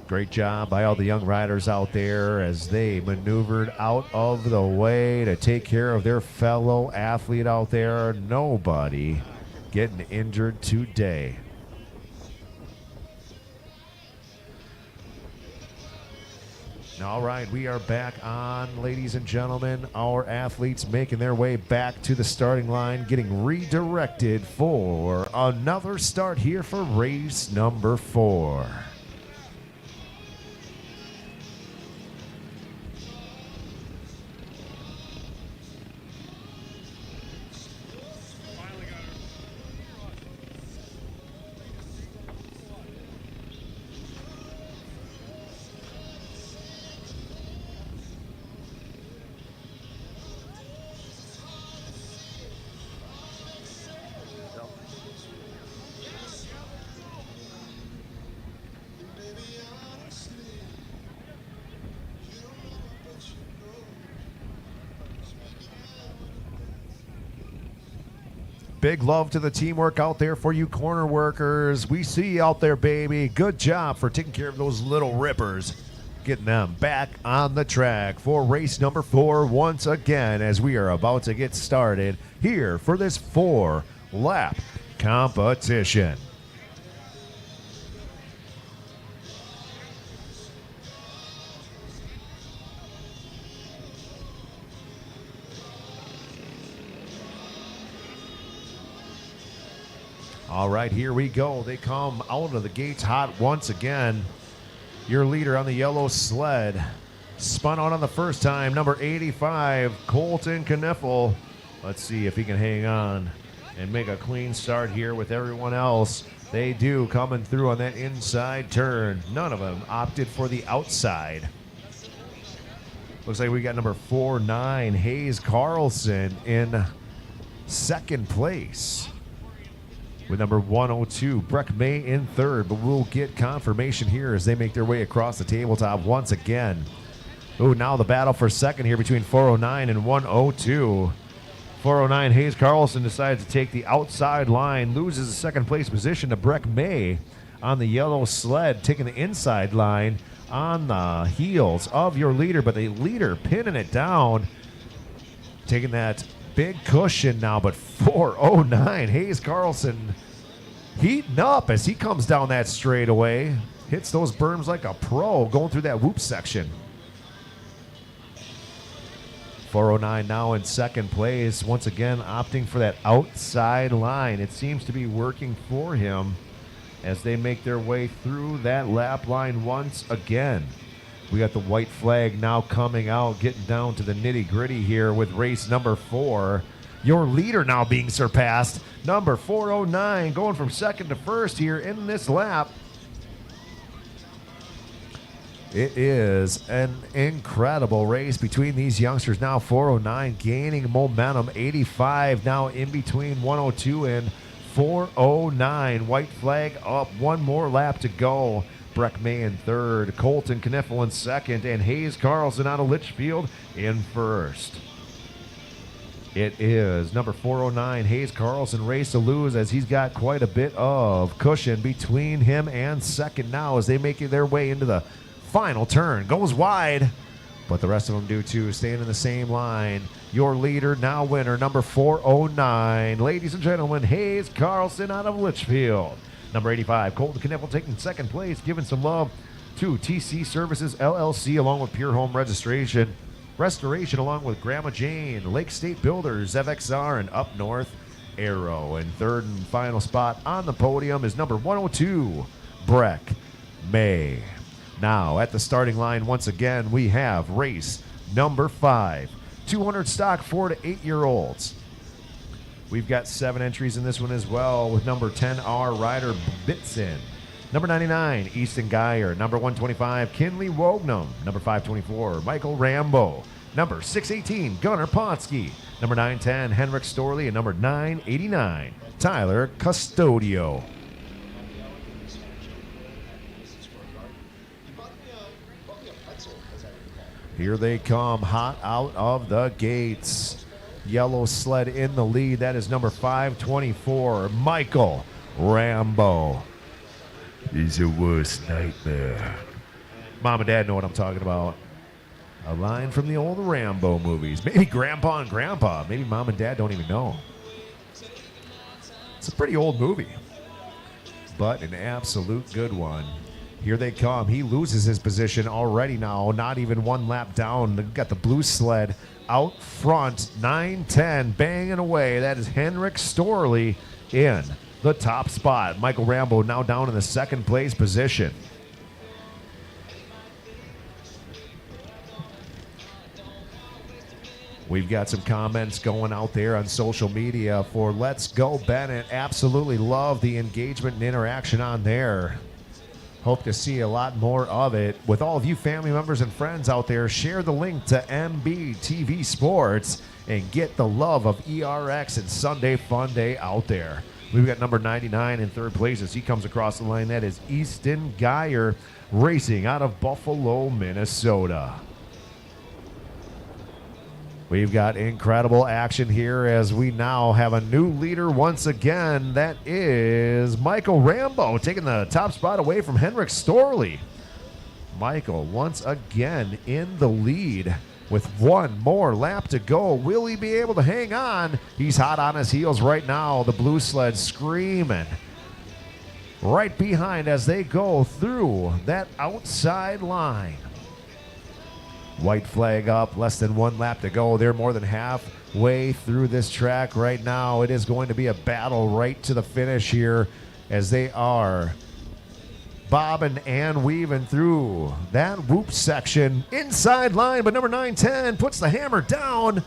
Great job by all the young riders out there as they maneuvered out of the way to take care of their fellow athlete out there. Nobody getting injured today. All right, we are back on, ladies and gentlemen. Our athletes making their way back to the starting line, getting redirected for another start here for race number 4. Big love to the teamwork out there for you corner workers. We see you out there, baby. Good job for taking care of those little rippers. Getting them back on the track for race number 4 once again as we are about to get started here for this 4-lap competition. All right, here we go. They come out of the gates hot once again. Your leader on the yellow sled. Spun out on the first time, number 85, Colton Kniffel. Let's see if he can hang on and make a clean start here with everyone else. They do, coming through on that inside turn. None of them opted for the outside. Looks like we got number 49, Hayes Carlson, in second place. With number 102, Breck May in third, but we'll get confirmation here as they make their way across the tabletop once again. Ooh, now the battle for second here between 409 and 102. 409, Hayes Carlson decides to take the outside line, loses the second place position to Breck May on the yellow sled, taking the inside line on the heels of your leader, but the leader pinning it down, taking that big cushion now, but 409, Hayes Carlson heating up as he comes down that straightaway. Hits those berms like a pro, going through that whoop section. 409 now in second place, once again opting for that outside line. It seems to be working for him as they make their way through that lap line once again. We got the white flag now coming out, getting down to the nitty-gritty here with race number 4. Your leader now being surpassed. Number 409 going from second to first here in this lap. It is an incredible race between these youngsters. Now 409 gaining momentum. 85 now in between 102 and 409. White flag up. One more lap to go. Breck May in third, Colton Kniffel in second, and Hayes Carlson out of Litchfield in first. It is number 409, Hayes Carlson, race to lose as he's got quite a bit of cushion between him and second now as they make their way into the final turn. Goes wide, but the rest of them do too, staying in the same line. Your leader, now winner, number 409. Ladies and gentlemen, Hayes Carlson out of Litchfield. Number 85, Colton Kniffel taking second place, giving some love to TC Services LLC along with Pure Home Restoration along with Grandma Jane, Lake State Builders, FXR, and Up North Aero. And third and final spot on the podium is number 102, Breck May. Now at the starting line once again, we have race number 5, 200 stock 4 to 8-year-olds. We've got 7 entries in this one as well with number 10R Ryder Bitson. Number 99, Easton Geyer. Number 125, Kinley Wognum. Number 524, Michael Rambo. Number 618, Gunnar Ponsky. Number 910, Henrik Storley. And number 989, Tyler Custodio. Here they come, hot out of the gates. Yellow sled in the lead. That is number 524, Michael Rambo. He's your worst nightmare. Mom and Dad know what I'm talking about. A line from the old Rambo movies. Maybe Grandpa and Grandpa. Maybe Mom and Dad don't even know. It's a pretty old movie, but an absolute good one. Here they come. He loses his position already now. Not even one lap down. They've got the blue sled out front. 9-10 banging away. That is Henrik Storley in the top spot. Michael Rambo now down in the second place position. We've got some comments going out there on social media for Let's Go Bennett. Absolutely love the engagement and interaction on there. Hope to see a lot more of it. With all of you family members and friends out there, share the link to MBTV Sports and get the love of ERX and Sunday Funday out there. We've got number 99 in third place as he comes across the line. That is Easton Geyer racing out of Buffalo, Minnesota. We've got incredible action here as we now have a new leader once again. That is Michael Rambo taking the top spot away from Henrik Storley. Michael once again in the lead with one more lap to go. Will he be able to hang on? He's hot on his heels right now. The blue sled screaming right behind as they go through that outside line. White flag up, less than one lap to go. They're more than halfway through this track right now. It is going to be a battle right to the finish here as they are bobbing and weaving through that whoop section. Inside line, but number 910 puts the hammer down.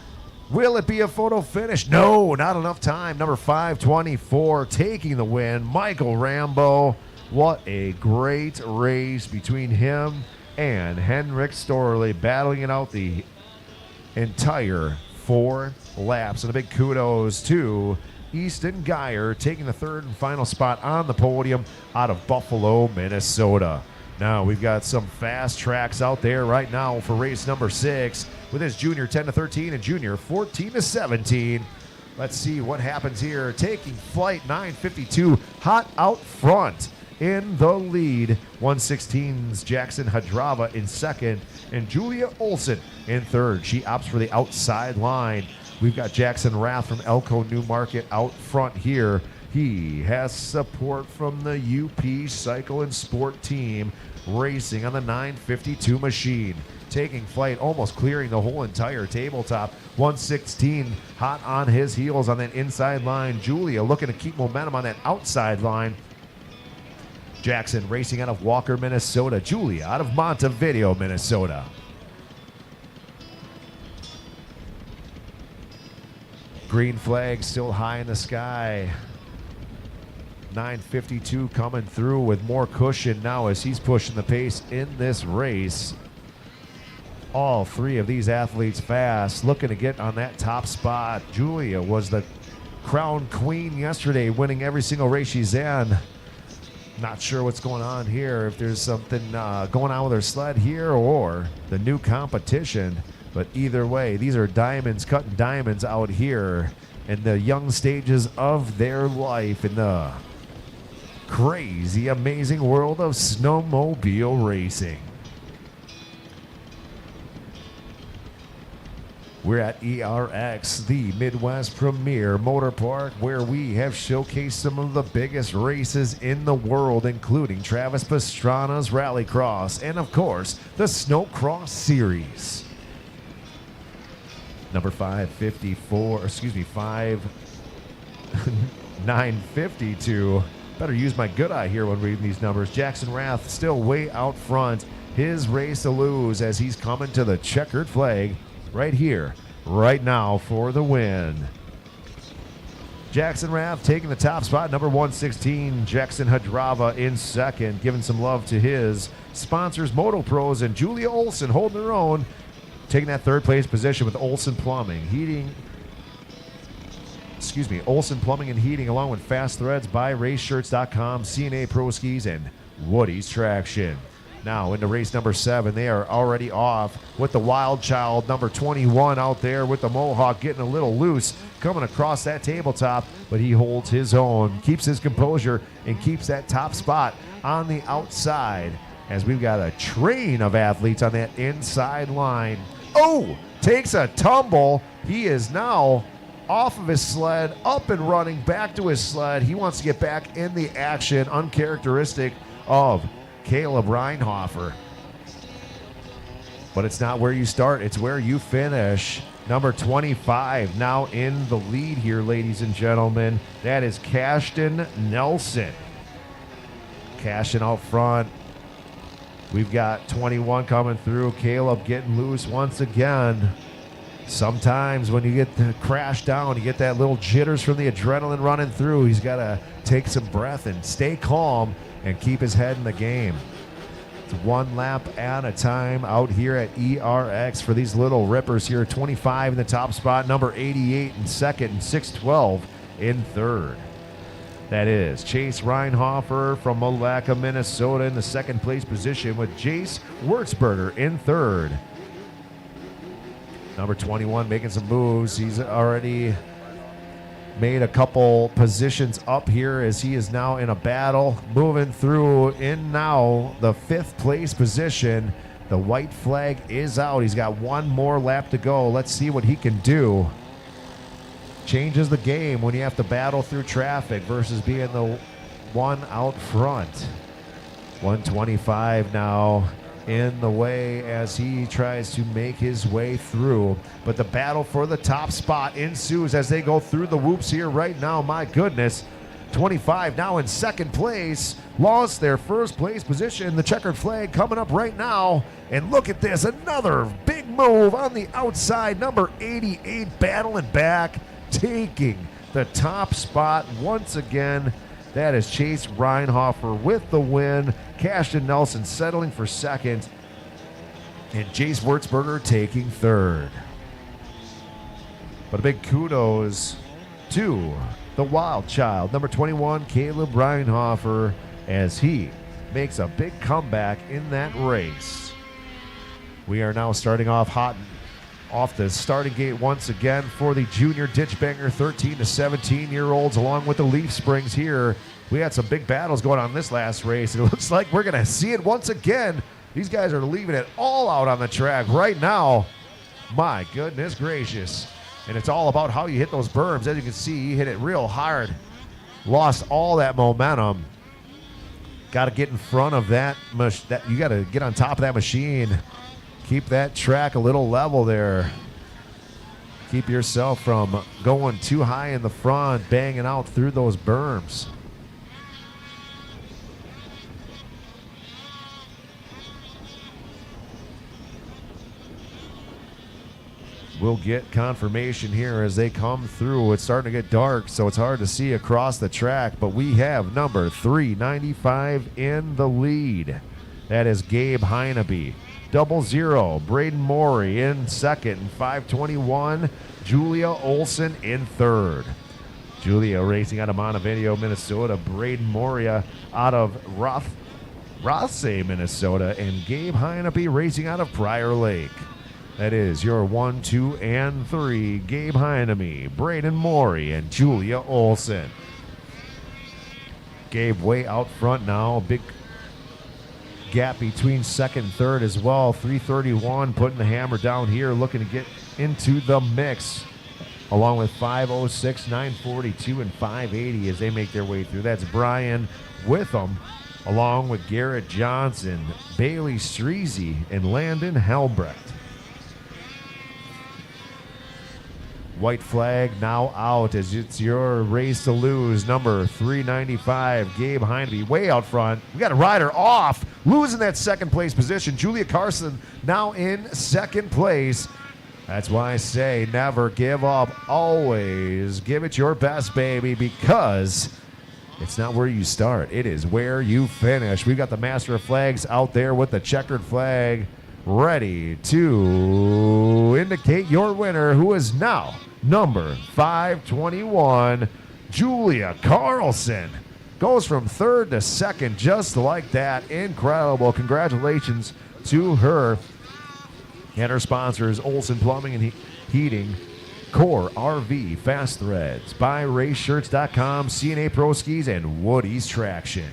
Will it be a photo finish? No, not enough time. Number 524 taking the win. Michael Rambo. What a great race between him and Henrik Storley, battling it out the entire 4 laps. And a big kudos to Easton Geyer taking the third and final spot on the podium out of Buffalo, Minnesota. Now we've got some fast tracks out there right now for race number 6 with his junior 10-13 and junior 14-17. Let's see what happens here. Taking flight, 952 hot out front. In the lead, 116's Jackson Hadrava in second, and Julia Olson in third. She opts for the outside line. We've got Jackson Rath from Elko Newmarket out front here. He has support from the UP Cycle and Sport team racing on the 952 machine. Taking flight, almost clearing the whole entire tabletop. 116 hot on his heels on that inside line. Julia looking to keep momentum on that outside line. Jackson racing out of Walker, Minnesota. Julia out of Montevideo, Minnesota. Green flag still high in the sky. 952 coming through with more cushion now as he's pushing the pace in this race. All 3 of these athletes fast, looking to get on that top spot. Julia was the crown queen yesterday, winning every single race she's in. Not sure what's going on here, if there's something going on with her sled here or the new competition. But either way, these are diamonds cutting diamonds out here in the young stages of their life in the crazy, amazing world of snowmobile racing. We're at ERX, the Midwest premier motor park, where we have showcased some of the biggest races in the world, including Travis Pastrana's Rallycross and, of course, the Snowcross Series. Number 952. Better use my good eye here when reading these numbers. Jackson Rath still way out front. His race to lose as he's coming to the checkered flag right here, right now for the win. Jackson Rath taking the top spot. Number 116, Jackson Hadrava in second, giving some love to his sponsors, Moto Pros, and Julia Olson holding her own, taking that third place position with Olson Plumbing and Heating, along with Fast Threads, BuyRaceShirts.com, CNA Pro Skis, and Woody's Traction. Now into race number 7. They are already off with the Wild Child, number 21, out there with the Mohawk, getting a little loose, coming across that tabletop, but he holds his own, keeps his composure, and keeps that top spot on the outside as we've got a train of athletes on that inside line. Oh, takes a tumble. He is now off of his sled, up and running back to his sled. He wants to get back in the action, uncharacteristic of Caleb Reinhofer. But it's not where you start, it's where you finish. Number 25 now in the lead here, ladies and gentlemen. That is Cashton Nelson. Cashton out front. We've got 21 coming through. Caleb getting loose once again. Sometimes when you get the crash down, you get that little jitters from the adrenaline running through. He's got to take some breath and stay calm and keep his head in the game. It's one lap at a time out here at ERX for these little rippers here. 25 in the top spot, number 88 in second, and 612 in third. That is Chase Reinhofer from Malacca, Minnesota in the second place position, with Jace Wurzberger in third. Number 21 making some moves. He's already made a couple positions up here as he is now in a battle. Moving through in now the 5th place position. The white flag is out. He's got one more lap to go. Let's see what he can do. Changes the game when you have to battle through traffic versus being the one out front. 125 now in the way as he tries to make his way through. But the battle for the top spot ensues as they go through the whoops here right now. My goodness. 25 now in 2nd place. Lost their 1st place position. The checkered flag coming up right now. And look at this. Another big move on the outside. Number 88 battling back, taking the top spot once again. That is Chase Reinhofer with the win. Cashton Nelson settling for 2nd. And Jace Wurzberger taking 3rd. But a big kudos to the wild child, number 21, Caleb Reinhofer, as he makes a big comeback in that race. We are now starting off hot off the starting gate once again for the junior ditch banger 13 to 17-year-olds along with the Leaf Springs here. We had some big battles going on this last race. It looks like we're going to see it once again. These guys are leaving it all out on the track right now. My goodness gracious. And it's all about how you hit those berms. As you can see, he hit it real hard. Lost all that momentum. Got to get in front of that. You got to get on top of that machine. Keep that track a little level there. Keep yourself from going too high in the front, banging out through those berms. We'll get confirmation here as they come through. It's starting to get dark, so it's hard to see across the track, but we have number 395 in the lead. That is Gabe Heineby. 00, Braden Morey in 2nd, and 521, Julia Olson in 3rd. Julia racing out of Montevideo, Minnesota. Braden Moria out of Rothsay, Minnesota, and Gabe Heineby racing out of Prior Lake. That is your 1, 2, and 3. Gabe Heineby, Braden Morey, and Julia Olson. Gabe way out front now. Big gap between 2nd and 3rd as well. 331 putting the hammer down here, looking to get into the mix. Along with 506, 942, and 580 as they make their way through. That's Brian with them, along with Garrett Johnson, Bailey Streezy, and Landon Helbrecht. White flag now out as it's your race to lose. Number 395, Gabe Heineby, way out front. We got a rider off, losing that 2nd place position. Julia Carson now in 2nd place. That's why I say never give up. Always give it your best, baby, because it's not where you start. It is where you finish. We've got the Master of Flags out there with the checkered flag ready to indicate your winner, who is now number 521, Julia Carlson. Goes from 3rd to 2nd just like that. Incredible. Congratulations to her. And her sponsors, Olson Plumbing and Heating, Core RV, Fast Threads, BuyRaceShirts.com, CNA Pro Skis, and Woody's Traction.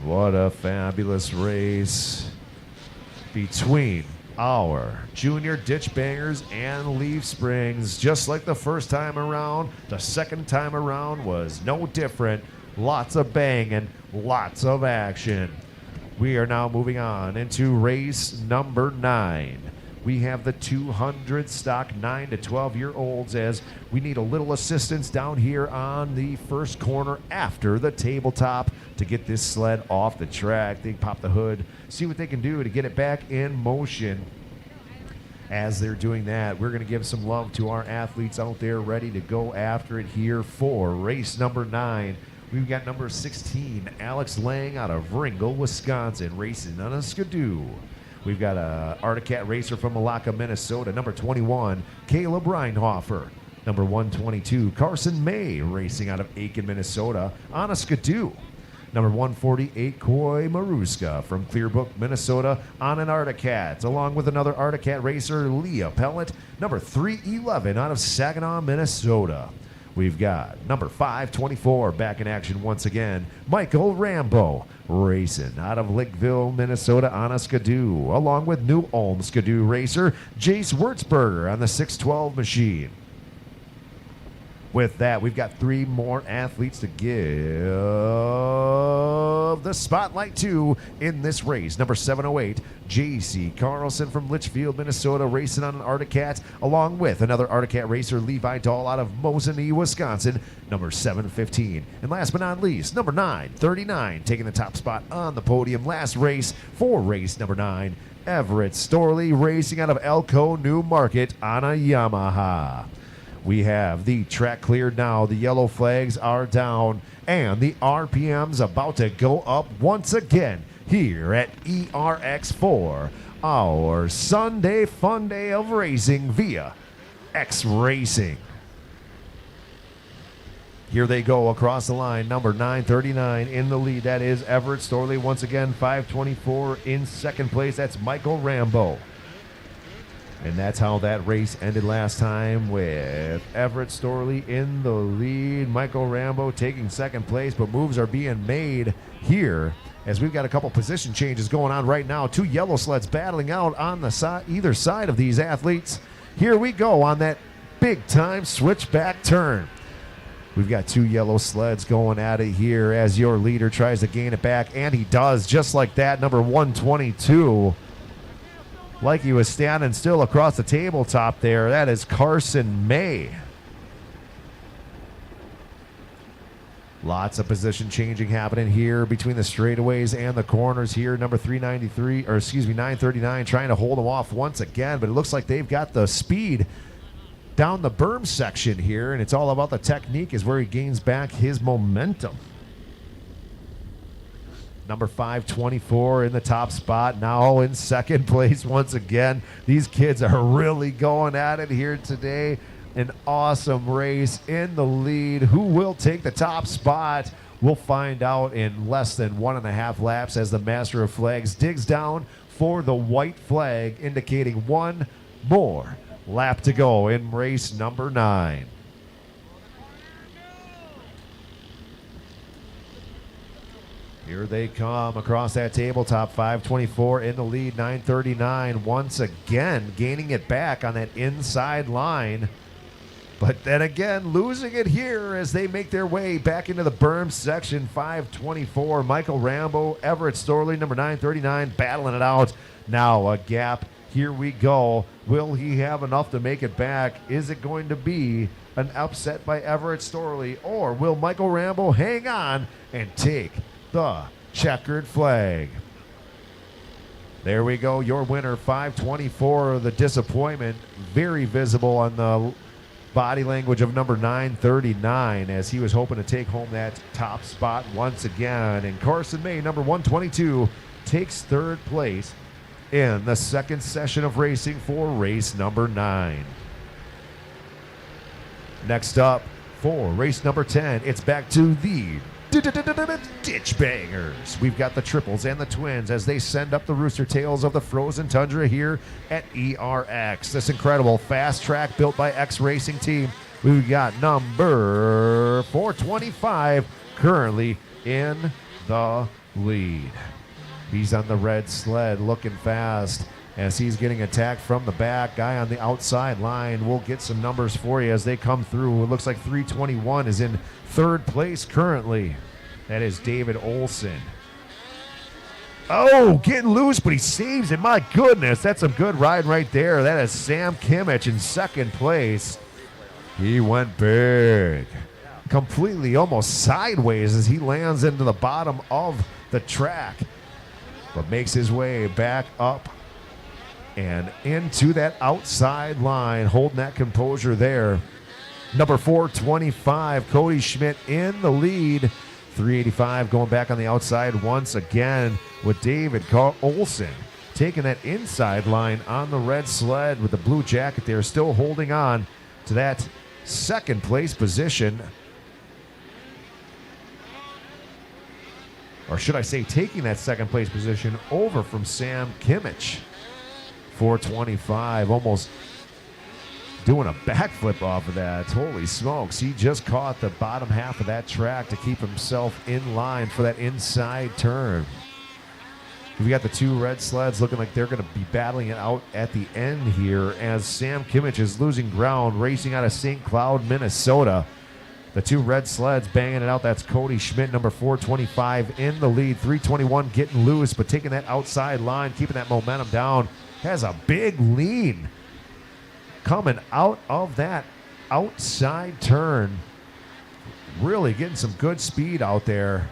What a fabulous race between our junior ditch bangers and Leaf Springs. Just like the first time around, the second time around was no different. Lots of banging, lots of action. We are now moving on into race number 9. We have the 200 stock 9 to 12-year-olds as we need a little assistance down here on the first corner after the tabletop to get this sled off the track. They pop the hood, see what they can do to get it back in motion. As they're doing that, we're going to give some love to our athletes out there ready to go after it here for race number 9. We've got number 16, Alex Lang out of Ringgold, Wisconsin, racing on a Skidoo. We've got a Arctic Cat racer from Malacca, Minnesota, number 21, Caleb Reinhofer. Number 122, Carson May, racing out of Aiken, Minnesota, on a Skidoo. Number 148, Koi Maruska from Clearbrook, Minnesota on an Articat, along with another Articat racer, Leah Pellet. Number 311 out of Saginaw, Minnesota. We've got number 524 back in action once again, Michael Rambo, racing out of Lakeville, Minnesota on a Skidoo, along with New Ulm Skidoo racer, Jace Wurtzberger on the 612 machine. With that, we've got 3 more athletes to give the spotlight to in this race. Number 708, J.C. Carlson from Litchfield, Minnesota, racing on an Articat, along with another Articat racer, Levi Dahl, out of Mosinee, Wisconsin, number 715. And last but not least, number 939, taking the top spot on the podium. Last race for race number 9, Everett Storley, racing out of Elko, New Market on a Yamaha. We have the track cleared now. The yellow flags are down, and the RPM's about to go up once again here at ERX4, our Sunday fun day of racing via X Racing. Here they go across the line. Number 939 in the lead. That is Everett Storley once again. 524 in second place. That's Michael Rambo. And that's how that race ended last time, with Everett Storley in the lead, Michael Rambo taking second place, but moves are being made here as we've got a couple position changes going on right now. 2 yellow sleds battling out on the either side of these athletes. Here we go on that big-time switchback turn. We've got 2 yellow sleds going at it here as your leader tries to gain it back, and he does, just like that. Number 122. Like he was standing still across the tabletop there. That is Carson May. Lots of position changing happening here between the straightaways and the corners here. Number 939 trying to hold him off once again, but it looks like they've got the speed down the berm section here, and it's all about the technique is where he gains back his momentum. Number 524 in the top spot, now in second place once again. These kids are really going at it here today. An awesome race in the lead. Who will take the top spot? We'll find out in less than 1.5 laps as the Master of Flags digs down for the white flag, indicating 1 more lap to go in race number 9. Here they come across that tabletop. 524 in the lead. 939 once again gaining it back on that inside line. But then again, losing it here as they make their way back into the berm section. 524, Michael Rambo, Everett Storley, number 939, battling it out. Now a gap. Here we go. Will he have enough to make it back? Is it going to be an upset by Everett Storley, or will Michael Rambo hang on and take the checkered flag? There we go, your winner, 524. The disappointment very visible on the body language of number 939 as he was hoping to take home that top spot once again. And Carson May, number 122, takes third place in the second session of racing for race number 9. Next up for race number 10, it's back to the Ditch Bangers. We've got the triples and the twins as they send up the rooster tails of the frozen tundra here at ERX. This incredible fast track built by X Racing Team. We've got number 425 currently in the lead. He's on the red sled looking fast as he's getting attacked from the back. Guy on the outside line. We'll get some numbers for you as they come through. It looks like 321 is in third place currently. That is David Olson. Oh, getting loose, but he saves it. My goodness, that's some good riding right there. That is Sam Kimmich in second place. He went big. Completely almost sideways as he lands into the bottom of the track, but makes his way back up and into that outside line, holding that composure there. Number 425, Cody Schmidt in the lead. 385 going back on the outside once again with David Olson taking that inside line on the red sled with the blue jacket there, still holding on to that second place position. or should I say taking that second place position over from Sam Kimmich. 425, almost doing a backflip off of that. Holy smokes, he just caught the bottom half of that track to keep himself in line for that inside turn. We got the two red sleds looking like they're going to be battling it out at the end here as Sam Kimmich is losing ground, racing out of St. Cloud, Minnesota. The two red sleds banging it out. That's Cody Schmidt, number 425, in the lead. 321 getting loose, but taking that outside line, keeping that momentum down. Has a big lead coming out of that outside turn. Really getting some good speed out there.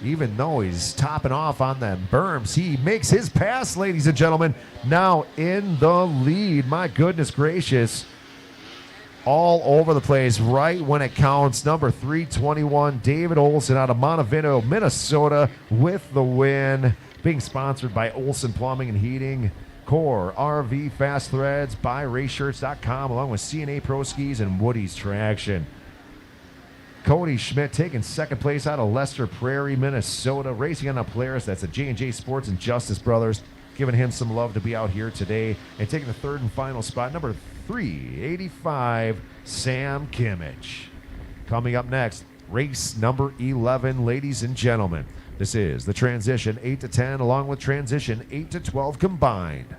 Even though he's topping off on the berms, he makes his pass, ladies and gentlemen. Now in the lead. My goodness gracious. All over the place right when it counts. Number 321, David Olson out of Montevideo, Minnesota, with the win. Being sponsored by Olson Plumbing and Heating, Core RV Fast Threads, BuyRaceShirts.com, along with C&A Pro Skis and Woody's Traction. Cody Schmidt taking second place out of Lester Prairie, Minnesota, racing on a Polaris. That's a J&J Sports and Justice Brothers, giving him some love to be out here today. And taking the third and final spot, number 385, Sam Kimmich. Coming up next, race number 11, ladies and gentlemen. This is the Transition 8 to 10, along with Transition 8 to 12 combined.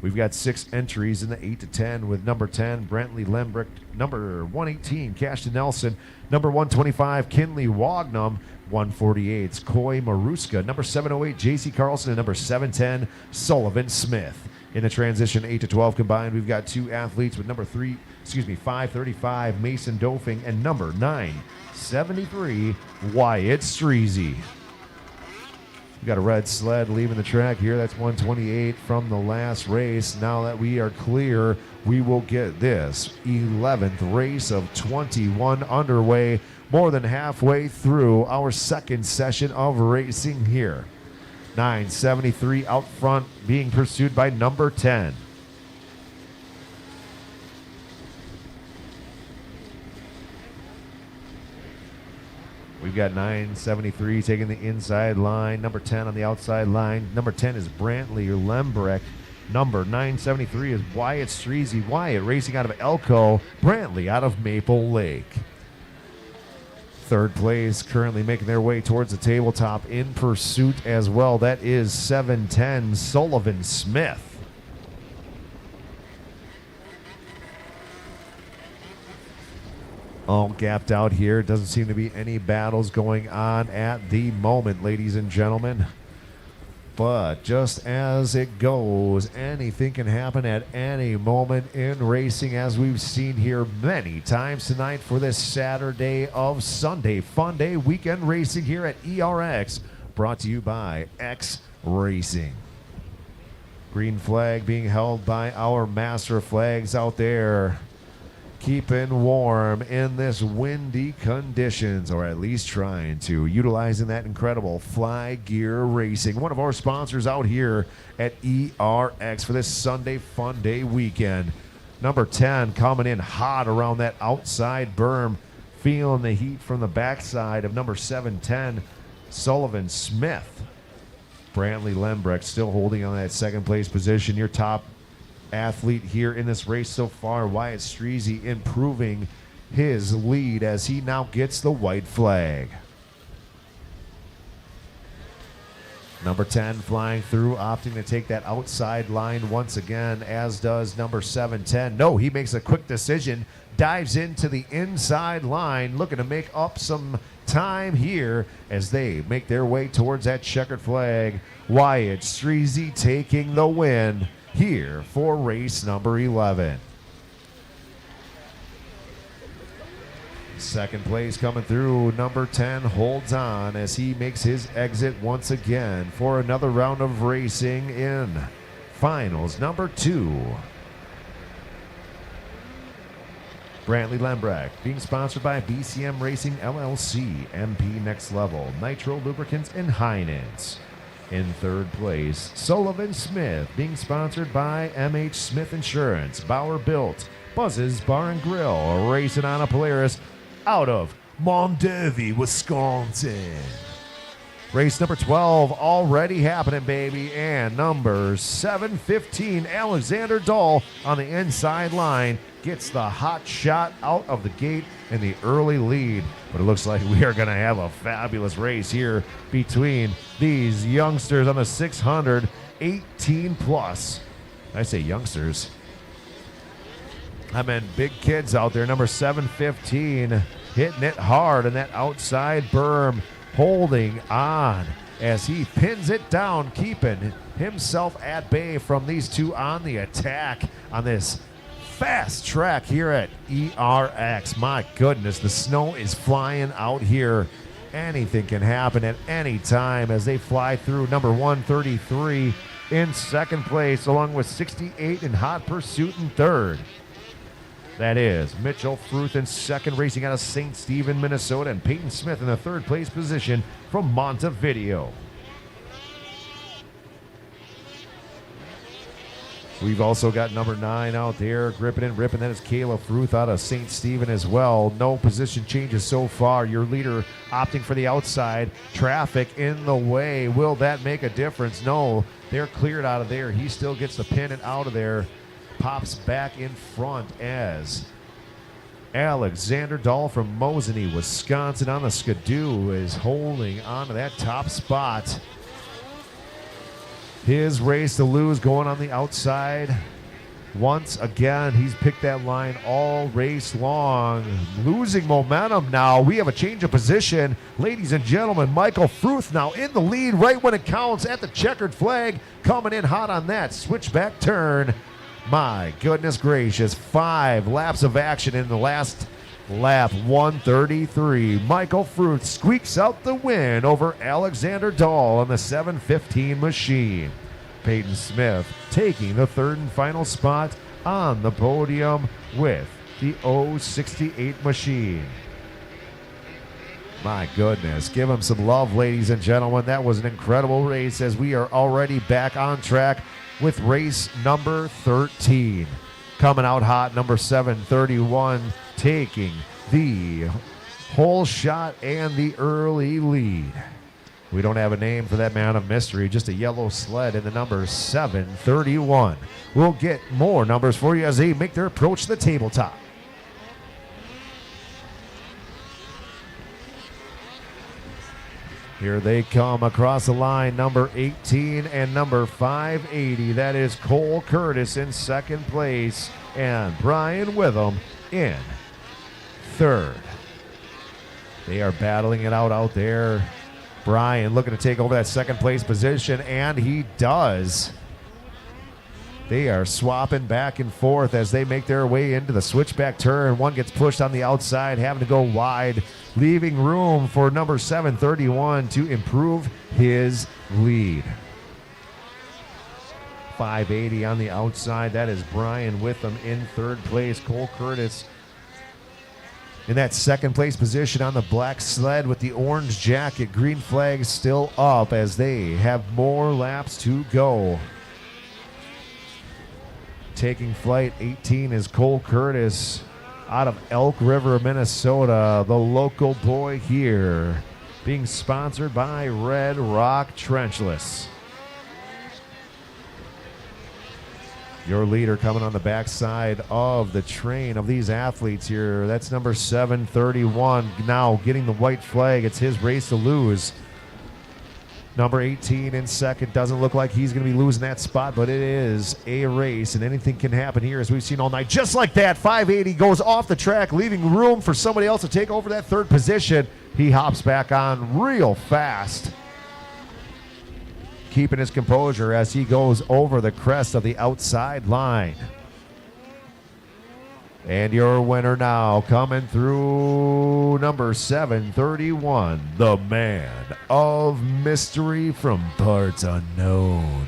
We've got 6 entries in the 8 to 10 with number 10, Brantley Lembrick, number 118, Cashton Nelson, number 125, Kinley Wagnum, 148's Coy Maruska, number 708, J.C. Carlson, and number 710, Sullivan Smith. In the Transition 8 to 12 combined, we've got 2 athletes with number 535, Mason Dofing, and number 973, Wyatt Streezy. We got a red sled leaving the track here. That's 128 from the last race. Now that we are clear, we will get this 11th race of 21 underway, more than halfway through our second session of racing here. 973 out front, being pursued by number 10. We've got 973 taking the inside line, number 10 on the outside line. Number 10 is Brantley Lembrick. Number 973 is Wyatt Streezy. Wyatt racing out of Elko, Brantley out of Maple Lake. Third place currently making their way towards the tabletop in pursuit as well. That is 710 Sullivan Smith. All gapped out here. Doesn't seem to be any battles going on at the moment, ladies and gentlemen. But just as it goes, anything can happen at any moment in racing, as we've seen here many times tonight for this Saturday of Sunday Funday weekend racing here at ERX, brought to you by X Racing. Green flag being held by our master flags out there, keeping warm in this windy conditions, or at least trying to, utilizing that incredible Fly Gear Racing, one of our sponsors out here at ERX for this Sunday Fun Day weekend. Number 10 coming in hot around that outside berm, feeling the heat from the backside of number 710 Sullivan Smith. Brantley Lembrick still holding on that second place position. Your top athlete here in this race so far, Wyatt Streezy, improving his lead as he now gets the white flag. Number 10 flying through, opting to take that outside line once again, as does number 710. No, he makes a quick decision, dives into the inside line, looking to make up some time here as they make their way towards that checkered flag. Wyatt Streezy taking the win here for race number 11. Second place coming through, number 10 holds on as he makes his exit once again for another round of racing in finals number 2. Brantley Lembrick being sponsored by BCM Racing LLC, MP Next Level, Nitro Lubricants, and Heinz. In third place, Sullivan Smith, being sponsored by MH Smith Insurance, Bauer Built, Buzz's Bar and Grill, racing on a Polaris out of Mondavi, Wisconsin. Race number 12 already happening, baby. And number 715, Alexander Dahl on the inside line, gets the hot shot out of the gate in the early lead. But it looks like we are going to have a fabulous race here between these youngsters on the 600, 18 plus. I say youngsters. I mean big kids out there. Number 715 hitting it hard in that outside berm, holding on as he pins it down, keeping himself at bay from these two on the attack on this fast track here at ERX. My goodness, the snow is flying out here. Anything can happen at any time as they fly through. Number 133 in second place, along with 68 in hot pursuit in third. That is Mitchell Fruth in second, racing out of St. Stephen, Minnesota, and Peyton Smith in the third place position from Montevideo. We've also got number 9 out there, gripping and ripping. That is Kayla Fruth out of St. Stephen as well. No position changes so far. Your leader opting for the outside. Traffic in the way. Will that make a difference? No, they're cleared out of there. He still gets the pin and out of there. Pops back in front as Alexander Dahl from Mosinee, Wisconsin on the Skidoo is holding on to that top spot. His race to lose going on the outside. Once again, he's picked that line all race long. Losing momentum now. We have a change of position. Ladies and gentlemen, Michael Fruth now in the lead right when it counts at the checkered flag. Coming in hot on that switchback turn. My goodness gracious, 5 laps of action in the last lap, 133. Michael Fruth squeaks out the win over Alexander Dahl on the 715 machine. Peyton Smith taking the third and final spot on the podium with the 068 machine. My goodness, give him some love, ladies and gentlemen. That was an incredible race as we are already back on track with race number 13. Coming out hot, number 731, taking the whole shot and the early lead. We don't have a name for that man of mystery, just a yellow sled in the number 731. We'll get more numbers for you as they make their approach to the tabletop. Here they come across the line, number 18 and number 580. That is Cole Curtis in second place and Brian Witham in third. They are battling it out there. Brian looking to take over that second place position, and he does. They are swapping back and forth as they make their way into the switchback turn. One gets pushed on the outside, having to go wide, leaving room for number 731 to improve his lead. 580 on the outside. That is Brian Witham in third place. Cole Curtis in that second place position on the black sled with the orange jacket. Green flag still up as they have more laps to go. Taking flight 18 is Cole Curtis out of Elk River, Minnesota, the local boy here, being sponsored by Red Rock Trenchless. Your leader coming on the backside of the train of these athletes here. That's number 731 now getting the white flag. It's his race to lose. Number 18 in second. Doesn't look like he's going to be losing that spot, but it is a race, and anything can happen here as we've seen all night. Just like that, 580 goes off the track, leaving room for somebody else to take over that third position. He hops back on real fast, keeping his composure as he goes over the crest of the outside line. And your winner now coming through number 731, the man of mystery from parts unknown.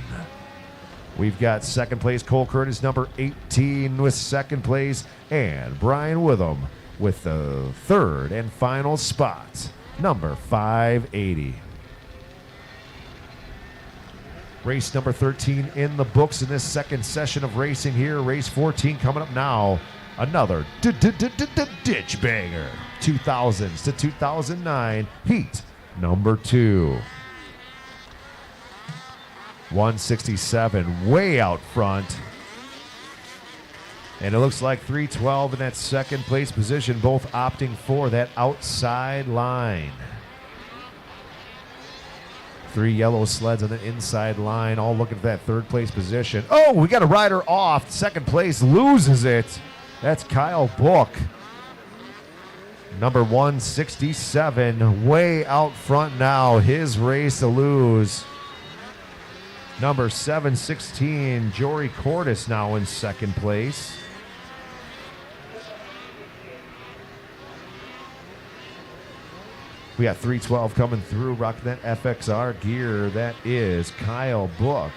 We've got second place Cole Curtis, number 18 with second place, and Brian Witham with the third and final spot, number 580. Race number 13 in the books in this second session of racing here. Race 14 coming up now. Another ditch banger. 2000s to 2009 heat number 2. 167 way out front. And it looks like 312 in that second place position, both opting for that outside line. 3 yellow sleds on the inside line, all looking for that third place position. Oh, we got a rider off. Second place loses it. That's Kyle Book. Number 167, way out front now. His race to lose. Number 716, Jory Cordes now in second place. We got 312 coming through, rocking that FXR gear. That is Kyle Book.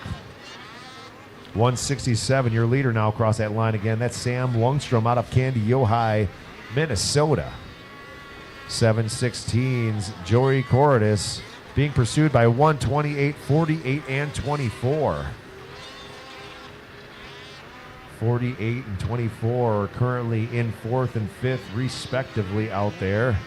167, your leader now across that line again. That's Sam Lundstrom out of Candy Ojai, Minnesota. 716's Jory Cordes being pursued by 128, 48, and 24. 48 and 24 are currently in 4th and 5th, respectively, out there.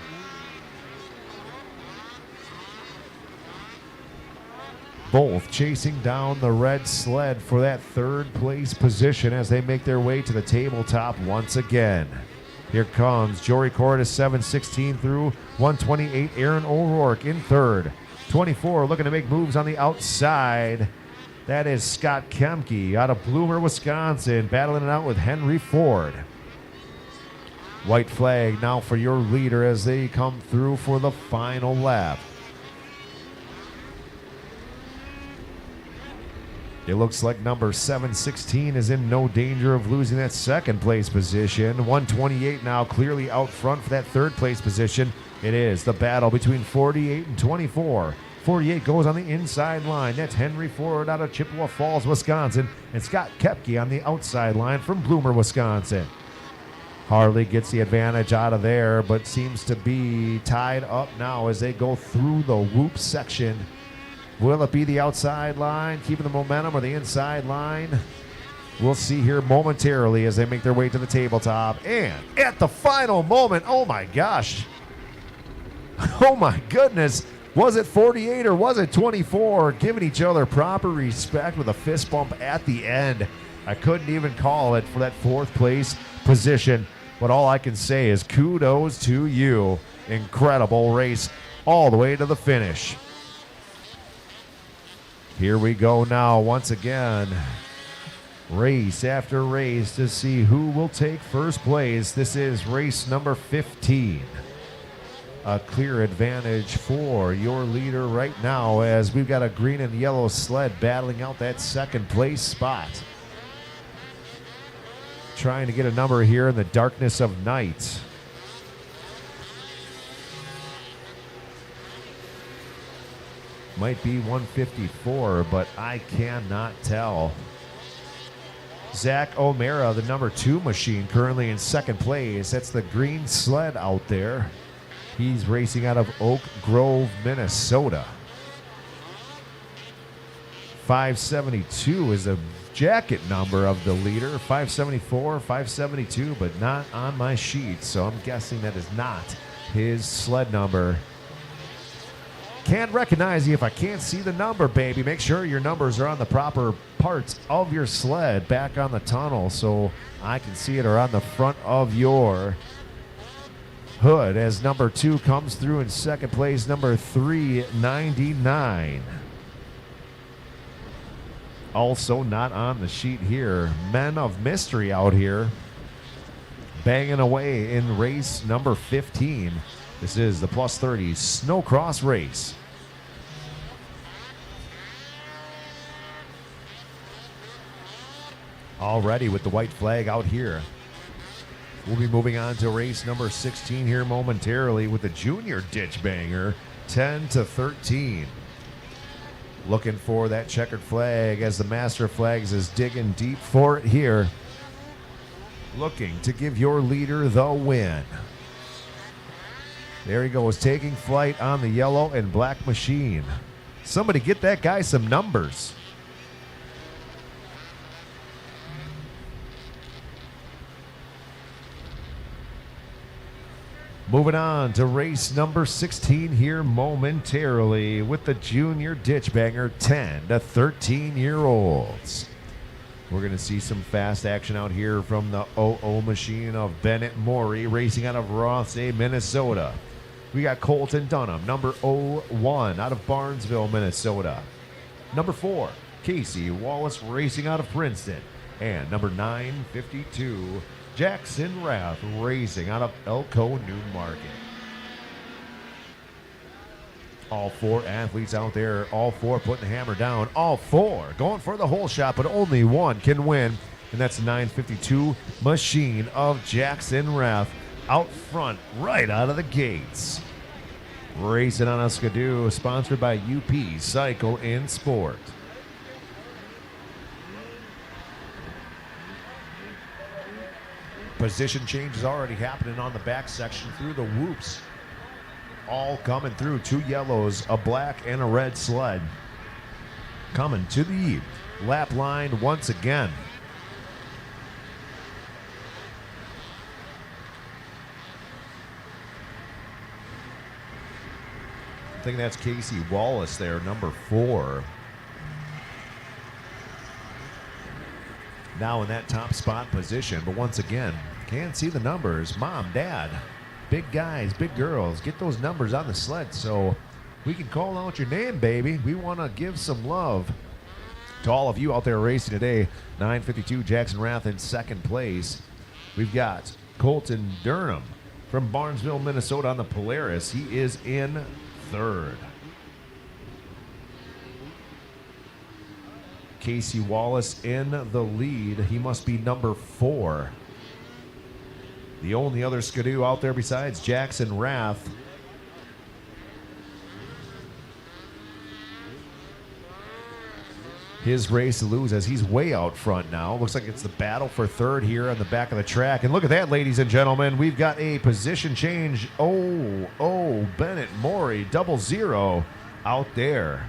Both chasing down the red sled for that third place position as they make their way to the tabletop once again. Here comes Jory Cordes, 716 through 128. Aaron O'Rourke in third. 24 looking to make moves on the outside. That is Scott Kemke out of Bloomer, Wisconsin, battling it out with Henry Ford. White flag now for your leader as they come through for the final lap. It looks like number 716 is in no danger of losing that second place position. 128 now clearly out front for that third place position. It is the battle between 48 and 24. 48 goes on the inside line. That's Henry Ford out of Chippewa Falls, Wisconsin. And Scott Kepke on the outside line from Bloomer, Wisconsin. Harley gets the advantage out of there, but seems to be tied up now as they go through the whoop section. Will it be the outside line, keeping the momentum, or the inside line? We'll see here momentarily as they make their way to the tabletop. And at the final moment, oh my gosh. Oh my goodness. Was it 48 or was it 24? Giving each other proper respect with a fist bump at the end. I couldn't even call it for that fourth place position. But all I can say is kudos to you. Incredible race all the way to the finish. Here we go now once again. Race after race to see who will take first place. This is race number 15. A clear advantage for your leader right now as we've got a green and yellow sled battling out that second place spot. Trying to get a number here in the darkness of night. Might be 154, but I cannot tell. Zach O'Mara, the number 2 machine, currently in second place. That's the green sled out there. He's racing out of Oak Grove, Minnesota. 572 is the jacket number of the leader. 574, 572, but not on my sheet, so I'm guessing that is not his sled number. Can't recognize you if I can't see the number, baby. Make sure your numbers are on the proper parts of your sled back on the tunnel so I can see it, or on the front of your hood as number 2 comes through in second place, number 399. Also not on the sheet here. Men of Mystery out here banging away in race number 15. This is the Plus 30 Snowcross race. Already with the white flag out here. We'll be moving on to race number 16 here momentarily with the junior ditch banger, 10 to 13. Looking for that checkered flag as the master flags is digging deep for it here. Looking to give your leader the win. There he goes, taking flight on the yellow and black machine. Somebody get that guy some numbers. Moving on to race number 16 here momentarily with the junior ditch banger 10 to 13-year-olds. We're going to see some fast action out here from the OO machine of Bennett Morey racing out of Rothsay, Minnesota. We got Colton Dunham, number 01 out of Barnesville, Minnesota. Number 4, Casey Wallace racing out of Princeton. And number 952, Jackson Rath racing out of Elko, Newmarket. All 4 athletes out there, all 4 putting the hammer down, all 4 going for the whole shot, but only one can win, and that's the 952 machine of Jackson Rath out front right out of the gates. Racing on a Skidoo, sponsored by UP Cycle and Sport. Position change is already happening on the back section through the whoops. All coming through, 2 yellows, a black, and a red sled. Coming to the lap line once again. I think that's Casey Wallace there, number 4. Now in that top spot position, but once again, can't see the numbers. Mom, Dad, big guys, big girls, get those numbers on the sled so we can call out your name, baby. We want to give some love to all of you out there racing today. 952 Jackson Rath in second place. We've got Colton Durham from Barnesville, Minnesota on the Polaris. He is in third. Casey Wallace in the lead. He must be number 4. The only other Skidoo out there besides Jackson Rath. His race to lose as he's way out front now. Looks like it's the battle for third here on the back of the track. And look at that, ladies and gentlemen. We've got a position change. Bennett Morey, 00 out there.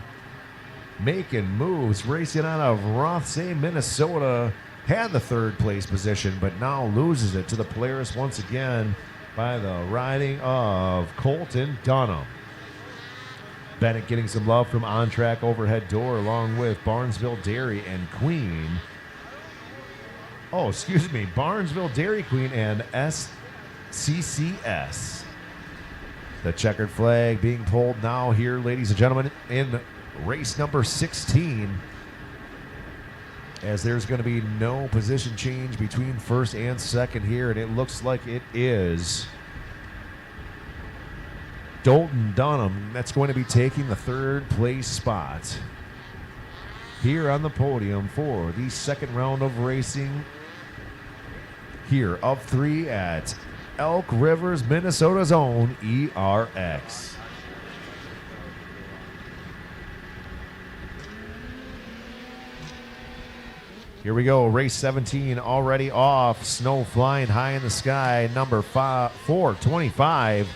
Making moves, racing out of Rothsay, Minnesota. Had the third place position, but now loses it to the Polaris once again by the riding of Colton Dunham. Bennett getting some love from on-track overhead door along with Barnesville Dairy and Queen. Barnesville Dairy Queen and SCCS. The checkered flag being pulled now here, ladies and gentlemen, in race number 16. As there's going to be no position change between first and second here, and it looks like it is Colton Dunham that's going to be taking the third place spot here on the podium for the second round of racing here of 3 at Elk Rivers, Minnesota's own ERX. Here we go, race 17 already off. Snow flying high in the sky. Number 425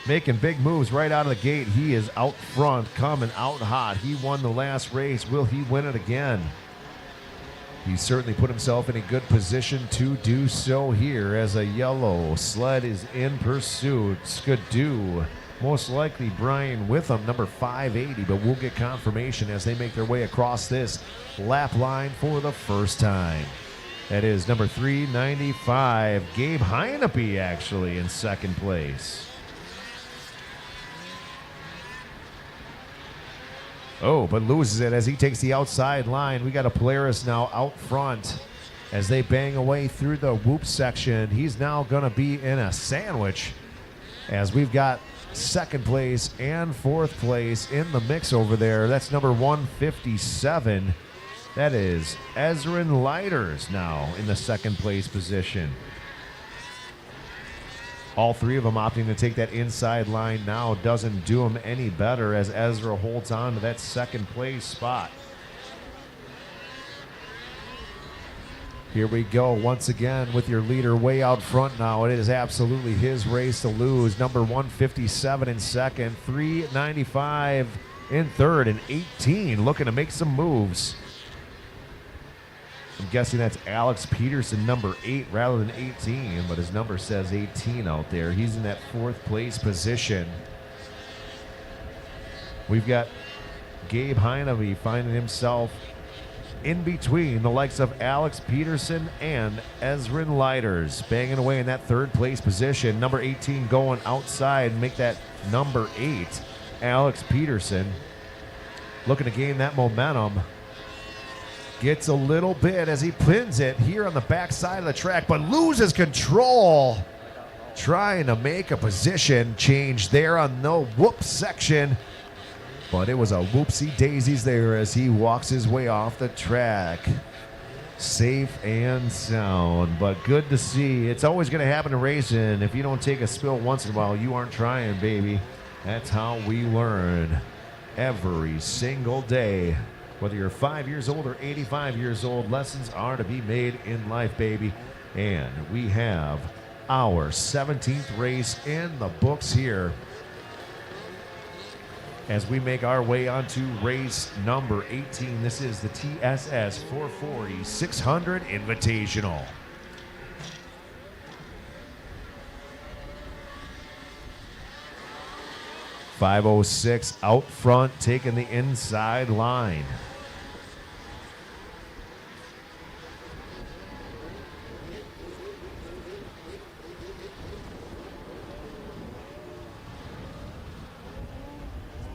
making big moves right out of the gate. He is out front, coming out hot. He won the last race. Will he win it again? He certainly put himself in a good position to do so here as a yellow sled is in pursuit. Skidoo, most likely Brian Witham, number 580, but we'll get confirmation as they make their way across this lap line for the first time. That is number 395, Gabe Heinepy actually in second place. But loses it as he takes the outside line. We got a Polaris now out front as they bang away through the whoop section. He's now going to be in a sandwich as we've got second place and fourth place in the mix over there. That's number 157. That is Ezrin Lighters now in the second place position. All 3 of them opting to take that inside line now doesn't do them any better as Ezra holds on to that second place spot. Here we go once again with your leader way out front now. It is absolutely his race to lose. Number 157 in second, 395 in third, and 18 looking to make some moves. I'm guessing that's Alex Peterson, number 8 rather than 18, but his number says 18 out there. He's in that 4th place position. We've got Gabe Heinevy finding himself in between the likes of Alex Peterson and Ezrin Lighters, banging away in that 3rd place position. Number 18 going outside, make that number 8. Alex Peterson looking to gain that momentum. Gets a little bit as he pins it here on the back side of the track, but loses control. Trying to make a position change there on the whoop section. But it was a whoopsie daisies there as he walks his way off the track. Safe and sound, but good to see. It's always going to happen in racing. If you don't take a spill once in a while, you aren't trying, baby. That's how we learn every single day. Whether you're 5 years old or 85 years old, lessons are to be made in life, baby. And we have our 17th race in the books here as we make our way onto race number 18. This is the TSS 440 600 Invitational. .506 out front, taking the inside line.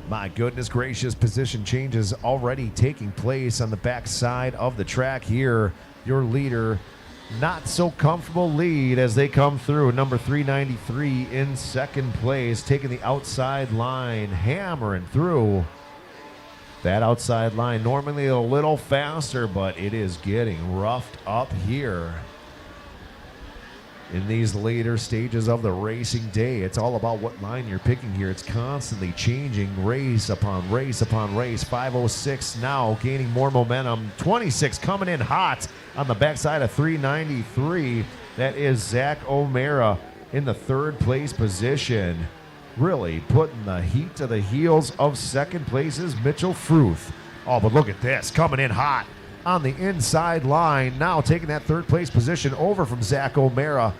My goodness gracious, position changes already taking place on the back side of the track here. Your leader, not so comfortable lead as they come through. Number 393 in 2nd place, taking the outside line, hammering through that outside line. Normally a little faster, but it is getting roughed up here. In these later stages of the racing day, it's all about what line you're picking here. It's constantly changing race upon race upon race. 506 now gaining more momentum. 26 coming in hot on the backside of 393. That is Zach O'Mara in the 3rd place position. Really putting the heat to the heels of 2nd place is Mitchell Fruth. Oh, but look at this, coming in hot on the inside line, now taking that 3rd place position over from Zach O'Mara.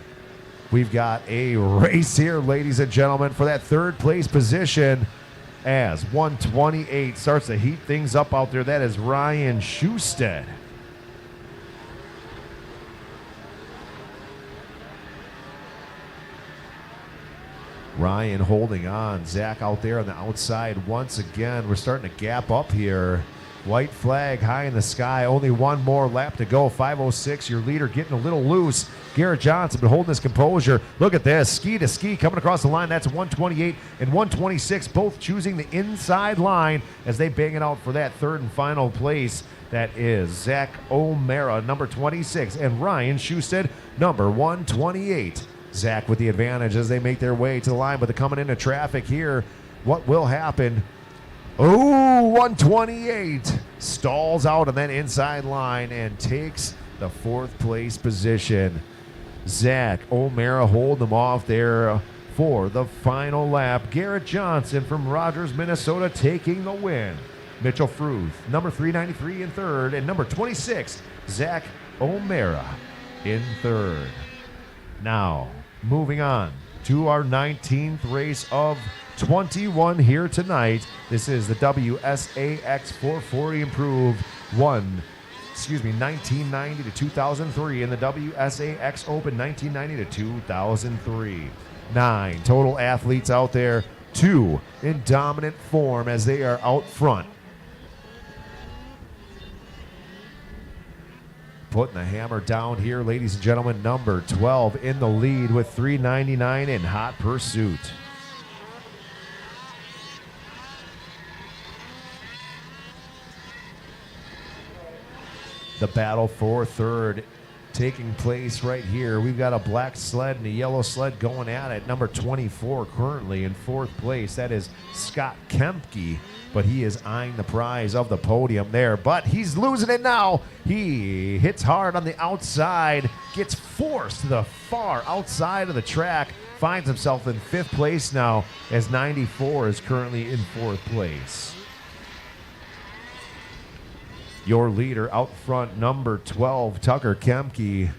We've got a race here, ladies and gentlemen, for that 3rd place position as 128 starts to heat things up out there. That is Ryan Schusted. Ryan holding on. Zach out there on the outside once again. We're starting to gap up here. White flag high in the sky. Only one more lap to go. 506, your leader getting a little loose. Garrett Johnson been holding his composure. Look at this. Ski to ski coming across the line. That's 128 and 126, both choosing the inside line as they bang it out for that 3rd and final place. That is Zach O'Mara, number 26, and Ryan Schusted, number 128. Zach with the advantage as they make their way to the line, but they're coming into traffic here. What will happen? Oh, 128 stalls out on that inside line and takes the 4th place position. Zach O'Mara holding them off there for the final lap. Garrett Johnson from Rogers, Minnesota taking the win. Mitchell Fruth, number 393 in 3rd, and number 26, Zach O'Mara in 3rd. Now, moving on to our 19th race of 21 here tonight. This is the WSA X440 improved 1990 to 2003, and the WSA X Open 1990 to 2003. 9 total athletes out there, 2 in dominant form as they are out front. Putting the hammer down here, ladies and gentlemen, number 12 in the lead with 399 in hot pursuit. The battle for 3rd taking place right here. We've got a black sled and a yellow sled going at it. Number 24 currently in 4th place. That is Scott Kempke, but he is eyeing the prize of the podium there. But he's losing it now. He hits hard on the outside, gets forced to the far outside of the track, finds himself in 5th place now as 94 is currently in 4th place. Your leader out front, number 12, Tucker Kemke,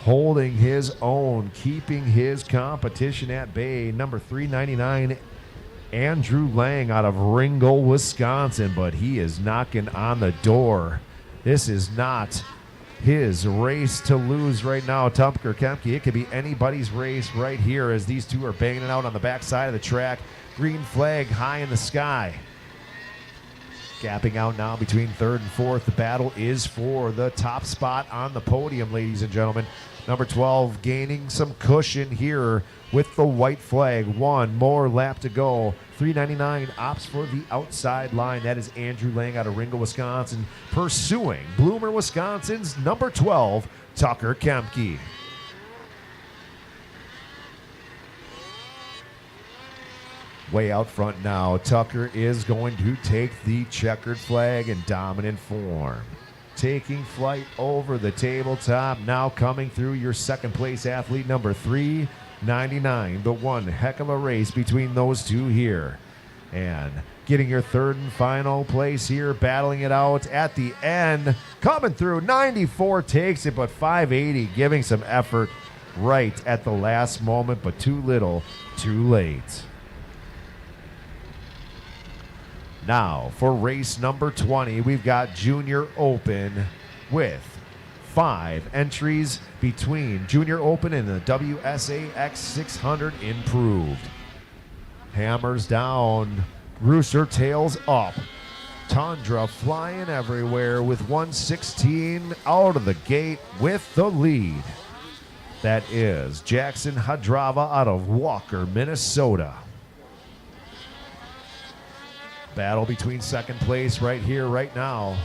holding his own, keeping his competition at bay. Number 399, Andrew Lang out of Ringgold, Wisconsin, but he is knocking on the door. This is not his race to lose right now, Tucker Kemke. It could be anybody's race right here as these two are banging it out on the backside of the track. Green flag high in the sky. Gapping out now between third and fourth. The battle is for the top spot on the podium, ladies and gentlemen. Number 12 gaining some cushion here with the white flag. One more lap to go. 399 opts for the outside line. That is Andrew Lang out of Ringgold, Wisconsin, pursuing Bloomer, Wisconsin's number 12, Tucker Kemke. Way out front now, Tucker is going to take the checkered flag in dominant form. Taking flight over the tabletop, now coming through your second place athlete, number 399. The one heck of a race between those two here. And getting your third and final place here, battling it out at the end. Coming through, 94 takes it, but 580 giving some effort right at the last moment, but too little, too late. Now, for race number 20, we've got Junior Open with 5 entries between Junior Open and the WSA X440 Improved. Hammers down, Rooster tails up. Tundra flying everywhere with 116 out of the gate with the lead. That is Jackson Hadrava out of Walker, Minnesota. Battle between second place right here, right now.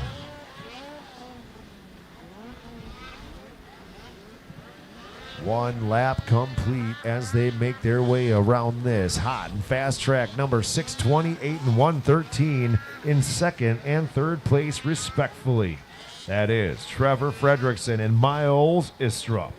One lap complete as they make their way around this hot and fast track. Number 628 and 113 in second and third place, respectfully. That is Trevor Fredrickson and Miles Istrup.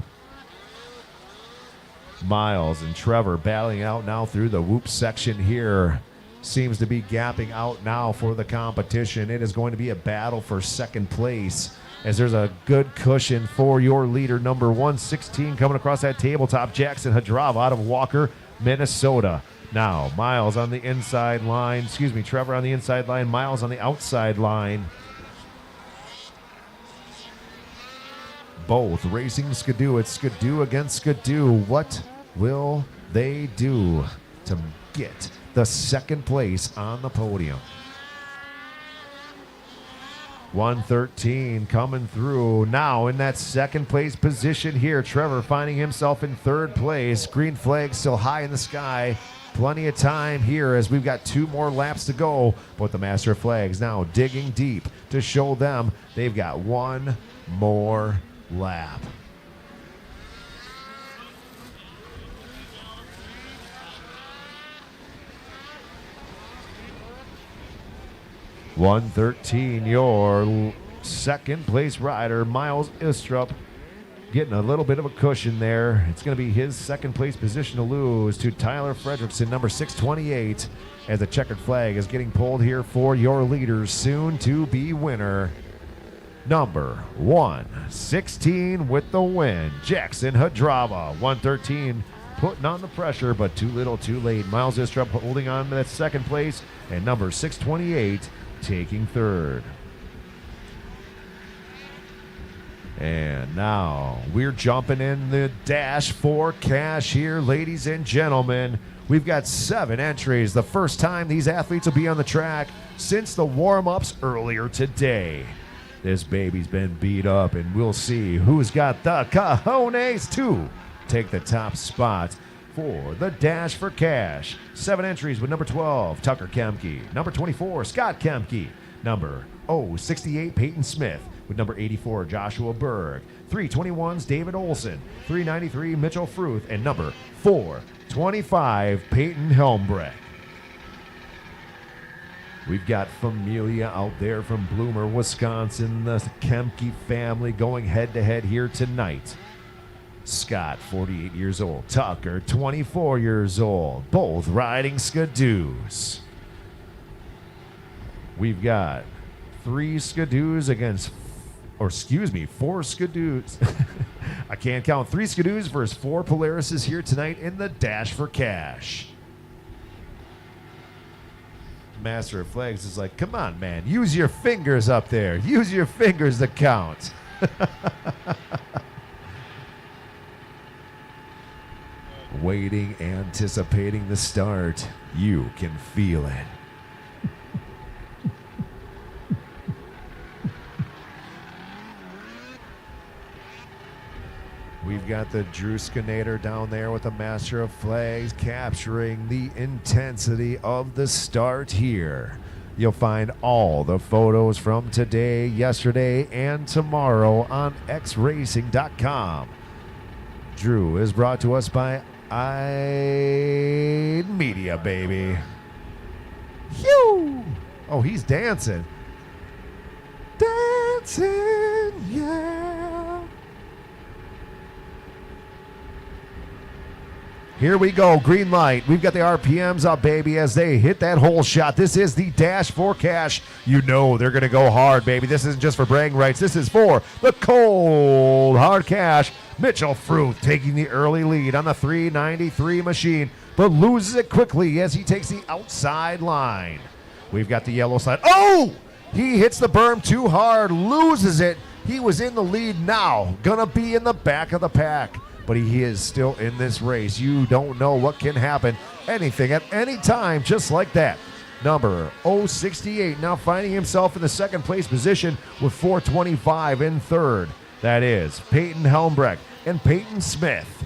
Miles and Trevor battling out now through the whoop section here. Seems to be gapping out now for the competition. It is going to be a battle for second place as there's a good cushion for your leader, number 116, coming across that tabletop, Jackson Hadrava out of Walker, Minnesota. Now, Miles on the inside line, Trevor on the inside line, Miles on the outside line. Both racing Skidoo. It's Skidoo against Skidoo. What will they do to get the second place on the podium? 113 coming through now in that second place position here. Trevor finding himself in third place. Green flag still high in the sky. Plenty of time here as we've got 2 more laps to go. But the master flags now digging deep to show them they've got 1 more lap. .113, your second place rider, Miles Istrup, getting a little bit of a cushion there. It's going to be his second place position to lose to Tyler Fredrickson, number 628, as the checkered flag is getting pulled here for your leaders, soon to be winner. Number 116 with the win, Jackson Hadrava. 113 putting on the pressure, but too little, too late. Miles Istrup holding on to that second place, and number 628 taking third. And now we're jumping in the dash for cash here, ladies and gentlemen. We've got 7 entries. The first time these athletes will be on the track since the warm-ups earlier today. This baby's been beat up, and we'll see who's got the cojones to take the top spot for the dash for cash. 7 entries with number 12, Tucker Kemke. Number 24, Scott Kemke. Number 068, Peyton Smith. With number 84, Joshua Berg. 321's David Olson. 393, Mitchell Fruth. And number 425, Peyton Helmbrecht. We've got Familia out there from Bloomer, Wisconsin. The Kemke family going head-to-head here tonight. Scott, 48 years old. Tucker, 24 years old. Both riding Skidoos. We've got 4 Skidoos. I can't count. 3 Skidoos versus 4 Polarises here tonight in the Dash for Cash. Master of Flags is like, come on, man. Use your fingers up there. Use your fingers to count. Waiting, anticipating the start. You can feel it. We've got the Druskinator down there with the Master of Flags capturing the intensity of the start here. You'll find all the photos from today, yesterday, and tomorrow on xracing.com. Drew is brought to us by Media, baby. Phew! Oh, he's dancing. Dancing, yeah. Here we go, green light. We've got the RPMs up, baby, as they hit that hole shot. This is the Dash for Cash. You know they're going to go hard, baby. This isn't just for bragging rights. This is for the cold, hard cash. Mitchell Fruth taking the early lead on the 393 machine, but loses it quickly as he takes the outside line. We've got the yellow slide. Oh! He hits the berm too hard, loses it. He was in the lead now. Gonna be in the back of the pack. But he is still in this race. You don't know what can happen. Anything at any time, just like that. Number 068 now finding himself in the second place position with 425 in third. That is Peyton Helmbrecht and Peyton Smith.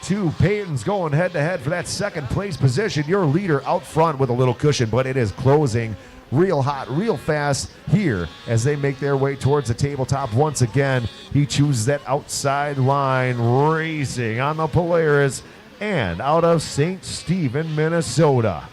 2 Peytons going head-to-head for that second place position. Your leader out front with a little cushion, but it is closing real hot, real fast here as they make their way towards the tabletop once again. He chooses that outside line, racing on the Polaris and out of St. Stephen, Minnesota.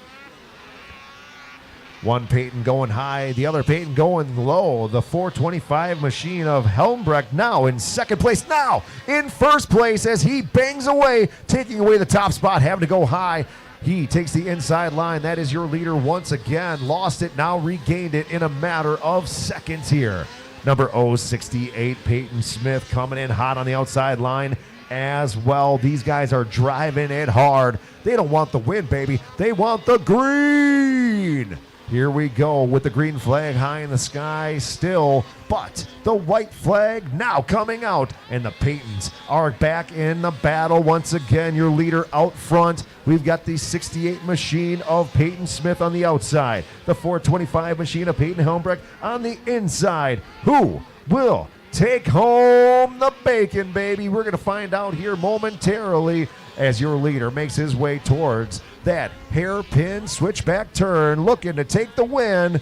One Peyton going high, the other Peyton going low. The 425 machine of Helmbrecht now in second place, now in first place as he bangs away, taking away the top spot, having to go high. He takes the inside line. That is your leader once again. Lost it, now regained it in a matter of seconds here. Number 068, Peyton Smith, coming in hot on the outside line as well. These guys are driving it hard. They don't want the win, baby. They want the green. Here we go with the green flag high in the sky still, but the white flag now coming out, and the Peytons are back in the battle once again. Your leader out front. We've got the 68 machine of Peyton Smith on the outside, the 425 machine of Peyton Helmbrecht on the inside. Who will take home the bacon, baby? We're going to find out here momentarily as your leader makes his way towards that hairpin switchback turn, looking to take the win.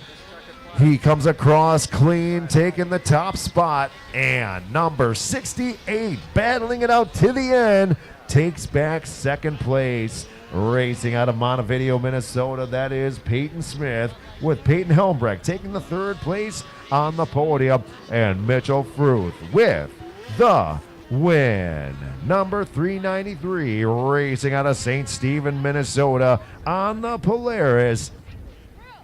He comes across clean, taking the top spot, and number 68, battling it out to the end, takes back second place. Racing out of Montevideo, Minnesota, that is Peyton Smith, with Peyton Helmbrecht taking the third place on the podium, and Mitchell Fruth with the win. Number 393, racing out of St. Stephen, Minnesota on the Polaris,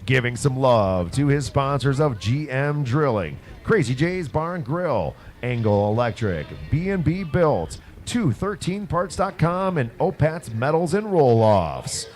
giving some love to his sponsors of GM Drilling, Crazy J's Bar and Grill, Angle Electric, B&B Built, 213parts.com, and Opat's Metals and Roll-Offs.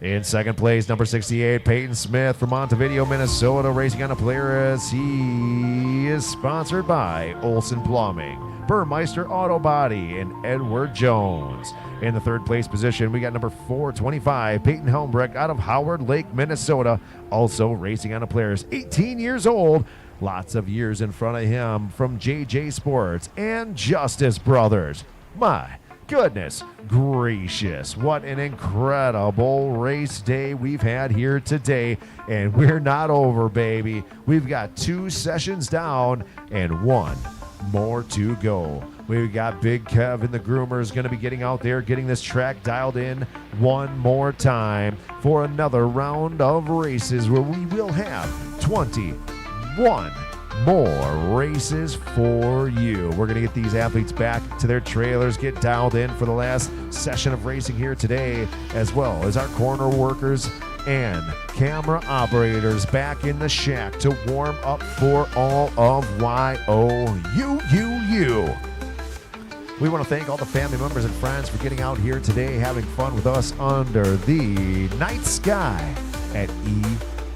In second place, number 68, Peyton Smith from Montevideo, Minnesota, racing on a Polaris. He is sponsored by Olson Plumbing, Burmeister Auto Body, and Edward Jones. In the third place position, we got number 425, Peyton Helmbrecht out of Howard Lake, Minnesota, also racing on a Polaris, 18 years old. Lots of years in front of him from JJ Sports and Justice Brothers. My goodness gracious, what an incredible race day we've had here today, and we're not over, baby. We've got 2 sessions down and 1 more to go. We've got Big Kev and the Groomers going to be getting out there, getting this track dialed in one more time for another round of races where we will have 21 more races for you. We're going to get these athletes back to their trailers, get dialed in for the last session of racing here today, as well as our corner workers and camera operators back in the shack to warm up for all of YOUUU. We want to thank all the family members and friends for getting out here today, having fun with us under the night sky at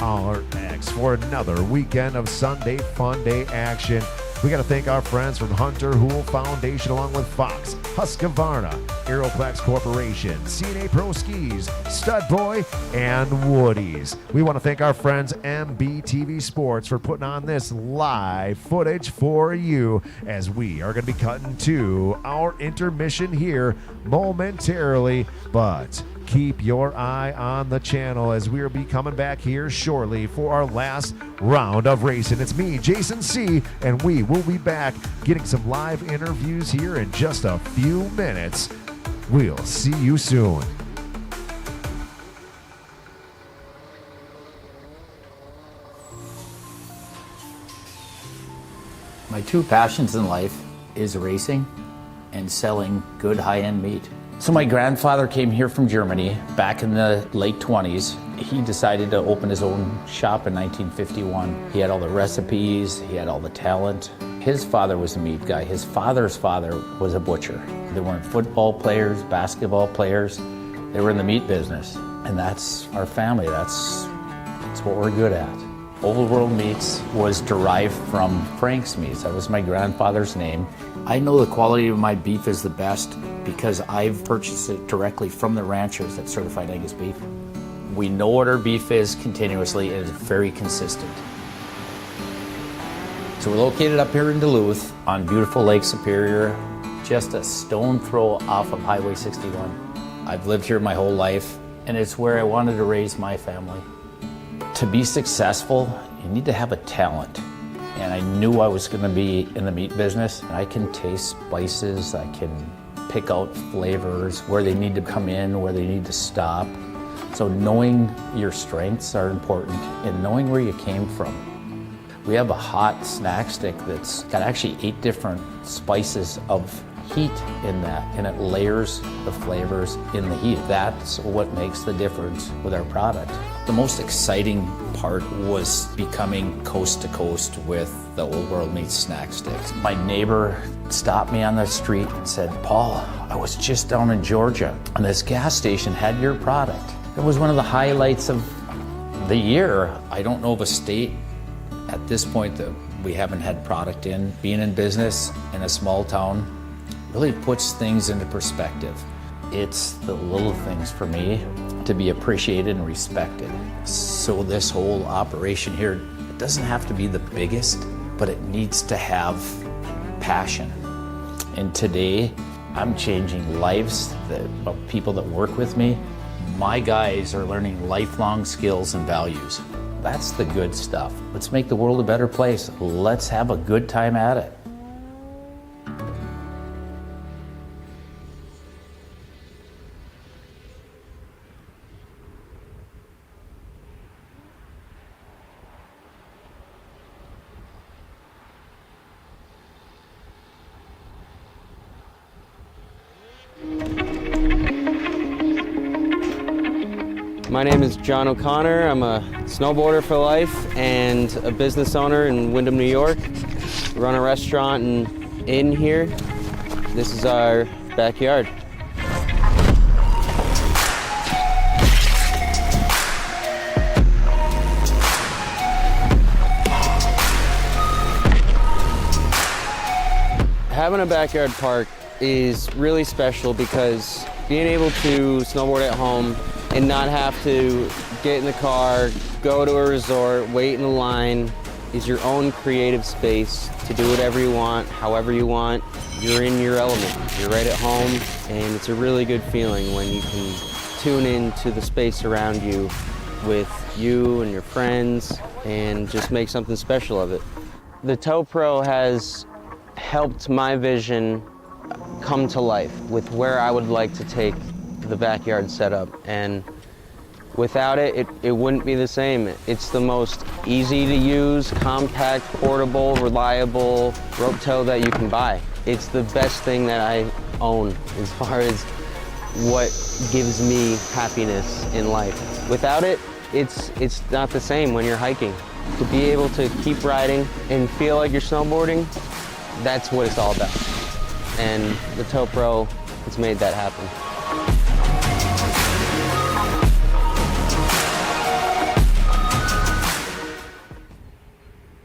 ERX for another weekend of Sunday Funday action. We got to thank our friends from Hunter Hool Foundation, along with Fox, Husqvarna, Aeroplex Corporation, CNA Pro Skis, Stud Boy, and Woody's. We want to thank our friends MBTV Sports for putting on this live footage for you, as we are going to be cutting to our intermission here momentarily, but keep your eye on the channel as we'll be coming back here shortly for our last round of racing. It's me, Jason C., and we will be back getting some live interviews here in just a few minutes. We'll see you soon. My two passions in life is racing and selling good high-end meat. So my grandfather came here from Germany back in the late 20s. He decided to open his own shop in 1951. He had all the recipes, he had all the talent. His father was a meat guy. His father's father was a butcher. They weren't football players, basketball players. They were in the meat business. And that's our family. That's what we're good at. Old World Meats was derived from Frank's Meats. That was my grandfather's name. I know the quality of my beef is the best because I've purchased it directly from the ranchers that certified Angus beef. We know what our beef is continuously, and it's very consistent. So we're located up here in Duluth on beautiful Lake Superior, just a stone throw off of Highway 61. I've lived here my whole life, and it's where I wanted to raise my family. To be successful, you need to have a talent. And I knew I was going to be in the meat business. I can taste spices, I can pick out flavors, where they need to come in, where they need to stop. So knowing your strengths are important and knowing where you came from. We have a hot snack stick that's got actually 8 different spices of heat in that, and it layers the flavors in the heat. That's what makes the difference with our product. The most exciting part was becoming coast to coast with the Old World Meats snack sticks. My neighbor stopped me on the street and said, "Paul, I was just down in Georgia and this gas station had your product." It was one of the highlights of the year. I don't know of a state at this point that we haven't had product in. Being in business in a small town really puts things into perspective. It's the little things for me to be appreciated and respected. So this whole operation here, it doesn't have to be the biggest, but it needs to have passion. And today, I'm changing lives of people that work with me. My guys are learning lifelong skills and values. That's the good stuff. Let's make the world a better place. Let's have a good time at it. My name is John O'Connor. I'm a snowboarder for life and a business owner in Windham, New York. We run a restaurant and inn here. This is our backyard. Having a backyard park is really special because being able to snowboard at home and not have to get in the car, go to a resort, wait in a line, is your own creative space to do whatever you want, however you want. You're in your element. You're right at home, and it's a really good feeling when you can tune into the space around you with you and your friends and just make something special of it. The Tow Pro has helped my vision come to life with where I would like to take the backyard setup, and without it, it wouldn't be the same. It's the most easy to use, compact, portable, reliable rope tow that you can buy. It's the best thing that I own as far as what gives me happiness in life. Without it, it's not the same when you're hiking. To be able to keep riding and feel like you're snowboarding, that's what it's all about. And the Tow Pro has made that happen.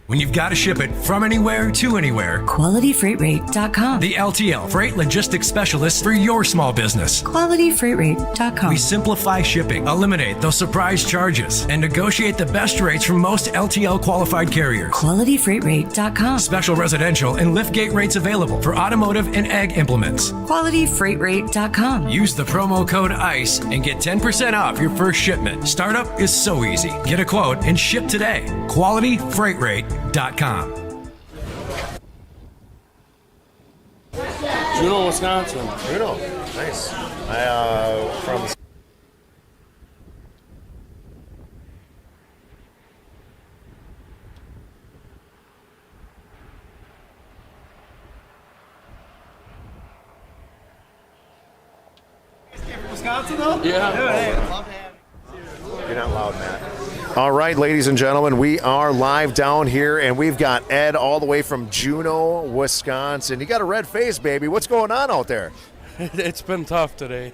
When you've got to ship it from anywhere to anywhere, QualityFreightRate.com. the LTL Freight Logistics Specialist for your small business. QualityFreightRate.com. We simplify shipping, eliminate those surprise charges, and negotiate the best rates from most LTL qualified carriers. QualityFreightRate.com. Special residential and liftgate rates available for automotive and ag implements. QualityFreightRate.com. Use the promo code ICE and get 10% off your first shipment. Startup is so easy. Get a quote and ship today. QualityFreightRate.com. Juneau, Wisconsin. Juneau, nice. From Wisconsin, though? Yeah. You're not loud, Matt. All right, ladies and gentlemen, we are live down here, and we've got Ed all the way from Juneau, Wisconsin. You got a red face, baby. What's going on out there? It's been tough today.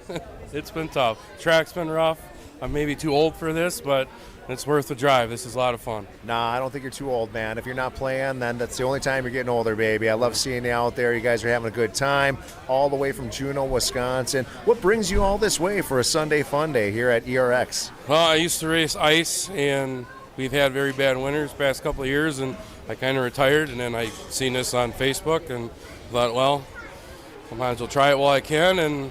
It's been tough. Track's been rough. I'm maybe too old for this, but it's worth the drive. This is a lot of fun. Nah, I don't think you're too old, man. If you're not playing, then that's the only time you're getting older, baby. I love seeing you out there. You guys are having a good time all the way from Juneau, Wisconsin. What brings you all this way for a Sunday fun day here at ERX? Well, I used to race ice, and we've had very bad winters the past couple of years, and I kind of retired, and then I seen this on Facebook and thought, well, I might as well try it while I can, and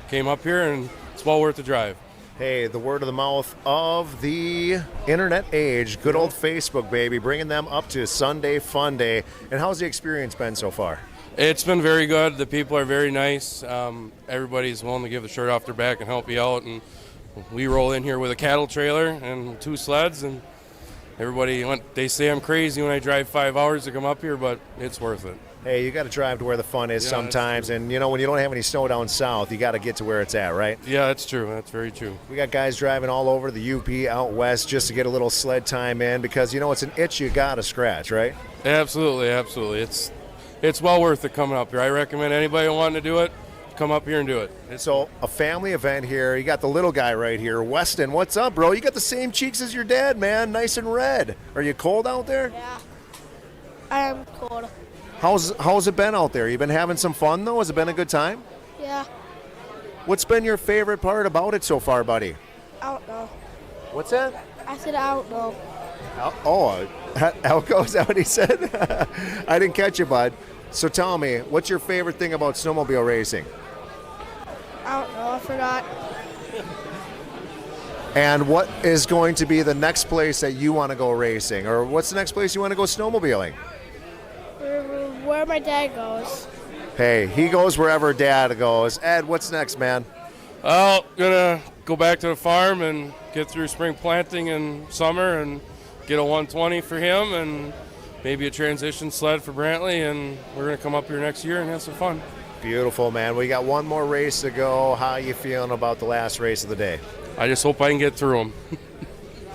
came up here, and it's well worth the drive. Hey, the word of the mouth of the internet age, good old Facebook, baby, bringing them up to Sunday Fun Day. And how's the experience been so far? It's been very good. The people are very nice. Everybody's willing to give the shirt off their back and help you out. And we roll in here with a cattle trailer and 2 sleds, and they say I'm crazy when I drive 5 hours to come up here, but it's worth it. Hey, you got to drive to where the fun is sometimes, and when you don't have any snow down south, you got to get to where it's at, right? Yeah, that's true. That's very true. We got guys driving all over the UP out west just to get a little sled time in because it's an itch you got to scratch, right? Absolutely. It's well worth it coming up here. I recommend anybody wanting to do it, come up here and do it. So a family event here. You got the little guy right here, Weston. What's up, bro? You got the same cheeks as your dad, man. Nice and red. Are you cold out there? Yeah, I am cold. How's it been out there? You been having some fun, though? Has it been a good time? Yeah, What's been your favorite part about it so far, buddy? I don't know. What's that? I said I don't know. Elko, is that what he said? I didn't catch you, bud. So tell me, what's your favorite thing about snowmobile racing? I don't know. I forgot. And what is going to be the next place that you want to go racing? Or what's the next place you want to go snowmobiling? Where my dad goes. Hey, he goes wherever Dad goes. Ed, what's next, man? Well, gonna go back to the farm and get through spring planting in summer and get a 120 for him and maybe a transition sled for Brantley, and we're gonna come up here next year and have some fun. Beautiful, man. We got one more race to go. How you feeling about the last race of the day? I just hope I can get through them.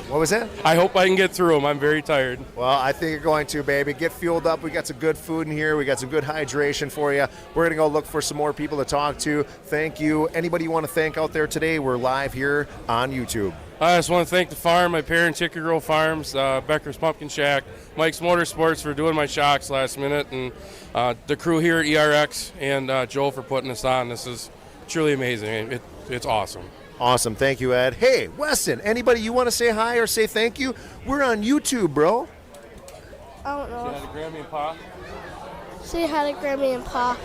What was that? I hope I can get through them. I'm very tired. Well, I think you're going to, baby. Get fueled up. We got some good food in here. We got some good hydration for you. We're going to go look for some more people to talk to. Thank you. Anybody you want to thank out there today? We're live here on YouTube. I just want to thank the farm, my parents, Inaugural Farms, Becker's Pumpkin Shack, Mike's Motorsports for doing my shocks last minute, and the crew here at ERX and Joe for putting us on. This is truly amazing. It's awesome. Awesome. Thank you, Ed. Hey, Weston, anybody you want to say hi or say thank you? We're on YouTube, bro. I don't know. Say hi to Grammy and Pa. Say hi to Grammy and Pa.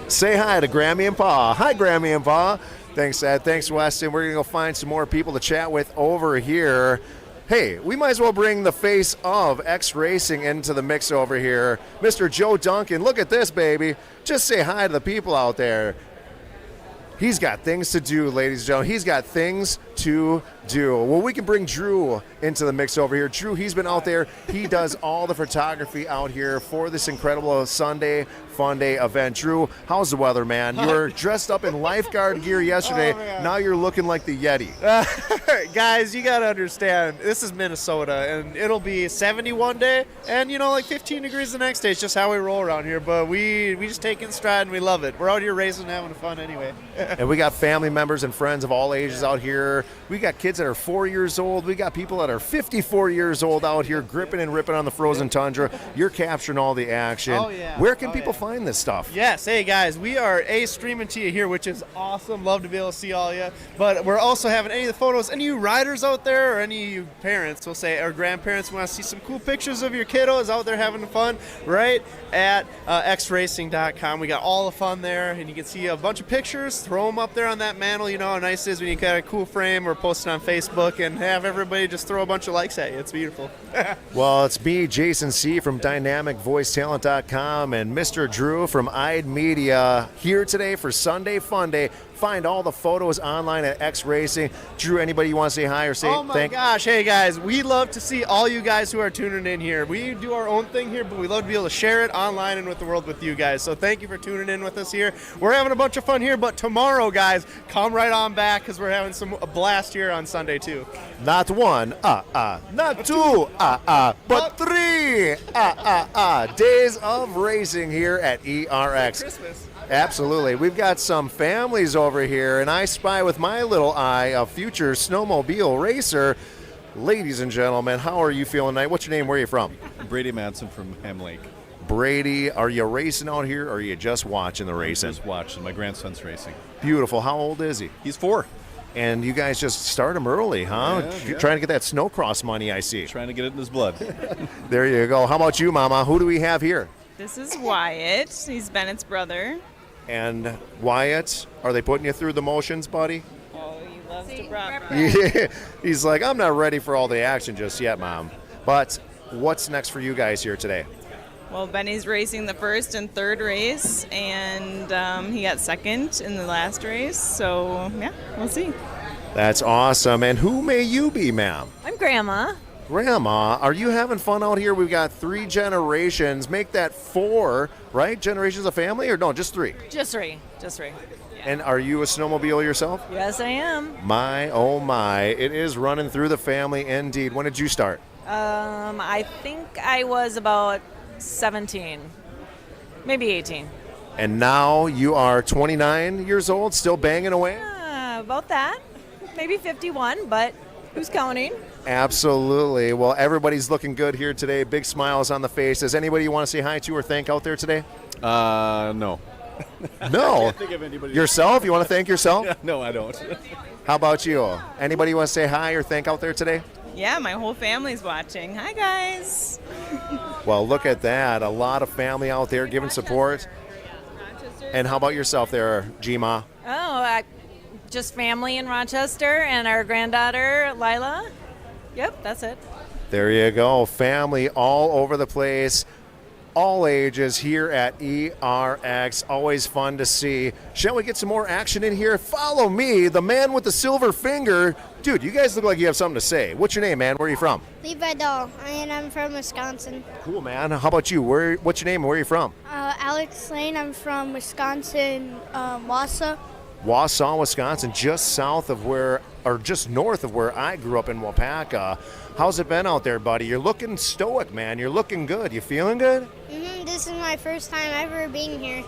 Say hi to Grammy and Pa. Hi, Grammy and Pa. Thanks, Ed. Thanks, Weston. We're going to go find some more people to chat with over here. Hey, we might as well bring the face of X Racing into the mix over here. Mr. Joe Duncan, look at this, baby. Just say hi to the people out there. He's got things to do, ladies and gentlemen. He's got things to do. Well, we can bring Drew into the mix over here. Drew, he's been out there. He does all the photography out here for this incredible Sunday Funday event. Drew, how's the weather, man? You were dressed up in lifeguard gear yesterday. Now you're looking like the Yeti. Guys, you got to understand, this is Minnesota, and it'll be 70 one day, and, like 15 degrees the next day. It's just how we roll around here, but we just take it in stride, and we love it. We're out here racing and having fun anyway. And we got family members and friends of all ages out here. We got kids that are 4 years old. We got people that are 54 years old out here gripping and ripping on the frozen tundra. You're capturing all the action. Oh, yeah. Where can people find this stuff? Yes, hey guys, we are streaming to you here, which is awesome. Love to be able to see all you. But we're also having any of the photos, any of you riders out there, or any of you parents, we'll say, or grandparents, want to see some cool pictures of your kiddos out there having fun, right at xracing.com. We got all the fun there, and you can see a bunch of pictures. Throw them up there on that mantle. You know how nice it is when you got a cool frame or post it on Facebook and have everybody just throw a bunch of likes at you. It's beautiful. Well, it's me, Jason C. from dynamicvoicetalent.com, and Mr. Drew from Ide Media here today for Sunday Funday. Find all the photos online at X Racing. Drew, anybody you want to say hi or say Oh my gosh, hey guys, we love to see all you guys who are tuning in here. We do our own thing here, but we love to be able to share it online and with the world with you guys. So thank you for tuning in with us here. We're having a bunch of fun here, but tomorrow, guys, come right on back because we're having a blast here on Sunday too. Not one, not two, but three, days of racing here at ERX. Christmas. Absolutely. We've got some families over here, and I spy with my little eye a future snowmobile racer. Ladies and gentlemen, how are you feeling tonight? What's your name? Where are you from? Brady Madsen from Ham Lake. Brady, are you racing out here, or are you just watching the racing? Just watching. My grandson's racing. Beautiful. How old is he? He's 4. And you guys just start him early, huh? Yeah. Trying to get that snowcross money, I see. Trying to get it in his blood. There you go. How about you, Mama? Who do we have here? This is Wyatt. He's Bennett's brother. And Wyatt, are they putting you through the motions, buddy? Oh, he loves to rock. Yeah. He's like, I'm not ready for all the action just yet, Mom. But what's next for you guys here today? Well, Benny's racing the first and third race, and he got second in the last race. So, yeah, we'll see. That's awesome. And who may you be, ma'am? I'm Grandma. Grandma, are you having fun out here? We've got 3 generations. Make that 4, right? Generations of family, or no, just 3? Just three. Yeah. And are you a snowmobile yourself? Yes, I am. My, oh my. It is running through the family indeed. When did you start? I think I was about 17, maybe 18. And now you are 29 years old, still banging away? About that. Maybe 51, but who's counting? Absolutely. Well, everybody's looking good here today. Big smiles on the faces. Anybody you want to say hi to or thank out there today? No. No. I can't think of anybody. Yourself? You want to thank yourself? Yeah, no, I don't. How about you? Anybody you want to say hi or thank out there today? Yeah, my whole family's watching. Hi, guys. Well, look at that. A lot of family out there giving support. And how about yourself there, G-Ma? Oh, just family in Rochester and our granddaughter, Lila. Yep, that's it. There you go. Family all over the place. All ages here at ERX. Always fun to see. Shall we get some more action in here? Follow me, the man with the silver finger. Dude, you guys look like you have something to say. What's your name, man? Where are you from? Levi Dahl, and I'm from Wisconsin. Cool, man. How about you? What's your name and where are you from? Alex Lane, I'm from Wisconsin, Wausau. Wausau, Wisconsin, just south of where, or just north of where I grew up in Wapaka. How's it been out there, buddy? You're looking stoic, man. You're looking good. You feeling good? This is my first time ever being here.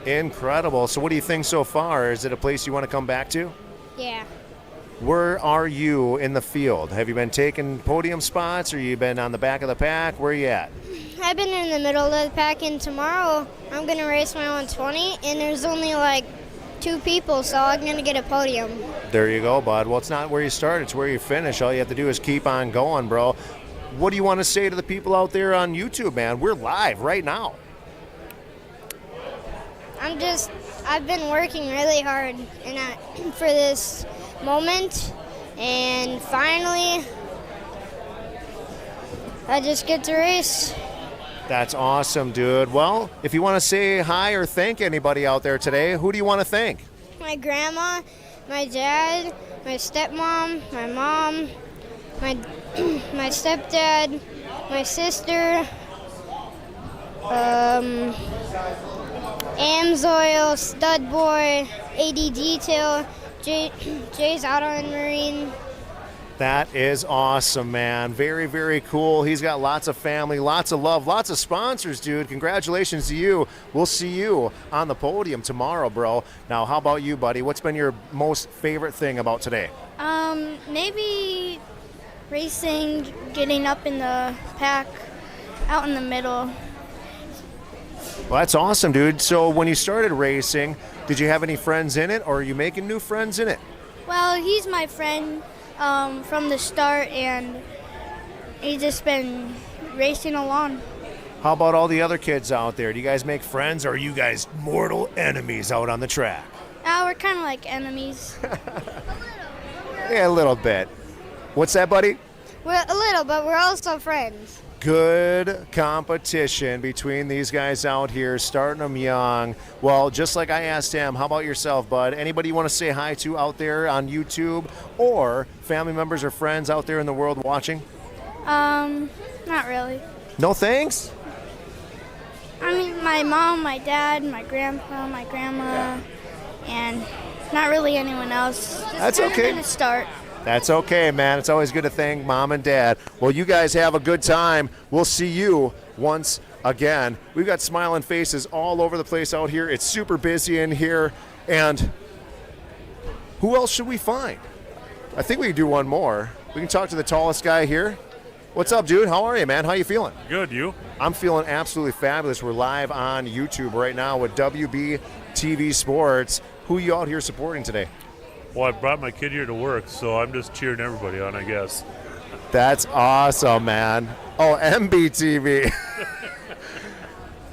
Incredible. So what do you think so far? Is it a place you want to come back to? Yeah. Where are you in the field? Have you been taking podium spots, or you been on the back of the pack? Where are you at? I've been in the middle of the pack, and tomorrow I'm going to race my 120, and there's only like 2 people, so I'm going to get a podium. There you go, bud. Well, it's not where you start, it's where you finish. All you have to do is keep on going, bro. What do you want to say to the people out there on YouTube, man? We're live right now. I've been working really hard for this moment, and finally I just get to race. That's awesome, dude. Well, if you want to say hi or thank anybody out there today, who do you want to thank? My grandma, my dad, my stepmom, my mom, my my stepdad, my sister, Amsoil, Stud Boy, AD Detail, Jay's Auto and Marine. That is awesome, man. Very, very cool. He's got lots of family, lots of love, lots of sponsors, dude. Congratulations to you. We'll see you on the podium tomorrow, bro. Now, how about you, buddy? What's been your most favorite thing about today? Maybe racing, getting up in the pack, out in the middle. Well, that's awesome, dude. So when you started racing, did you have any friends in it, or are you making new friends in it? Well, he's my friend from the start, and he's just been racing along. How about all the other kids out there? Do you guys make friends, or are you guys mortal enemies out on the track? We're kind of like enemies. Yeah, a little bit. What's that, buddy? We're a little, but we're also friends. Good competition between these guys out here, starting them young. Well, just like I asked him, how about yourself, bud? Anybody you want to say hi to out there on YouTube, or family members or friends out there in the world watching? Not really. No thanks? I mean, my mom, my dad, my grandpa, my grandma, and not really anyone else. Just That's okay. Gonna start. That's okay, man. It's always good to thank mom and dad. Well, you guys have a good time. We'll see you once again. We've got smiling faces all over the place out here. It's super busy in here. And who else should we find? I think we can do one more. We can talk to the tallest guy here. What's up, dude? How are you, man? How you feeling? Good, you? I'm feeling absolutely fabulous. We're live on YouTube right now with WBTV Sports. Who you out here supporting today? Well, I brought my kid here to work, so I'm just cheering everybody on, I guess. That's awesome, man. Oh, MBTV.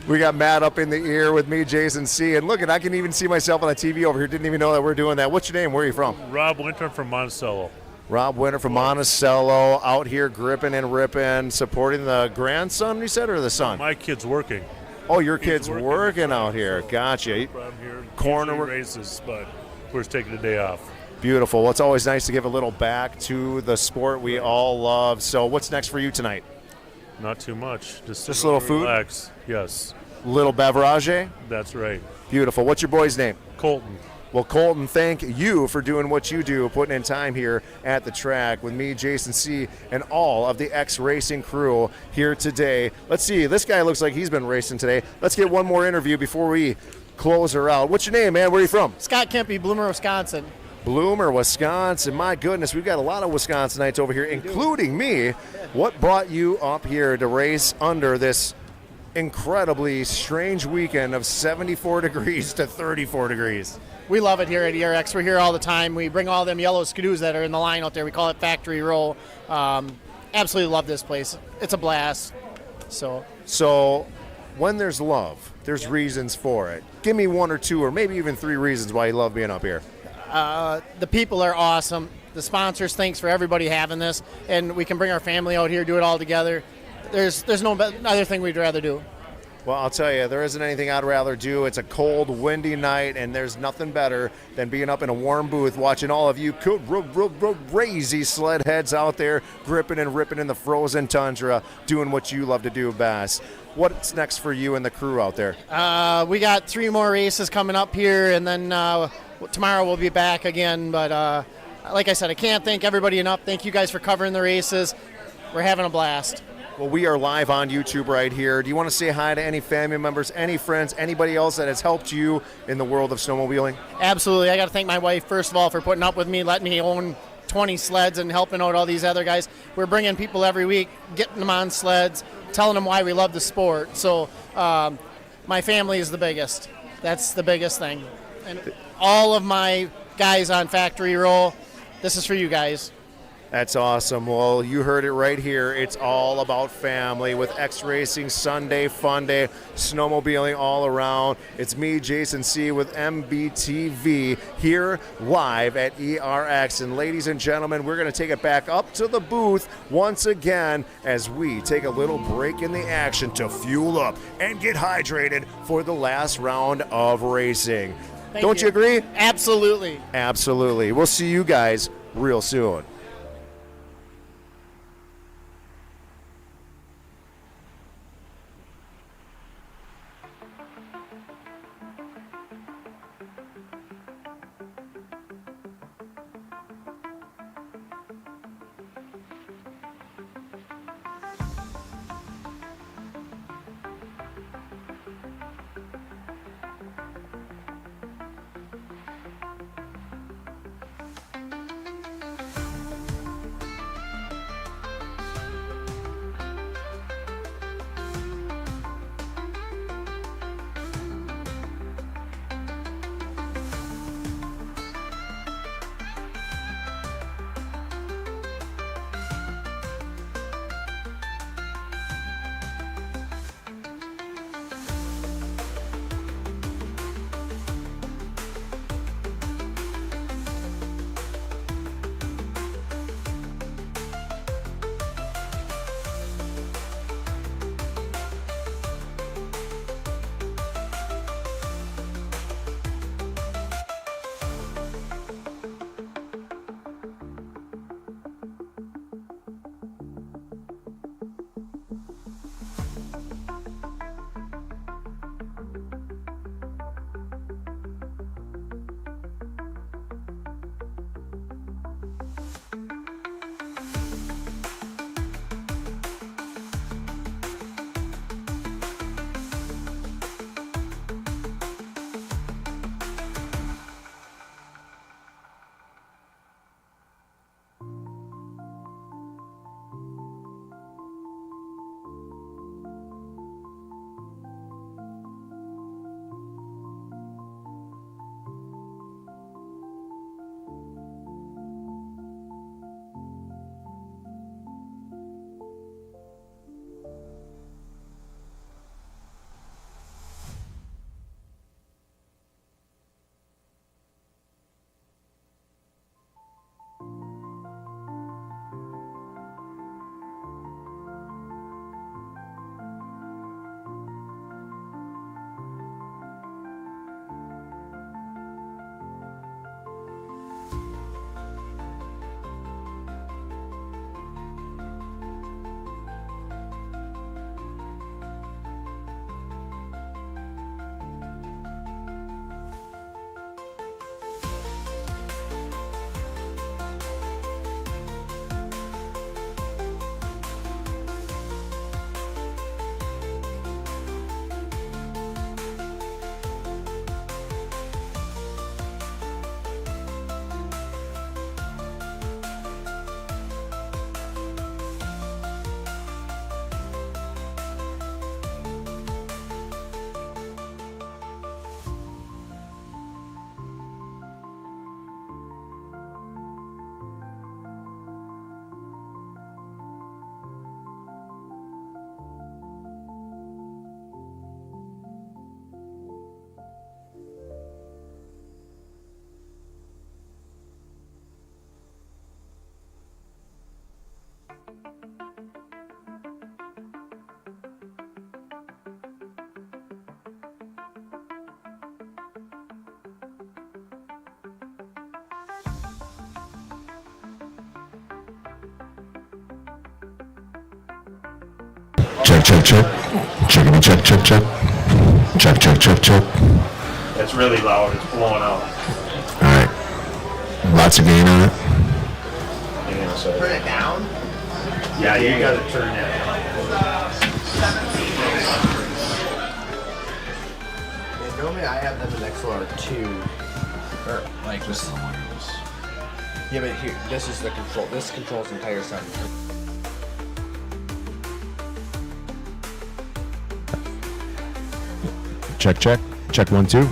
We got Matt up in the ear with me, Jason C. And look, I can even see myself on the TV over here. Didn't even know that we're doing that. What's your name? Where are you from? Rob Winter from Monticello. Rob Winter from Monticello, out here gripping and ripping, supporting the grandson, you said, or the son? My kid's working. Oh, your kid's working out here. Gotcha. I'm here. Corner races, but we're just taking the day off. Beautiful. Well, it's always nice to give a little back to the sport we all love. So what's next for you tonight? Not too much. Just a little food? Relax. Yes. Little beverage? That's right. Beautiful. What's your boy's name? Colton. Well, Colton, thank you for doing what you do, putting in time here at the track with me, Jason C., and all of the X Racing crew here today. Let's see. This guy looks like he's been racing today. Let's get one more interview before we close her out. What's your name, man? Where are you from? Scott Kempe, Bloomer, Wisconsin. Bloomer, Wisconsin. My goodness, we've got a lot of Wisconsinites over here, including me. What brought you up here to race under this incredibly strange weekend of 74 degrees to 34 degrees? We love it here at ERX. We're here all the time. We bring all them yellow skidoos that are in the line out there. We call it Factory Row. Absolutely love this place. It's a blast. So when there's love, there's reasons for it. Give me one or two or maybe even three reasons why you love being up here. The people are awesome. The sponsors, thanks for everybody having this. And we can bring our family out here, do it all together. There's no other thing we'd rather do. Well, I'll tell you, there isn't anything I'd rather do. It's a cold, windy night, and there's nothing better than being up in a warm booth watching all of you crazy sled heads out there gripping and ripping in the frozen tundra, doing what you love to do best. What's next for you and the crew out there? We got 3 more races coming up here, and then tomorrow we'll be back again. But like I said, I can't thank everybody enough. Thank you guys for covering the races. We're having a blast. Well, we are live on YouTube right here. Do you want to say hi to any family members, any friends, anybody else that has helped you in the world of snowmobiling? Absolutely. I got to thank my wife, first of all, for putting up with me, letting me own 20 sleds and helping out all these other guys. We're bringing people every week, getting them on sleds, telling them why we love the sport. So my family is the biggest. That's the biggest thing. And all of my guys on Factory Row, this is for you guys. That's awesome. Well, you heard it right here. It's all about family with X Racing, Sunday, Funday, snowmobiling all around. It's me, Jason C., with MBTV here live at ERX. And ladies and gentlemen, we're going to take it back up to the booth once again as we take a little break in the action to fuel up and get hydrated for the last round of racing. Don't you agree? Absolutely. Absolutely. We'll see you guys real soon. Check, check, check. Checkity check, check, check. Check, check, check, check. It's really loud. It's blowing out. Alright. Lots of gain on it. Turn it down? Yeah, you gotta turn that down. Yeah, normally I have them in XLR2. Or like this. Yeah, but here, this is the control. This controls the entire sound. Check, check. Check 1, 2.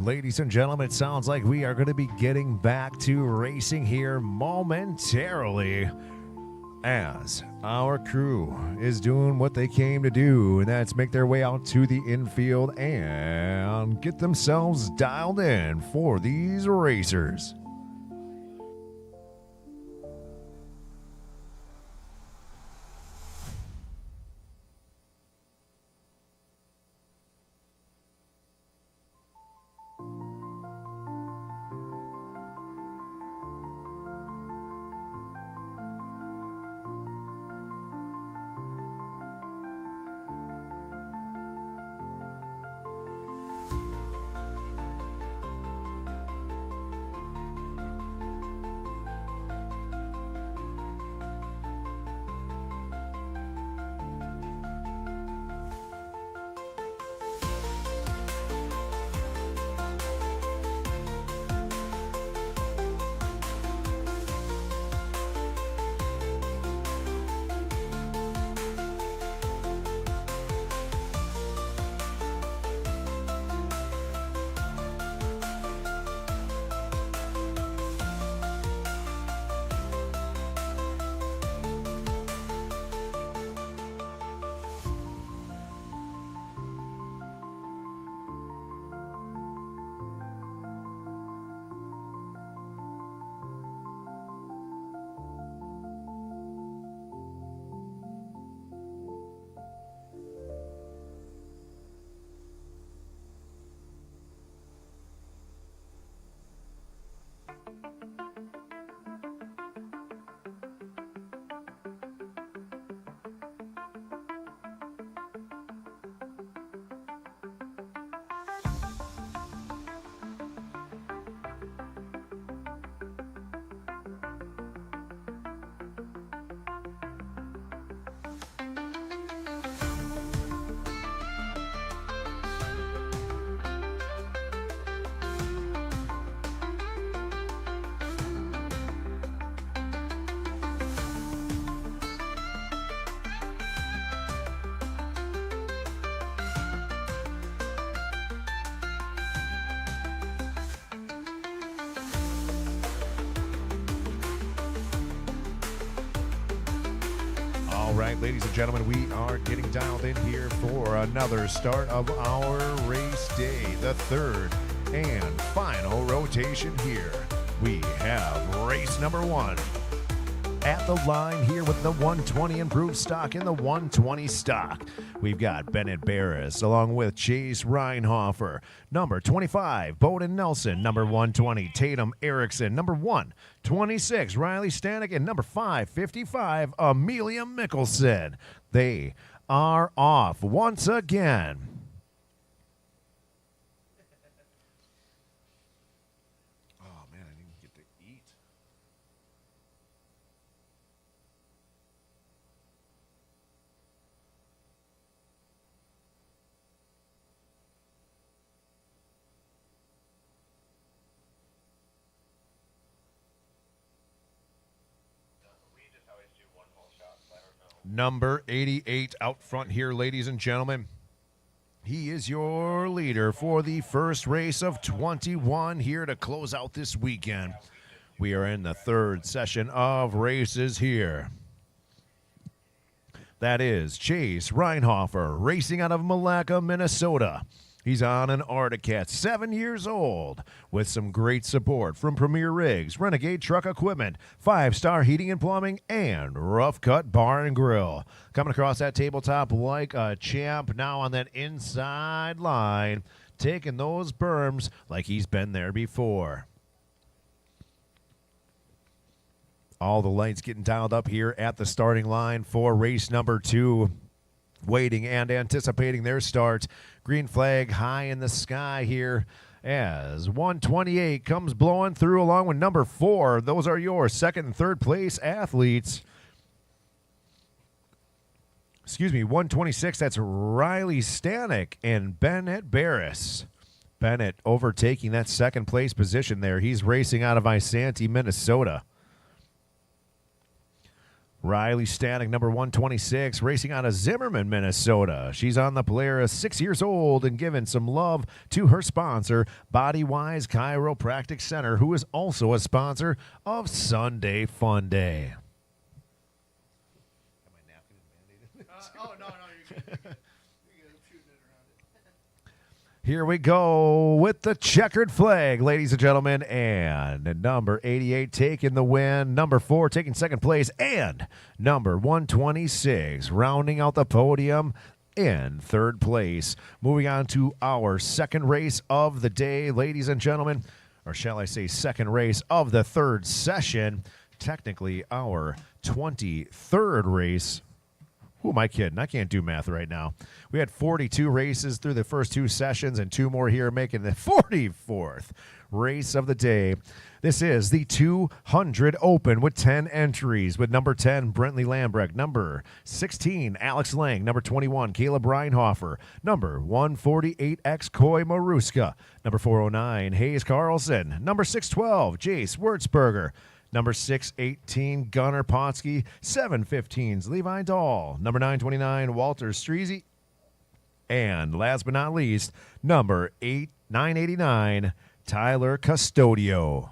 ladies and gentlemen, it sounds like we are going to be getting back to racing here momentarily as our crew is doing what they came to do, and that's make their way out to the infield and get themselves dialed in for these racers. All right, ladies and gentlemen, we are getting dialed in here for another start of our race day, the third and final rotation here. We have race number one at the line here with the 120 improved stock in the 120 stock. We've got Bennett Barris along with Chase Reinhofer. Number 25, Bowden Nelson. Number 120, Tatum Erickson. Number 126, Riley Stanek. And number 555, Amelia Mickelson. They are off once again. Number 88 out front here, ladies and gentlemen. He is your leader for the first race of 21 here to close out this weekend. We are in the third session of races here. That is Chase Reinhofer, racing out of Malacca, Minnesota. He's on an Arctic Cat, 7 years old, with some great support from Premier Rigs, Renegade Truck Equipment, 5-Star Heating and Plumbing, and Rough Cut Bar and Grill. Coming across that tabletop like a champ now on that inside line, taking those berms like he's been there before. All the lights getting dialed up here at the starting line for race number 2. Waiting and anticipating their start. Green flag high in the sky here as 128 comes blowing through along with number 4. Those are your second and third place athletes. Excuse me, 126, that's Riley Stanek and Bennett Barris. Bennett overtaking that second place position there. He's racing out of Isanti, Minnesota. Riley Stanek, number 126, racing out of Zimmerman, Minnesota. She's on the Polaris, 6 years old, and giving some love to her sponsor, Bodywise Chiropractic Center, who is also a sponsor of Sunday Funday. Here we go with the checkered flag, ladies and gentlemen, and number 88 taking the win, number 4 taking second place, and number 126 rounding out the podium in third place. Moving on to our second race of the day, ladies and gentlemen, or shall I say second race of the third session, technically our 23rd race. Who am I kidding? I can't do math right now. We had 42 races through the first 2 sessions and 2 more here, making the 44th race of the day. This is the 200 Open with 10 entries, with number 10, Brentley Lambrecht, number 16, Alex Lang, number 21, Caleb Reinhofer, number 148X Coy Maruska, number 409, Hayes Carlson, number 612, Jace Wurzberger, number 618, Gunnar Potsky. 715s, Levi Dahl. Number 929, Walter Streezy. And last but not least, number 989, Tyler Custodio.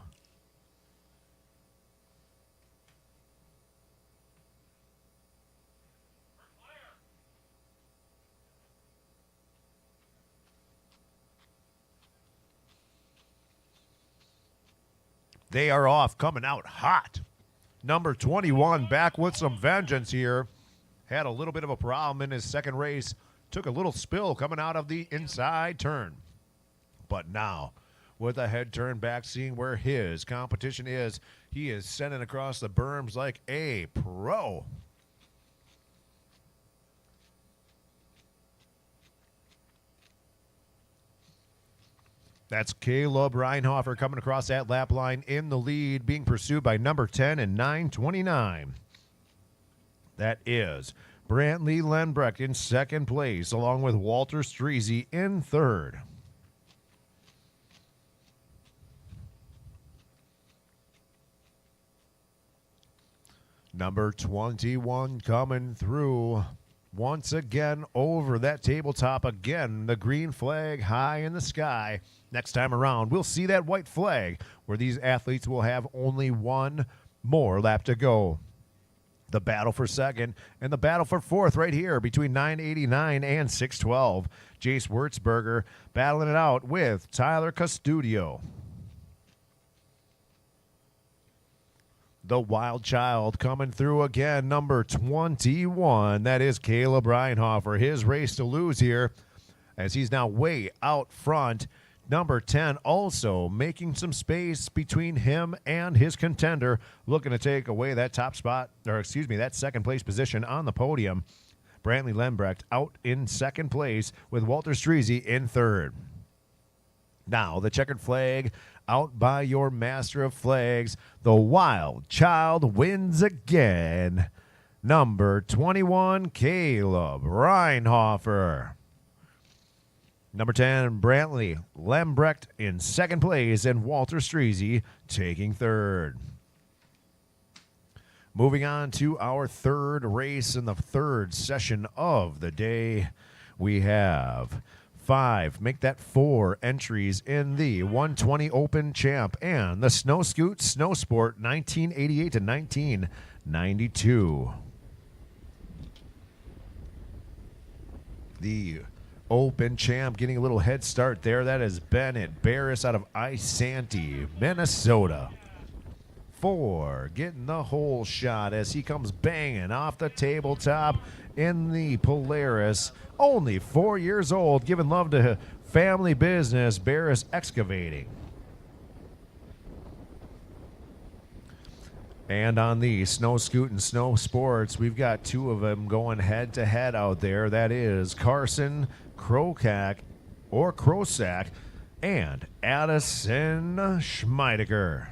They are off, coming out hot. Number 21 back with some vengeance here. Had a little bit of a problem in his second race. Took a little spill coming out of the inside turn. But now, with a head turn back, seeing where his competition is, he is sending across the berms like a pro. That's Caleb Reinhofer coming across that lap line in the lead, being pursued by number 10 and 929. That is Brantley Lembrecht in second place, along with Walter Streezy in third. Number 21 coming through once again over that tabletop. Again, the green flag high in the sky. Next time around, we'll see that white flag where these athletes will have only one more lap to go. The battle for second and the battle for fourth right here between 989 and 612. Jace Wurzberger battling it out with Tyler Custodio. The wild child coming through again, number 21. That is Caleb Reinhofer. His race to lose here as he's now way out front. Number 10 also making some space between him and his contender, looking to take away that top spot, or excuse me, that second place position on the podium. Brantley Lembrecht out in second place with Walter Streezy in third. Now the checkered flag out by your master of flags. The wild child wins again. Number 21, Caleb Reinhofer. Number 10, Brantley Lembrecht in second place, and Walter Streezy taking third. Moving on to our third race in the third session of the day, we have 5, make that 4 entries in the 120 Open Champ and the Snow Scoot Snow Sport 1988 to 1992. The Open Champ getting a little head start there. That is Bennett Barris out of Isanti, Minnesota. 4 getting the whole shot as he comes banging off the tabletop in the Polaris. Only 4 years old, giving love to family business, Barris Excavating. And on the Snow Scoot and Snow Sports, we've got 2 of them going head-to-head out there. That is Carson Krokak or Krosak and Addison Schmeidecker.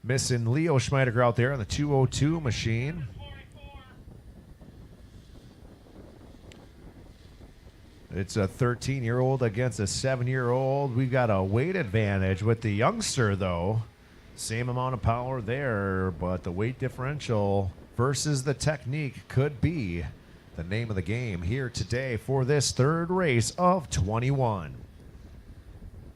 Missing Leo Schmeidecker out there on the 202 machine. It's a 13-year-old against a 7-year-old. We've got a weight advantage with the youngster, though. Same amount of power there, but the weight differential versus the technique could be the name of the game here today for this third race of 21.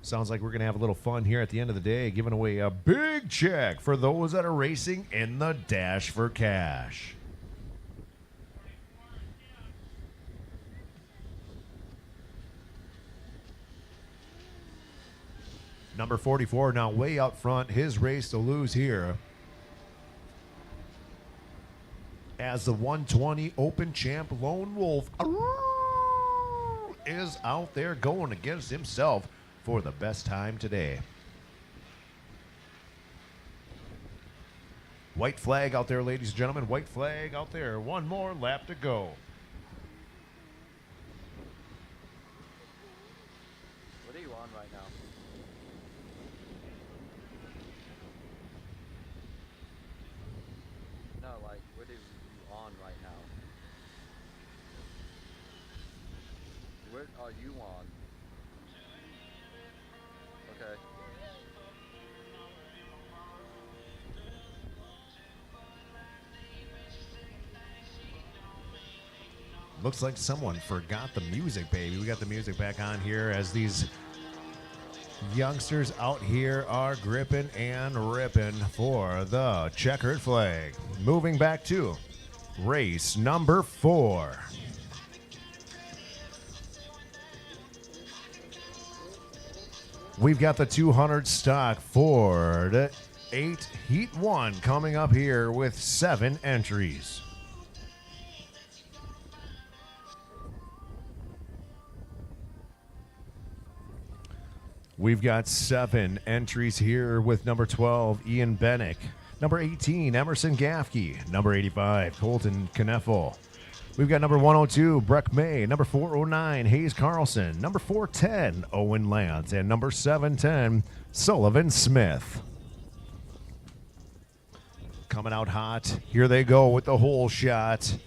Sounds like we're going to have a little fun here at the end of the day, giving away a big check for those that are racing in the Dash for Cash. Number 44 now way out front, his race to lose here. As the 120 Open Champ Lone Wolf is out there going against himself for the best time today. White flag out there, ladies and gentlemen. White flag out there. One more lap to go. What are you on right now? No, like, what are you on right now? What are you on? Okay. Looks like someone forgot the music, baby. We got the music back on here as these youngsters out here are gripping and ripping for the checkered flag. Moving back to race number 4. We've got the 200 stock Ford 8 Heat 1 coming up here with 7 entries. We've got 7 entries here with number 12, Ian Bennick. Number 18, Emerson Gaffke. Number 85, Colton Kneffel. We've got number 102, Breck May. Number 409, Hayes Carlson. Number 410, Owen Lance. And number 710, Sullivan Smith. Coming out hot. Here they go with the hole shot.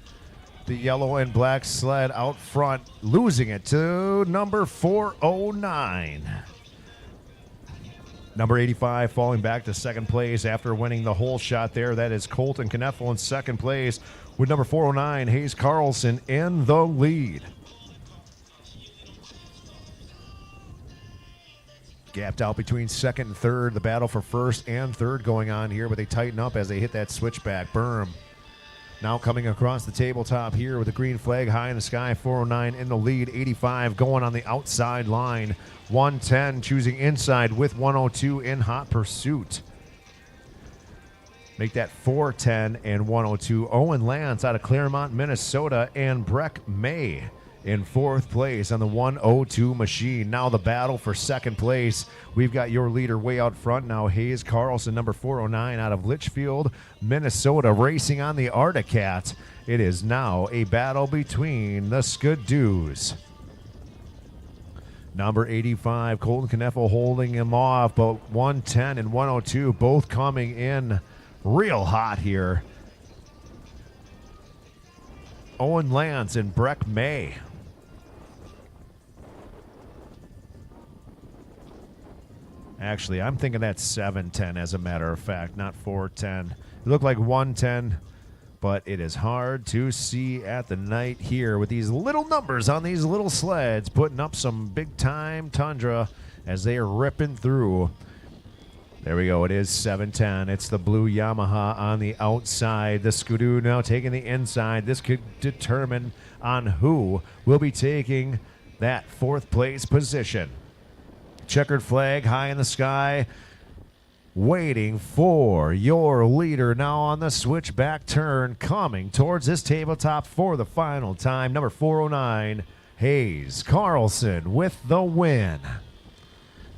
The yellow and black sled out front, losing it to number 409. Number 85 falling back to second place after winning the hole shot there. That is Colton Kneffel in second place with number 409, Hayes Carlson, in the lead. Gapped out between second and third. The battle for first and third going on here, but they tighten up as they hit that switchback berm. Now coming across the tabletop here with the green flag high in the sky, 409 in the lead, 85 going on the outside line, 110 choosing inside with 102 in hot pursuit. Make that 410 and 102. Owen Lance out of Claremont, Minnesota, and Breck May in fourth place on the 102 machine. Now the battle for second place. We've got your leader way out front now, Hayes Carlson, number 409 out of Litchfield, Minnesota, racing on the Articat. It is now a battle between the Skidoos. Number 85, Colton Kneffel holding him off, but 110 and 102 both coming in real hot here. Owen Lance and Breck May. Actually, I'm thinking that's 710 as a matter of fact, not 410. It looked like 110, but it is hard to see at the night here with these little numbers on these little sleds, putting up some big-time tundra as they are ripping through. There we go. It is 710. It's the blue Yamaha on the outside. The Skidoo now taking the inside. This could determine on who will be taking that fourth place position. Checkered flag high in the sky, waiting for your leader now on the switchback turn, coming towards this tabletop for the final time. Number 409, Hayes Carlson with the win.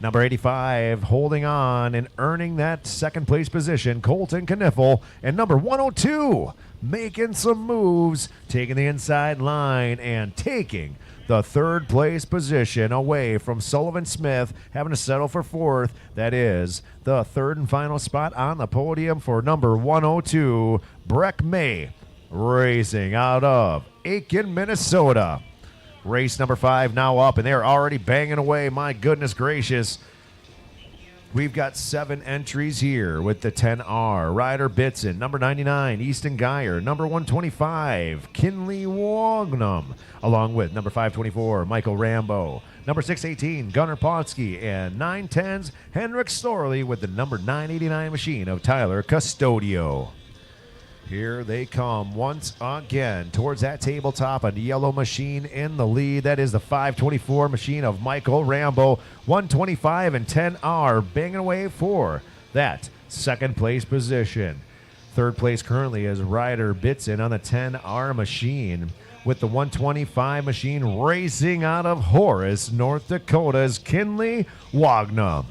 Number 85 holding on and earning that second place position, Colton Kneffel. And number 102 making some moves, taking the inside line and taking the third place position away from Sullivan Smith, having to settle for fourth. That is the third and final spot on the podium for number 102, Breck May, racing out of Aiken, Minnesota. Race number 5 now up, and they're already banging away. My goodness gracious. We've got 7 entries here with the 10R. Ryder Bitson, number 99, Easton Geyer, number 125, Kinley Wognum, along with number 524, Michael Rambo, number 618, Gunnar Potsky, and 910's Henrik Storley with the number 989 machine of Tyler Custodio. Here they come once again towards that tabletop. A yellow machine in the lead. That is the 524 machine of Michael Rambo. 125 and 10R banging away for that second place position. Third place currently is Ryder Bitson on the 10R machine, with the 125 machine racing out of Horace, North Dakota's Kinley Wognum.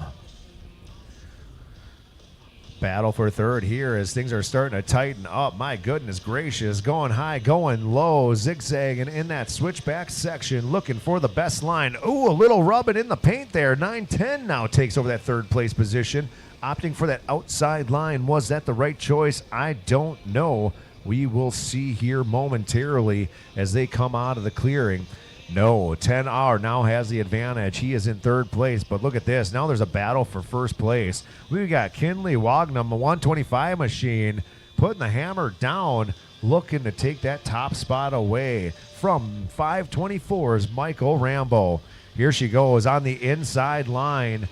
Battle for third here as things are starting to tighten up. My goodness gracious. Going high, going low, zigzagging in that switchback section, looking for the best line. Ooh, a little rubbing in the paint there. 910 now takes over that third place position, opting for that outside line. Was that the right choice? I don't know. We will see here momentarily as they come out of the clearing. No, 10R now has the advantage. He is in third place, but look at this. Now there's a battle for first place. We've got Kinley Wognum, a 125 machine, putting the hammer down, looking to take that top spot away from 524's Michael Rambo. Here she goes on the inside line.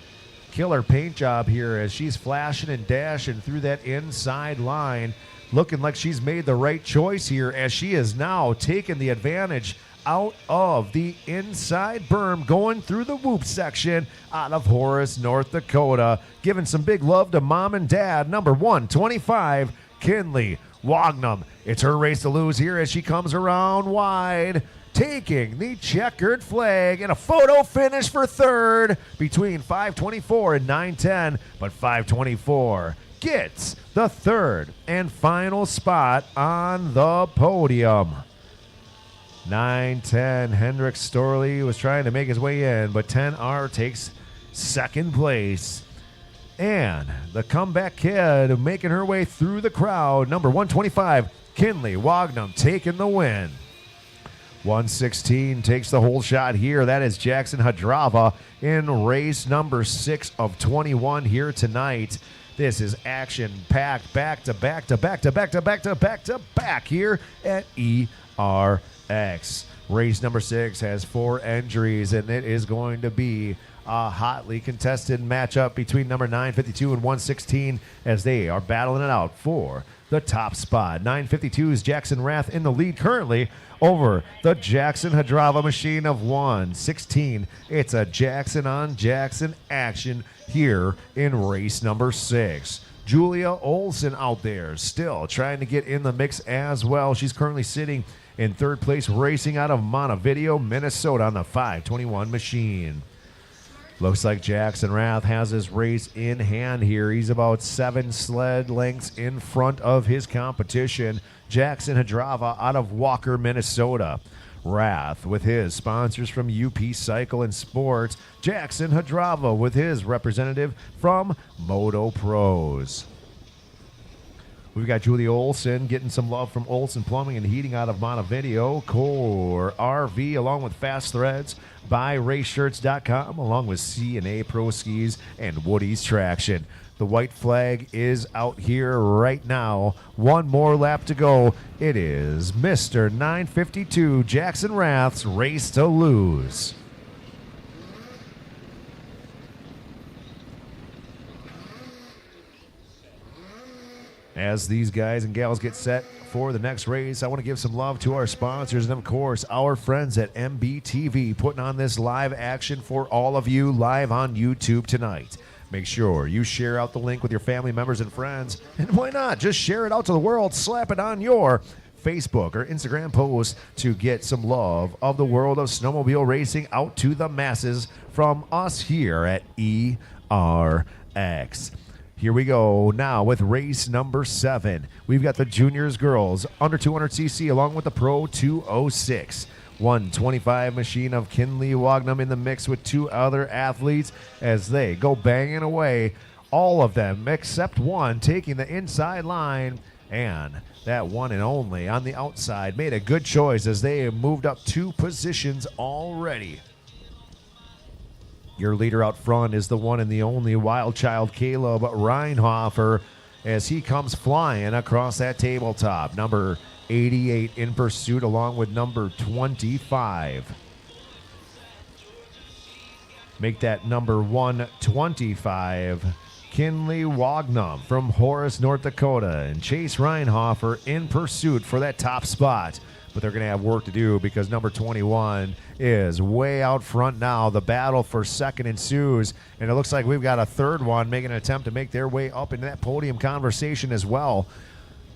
Killer paint job here as she's flashing and dashing through that inside line, looking like she's made the right choice here as she is now taking the advantage out of the inside berm, going through the whoop section out of Horace, North Dakota. Giving some big love to mom and dad, number 125, Kinley Wognum. It's her race to lose here as she comes around wide, taking the checkered flag and a photo finish for third between 524 and 910, but 524 gets the third and final spot on the podium. 9-10, Hendrik Storley was trying to make his way in, but 10R takes second place. And the comeback kid making her way through the crowd, number 125, Kinley Wognum, taking the win. 116 takes the whole shot here. That is Jackson Hadrava in race number 6 of 21 here tonight. This is action-packed back-to-back here at ERX. Race number 6 has 4 entries, and it is going to be a hotly contested matchup between number 952 and 116 as they are battling it out for the top spot. 952's Jackson Rath in the lead currently over the Jackson Hadrava machine of 116. It's a Jackson on Jackson action here in race number 6. Julia Olson out there still trying to get in the mix as well. She's currently sitting in third place, racing out of Montevideo, Minnesota on the 521 machine. Looks like Jackson Rath has his race in hand here. He's about 7 sled lengths in front of his competition, Jackson Hadrava out of Walker, Minnesota. Rath with his sponsors from UP Cycle and Sports, Jackson Hadrava with his representative from Moto Pros. We've got Julia Olson getting some love from Olson Plumbing and Heating out of Montevideo, Core RV, along with Fast Threads, BuyRaceShirts.com, along with C&A Pro Skis and Woody's Traction. The white flag is out here right now. One more lap to go. It is Mr. 952 Jackson Rath's race to lose. As these guys and gals get set for the next race, I want to give some love to our sponsors and, of course, our friends at MBTV, putting on this live action for all of you live on YouTube tonight. Make sure you share out the link with your family members and friends, and why not just share it out to the world, slap it on your Facebook or Instagram post to get some love of the world of snowmobile racing out to the masses from us here at ERX. Here we go now with race number 7. We've got the juniors girls under 200cc along with the Pro 206. 125 machine of Kinley Wognum in the mix with 2 other athletes as they go banging away. All of them except one taking the inside line, and that one and only on the outside made a good choice as they have moved up 2 positions already. Your leader out front is the one and the only Wild Child Caleb Reinhofer as he comes flying across that tabletop. Number 88 in pursuit along with number 25. Make that number 125. Kinley Wagnum from Horace, North Dakota, and Chase Reinhofer in pursuit for that top spot. But they're going to have work to do because number 21 is way out front now. The battle for second ensues, and it looks like we've got a third one making an attempt to make their way up into that podium conversation as well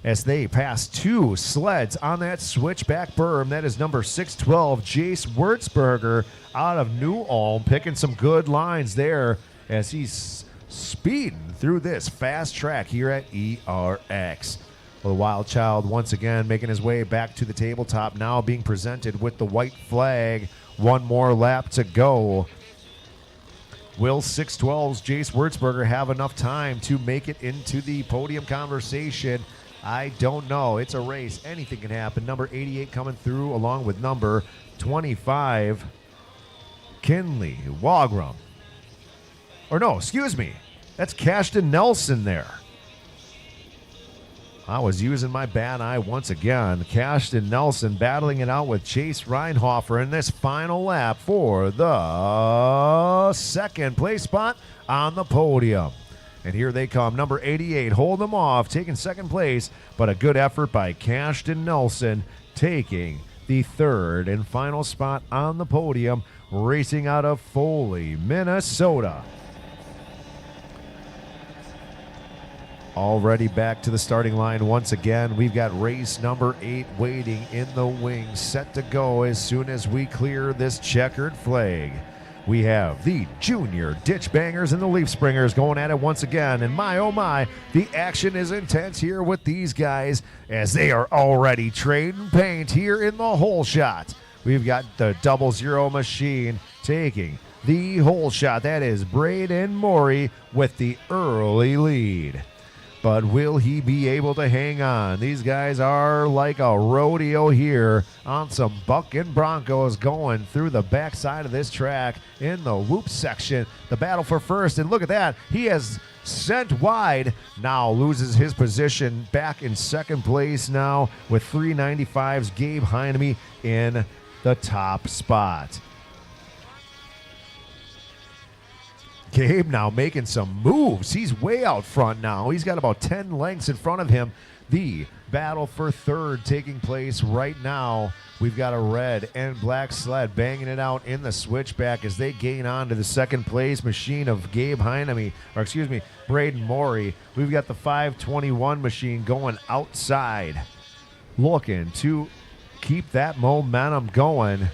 as they pass two sleds on that switchback berm. That is number 612, Jace Wurzberger out of New Ulm, picking some good lines there as he's speeding through this fast track here at ERX. Well, the Wild Child once again making his way back to the tabletop, now being presented with the white flag. One more lap to go. Will 612's Jace Wurzberger have enough time to make it into the podium conversation? I don't know. It's a race. Anything can happen. Number 88 coming through along with number 25, Kinley Wagram. Or no, excuse me. That's Cashton Nelson there. I was using my bad eye once again. Cashton Nelson battling it out with Chase Reinhofer in this final lap for the second place spot on the podium. And here they come. Number 88, hold them off, taking second place, but a good effort by Cashton Nelson taking the third and final spot on the podium, racing out of Foley, Minnesota. Already back to the starting line once again. We've got race number 8 waiting in the wings, set to go as soon as we clear this checkered flag. We have the junior ditch bangers and the leaf springers going at it once again. And my, oh my, the action is intense here with these guys as they are already trading paint here in the hole shot. We've got the 00 machine taking the hole shot. That is Braden Morey with the early lead. But will he be able to hang on? These guys are like a rodeo here on some bucking Broncos going through the backside of this track in the whoop section. The battle for first, and look at that. He has sent wide, now loses his position back in second place now with 395's Gabe Heineme in the top spot. Gabe now making some moves. He's way out front now. He's got about 10 lengths in front of him. The battle for third taking place right now. We've got a red and black sled banging it out in the switchback as they gain on to the second place machine of Gabe Heineme, or excuse me, Braden Morey. We've got the 521 machine going outside, looking to keep that momentum going.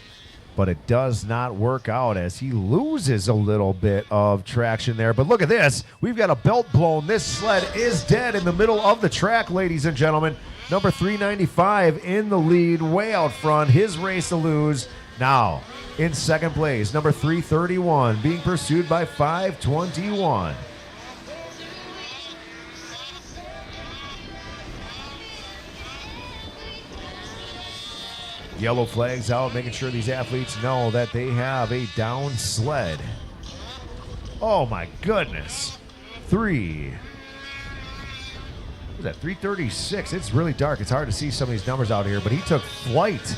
But it does not work out as he loses a little bit of traction there. But look at this. We've got a belt blown. This sled is dead in the middle of the track, ladies and gentlemen. Number 395 in the lead, way out front. His race to lose. Now in second place, number 331 being pursued by 521. Yellow flags out, making sure these athletes know that they have a down sled. Oh my goodness. What is that, 336? It's really dark. It's hard to see some of these numbers out here, but he took flight.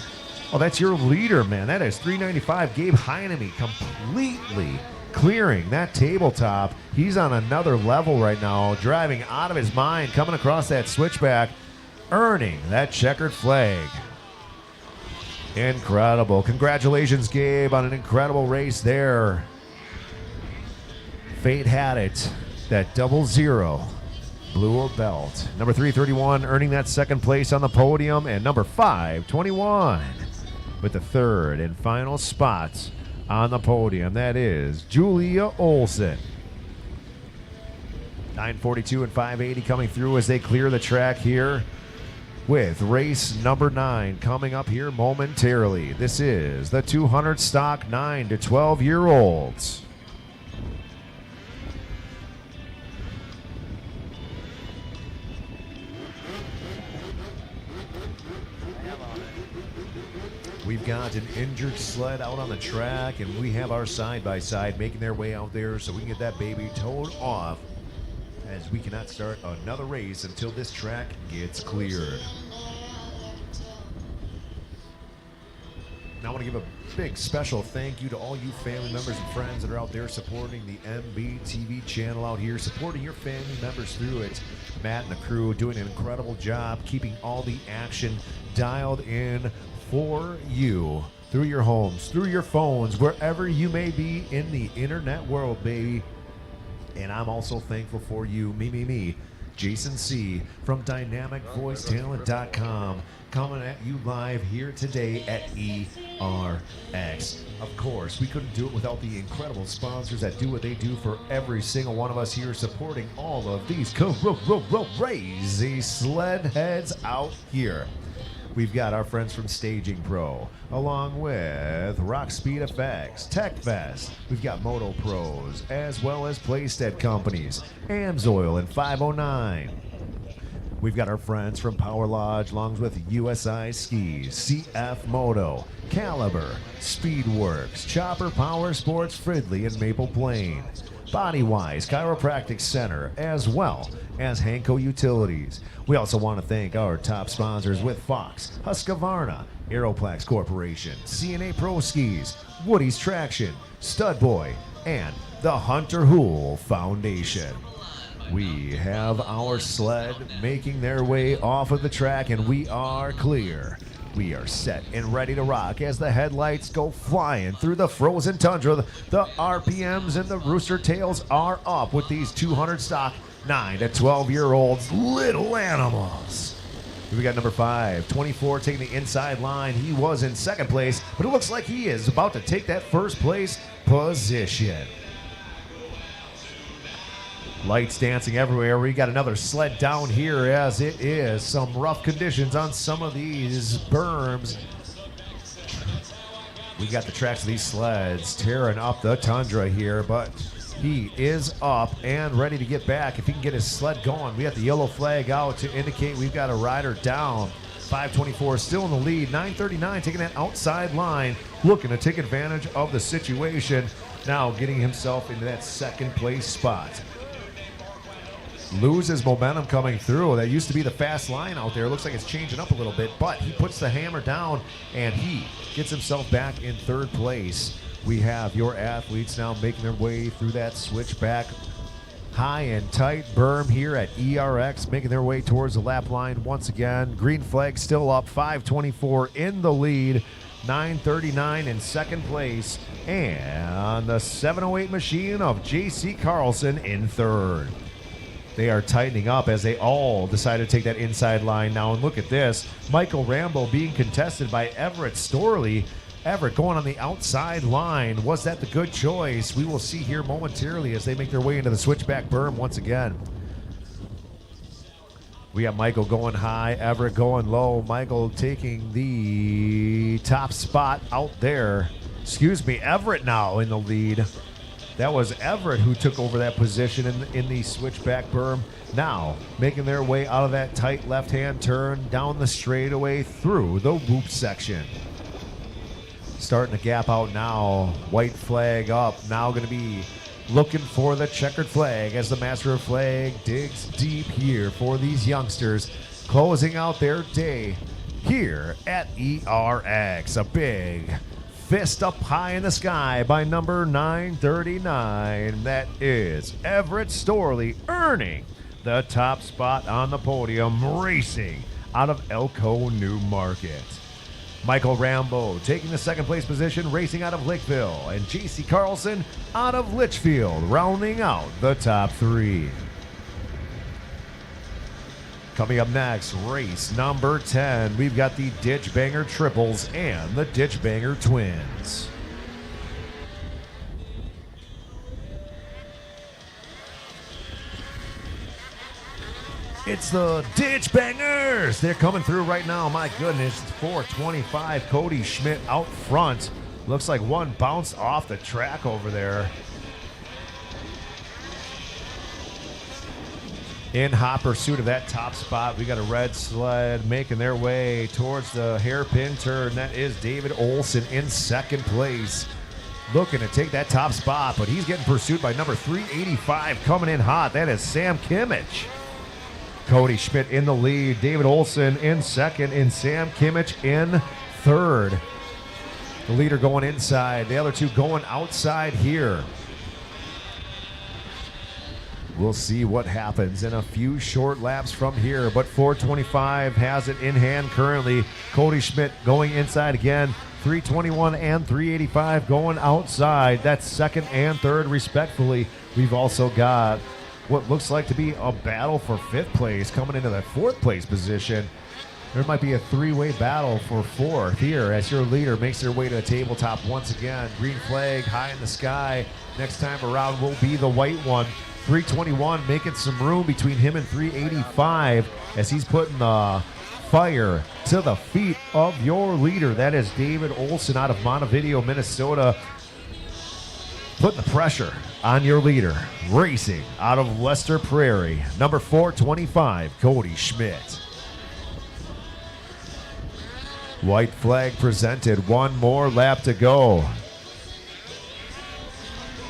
Oh, that's your leader, man. That is 395, Gabe Heineme, completely clearing that tabletop. He's on another level right now, driving out of his mind, coming across that switchback, earning that checkered flag. Incredible. Congratulations, Gabe, on an incredible race there. Fate had it. That 00 blew a belt. Number 331 earning that second place on the podium, and number 521 with the third and final spot on the podium. That is Julia Olson. 942 and 580 coming through as they clear the track here, with race number 9 coming up here momentarily. This is the 200 stock 9 to 12-year-olds. We've got an injured sled out on the track, and we have our side-by-side making their way out there so we can get that baby towed off, as we cannot start another race until this track gets cleared. Now I want to give a big special thank you to all you family members and friends that are out there supporting the MBTV channel out here, supporting your family members through it. Matt and the crew doing an incredible job keeping all the action dialed in for you through your homes, through your phones, wherever you may be in the internet world, baby. And I'm also thankful for you, me, Jason C. from DynamicVoiceTalent.com, coming at you live here today at ERX. Of course, we couldn't do it without the incredible sponsors that do what they do for every single one of us here, supporting all of these crazy sled heads out here. We've got our friends from Staging Pro, along with Rock Speed Effects, TechFest. We've got Moto Pros, as well as Playstead Companies, Amsoil and 509. We've got our friends from Power Lodge, along with USI Skis, CF Moto, Caliber, Speedworks, Chopper Power Sports, Fridley, and Maple Plain. Bodywise Chiropractic Center, as well as Hanco Utilities. We also want to thank our top sponsors with Fox, Husqvarna, Aeroplex Corporation, CNA Pro Skis, Woody's Traction, Stud Boy, and the Hunter Hool Foundation. We have our sled making their way off of the track, and we are clear. We are set and ready to rock as the headlights go flying through the frozen tundra. The RPMs and the rooster tails are up with these 200 stock 9 to 12-year-olds, little animals. We got number 5, 24, taking the inside line. He was in second place, but it looks like he is about to take that first place position. Lights dancing everywhere. We got another sled down here, as it is some rough conditions on some of these berms. We got the tracks of these sleds tearing up the tundra here, but he is up and ready to get back if he can get his sled going. We got the yellow flag out to indicate we've got a rider down. 524 still in the lead. 939 taking that outside line, looking to take advantage of the situation. Now getting himself into that second place spot. Loses momentum coming through. That used to be the fast line out there. Looks like it's changing up a little bit, but he puts the hammer down and he gets himself back in third place. We have your athletes now making their way through that switchback high and tight berm here at ERX, making their way towards the lap line once again. Green flag still up. 524 in the lead. 939 in second place, and the 708 machine of J.C. Carlson in third. They are tightening up as they all decide to take that inside line now. And look at this. Michael Rambo being contested by Everett Storley. Everett going on the outside line. Was that the good choice? We will see here momentarily as they make their way into the switchback berm once again. We got Michael going high, Everett going low. Michael taking the top spot out there. Excuse me, Everett now in the lead. That was Everett who took over that position in the switchback berm. Now making their way out of that tight left-hand turn down the straightaway through the whoop section. Starting to gap out now. White flag up. Now going to be looking for the checkered flag as the master of flag digs deep here for these youngsters, closing out their day here at ERX. A big fist up high in the sky by number 939. That is Everett Storley, earning the top spot on the podium, racing out of Elko New Market. Michael Rambo taking the second place position, racing out of Lakeville, and J.C. Carlson out of Litchfield, rounding out the top three. Coming up next, race number 10, we've got the Ditch Banger Triples and the Ditch Banger Twins. It's the Ditch Bangers. They're coming through right now. My goodness, 425 Cody Schmidt out front. Looks like one bounced off the track over there. In hot pursuit of that top spot, we got a red sled making their way towards the hairpin turn. That is David Olson in second place, looking to take that top spot, but he's getting pursued by number 385 coming in hot. That is Sam Kimmich. Cody Schmidt in the lead, David Olson in second, and Sam Kimmich in third. The leader going inside, the other two going outside here. We'll see what happens in a few short laps from here, but 425 has it in hand currently. Cody Schmidt going inside again. 321 and 385 going outside. That's second and third respectfully. We've also got what looks like to be a battle for fifth place coming into that fourth place position. There might be a three-way battle for fourth here as your leader makes their way to the tabletop once again. Green flag high in the sky. Next time around will be the white one. 321 making some room between him and 385 as he's putting the fire to the feet of your leader. That is David Olson out of Montevideo, Minnesota, putting the pressure on your leader. Racing out of Lester Prairie, number 425, Cody Schmidt. White flag presented, one more lap to go.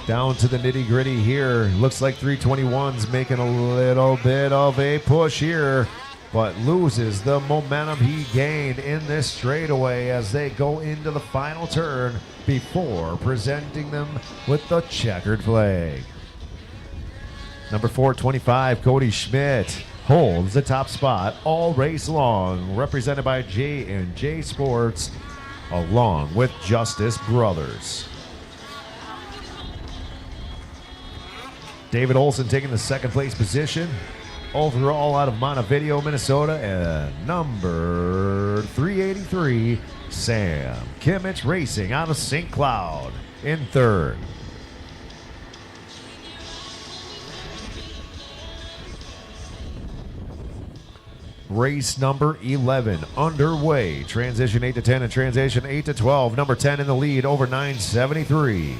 Down to the nitty gritty here. Looks like 321's making a little bit of a push here, but loses the momentum he gained in this straightaway as they go into the final turn before presenting them with the checkered flag. Number 425, Cody Schmidt, holds the top spot all race long, represented by J&J Sports, along with Justice Brothers. David Olson taking the second place position. Overall out of Montevideo, Minnesota, and number 383, Sam Kimmich racing out of St. Cloud in third. Race number 11 underway. Transition 8 to 10 and transition 8 to 12. Number 10 in the lead over 973.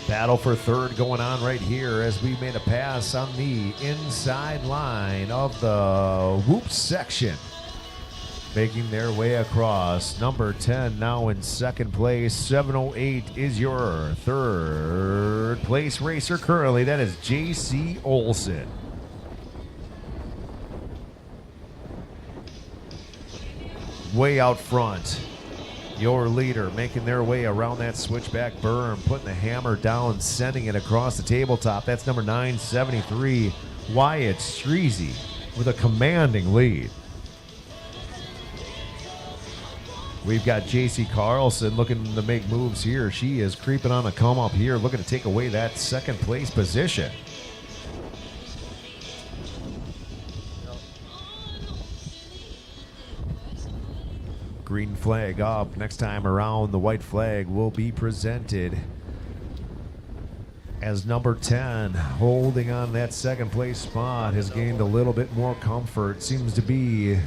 Battle for third going on right here as we made a pass on the inside line of the whoop section. Making their way across. Number 10 now in second place. 708 is your third place racer currently. That is J.C. Olson. Way out front, your leader making their way around that switchback berm, putting the hammer down, sending it across the tabletop. That's number 973, Wyatt Streezy, with a commanding lead. We've got J.C. Carlson looking to make moves here. She is creeping on a come up here, looking to take away that second place position. Green flag up. Next time around, the white flag will be presented as number 10, holding on that second place spot, has gained a little bit more comfort. Seems to be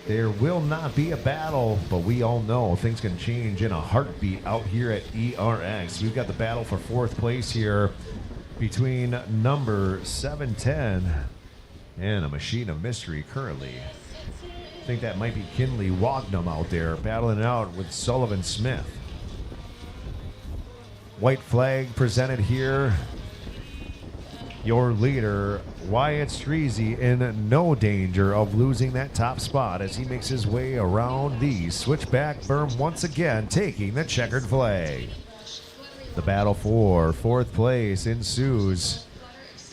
there will not be a battle, but we all know things can change in a heartbeat out here at ERX. We've got the battle for fourth place here between number 710 and a machine of mystery currently. I think that might be Kinley Wagnum out there battling it out with Sullivan Smith. White flag presented here. Your leader, Wyatt Streezy, in no danger of losing that top spot as he makes his way around the switchback berm once again, taking the checkered flag. The battle for fourth place ensues.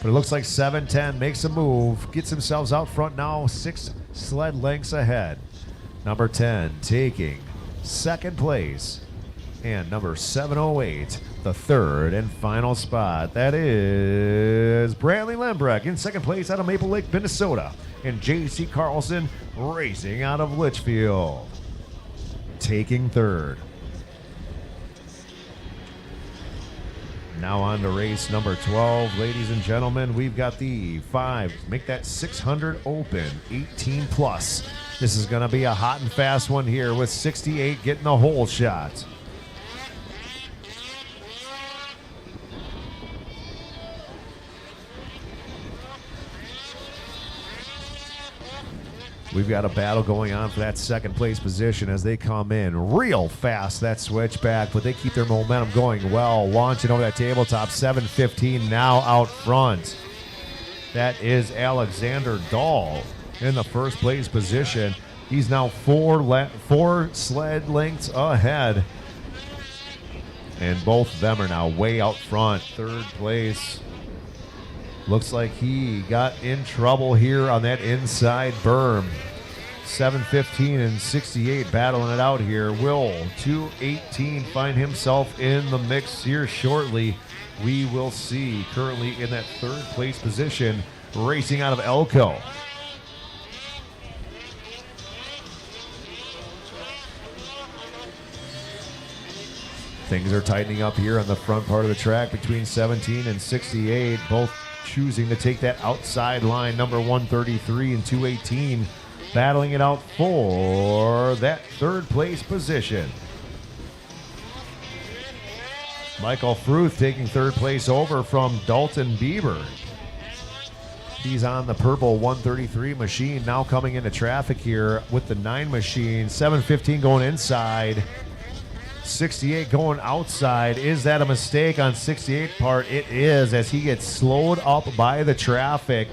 But it looks like 710 makes a move, gets themselves out front now, 6 sled lengths ahead. Number 10 taking second place, and number 708, the third and final spot. That is Bradley Lembrecht in second place out of Maple Lake, Minnesota, and J.C. Carlson racing out of Litchfield, taking third. Now on to race number 12. Ladies and gentlemen, we've got the 5. Make that 600 open, 18 plus. This is going to be a hot and fast one here with 68 getting the hole shot. We've got a battle going on for that second place position as they come in real fast, that switchback, but they keep their momentum going well. Launching over that tabletop, 7:15 now out front. That is Alexander Dahl in the first place position. He's now four sled lengths ahead. And both of them are now way out front. Third place. Looks like he got in trouble here on that inside berm. 7:15 and 68 battling it out here. Will 2:18 find himself in the mix here shortly? We will see. Currently in that third place position, racing out of Elko. Things are tightening up here on the front part of the track between 17 and 68. Both choosing to take that outside line, number 133 and 218, battling it out for that third place position. Michael Fruth taking third place over from Dalton Bieber. He's on the purple 133 machine, now coming into traffic here with the 9 machine. 7:15 going inside. 68 going outside. Is that a mistake on 68 part? It is, as he gets slowed up by the traffic.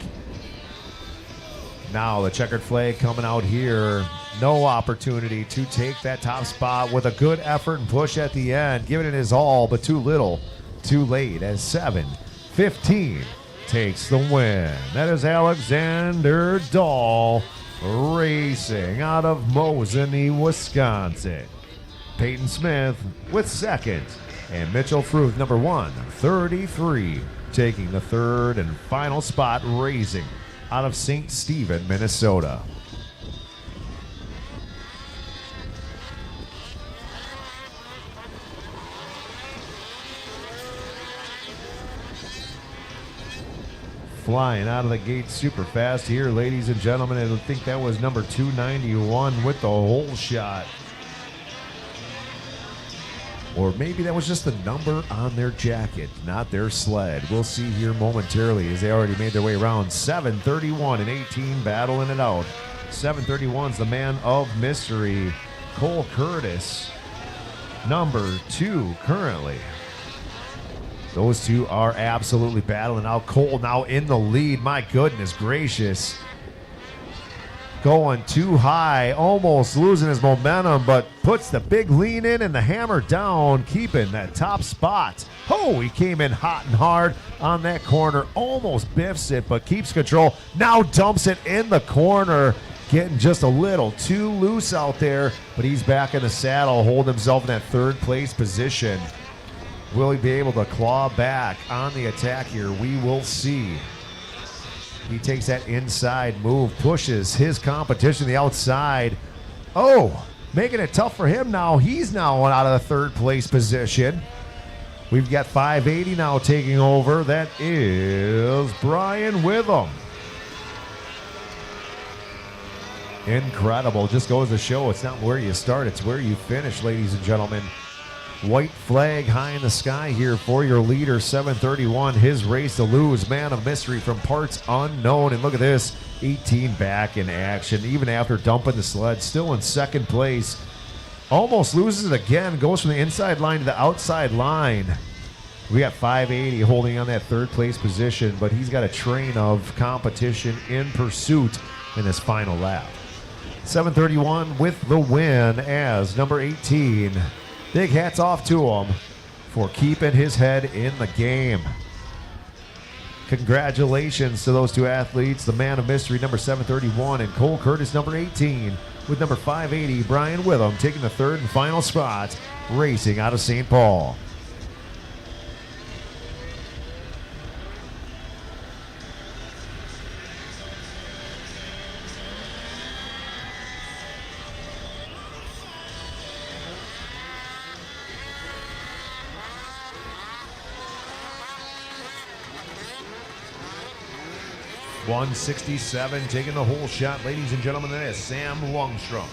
Now the checkered flag coming out here. No opportunity to take that top spot with a good effort and push at the end. Giving it his all, but too little, too late, as 7:15 takes the win. That is Alexander Dahl racing out of Mosinee, Wisconsin. Peyton Smith with second, and Mitchell Fruth, number 133, taking the third and final spot, racing out of St. Stephen, Minnesota. Flying out of the gate super fast here, ladies and gentlemen. I think that was number 291 with the hole shot. Or maybe that was just the number on their jacket, not their sled. We'll see here momentarily as they already made their way around. 7:31 and 18 battling it out. 7:31's the man of mystery, Cole Curtis, number 2 currently. Those two are absolutely battling out. Cole now in the lead. My goodness gracious. Going too high, almost losing his momentum, but puts the big lean in and the hammer down, keeping that top spot. Oh, he came in hot and hard on that corner, almost biffs it, but keeps control. Now dumps it in the corner, getting just a little too loose out there, but he's back in the saddle, holding himself in that third place position. Will he be able to claw back on the attack here? We will see. He takes that inside move, pushes his competition to the outside. Oh, making it tough for him now. He's now out of the third place position. We've got 580 now taking over. That is Brian Witham. Incredible. Just goes to show it's not where you start, it's where you finish, ladies and gentlemen. White flag high in the sky here for your leader, 7:31. His race to lose, man of mystery from parts unknown. And look at this, 18 back in action, even after dumping the sled, still in second place. Almost loses it again, goes from the inside line to the outside line. We got 580 holding on that third place position, but he's got a train of competition in pursuit in his final lap. 7:31 with the win as number 18. Big hats off to him for keeping his head in the game. Congratulations to those two athletes, the man of mystery, number 731, and Cole Curtis, number 18, with number 580, Brian Witham, taking the third and final spot, racing out of St. Paul. 167 taking the whole shot, ladies and gentlemen. That is Sam Longstrom.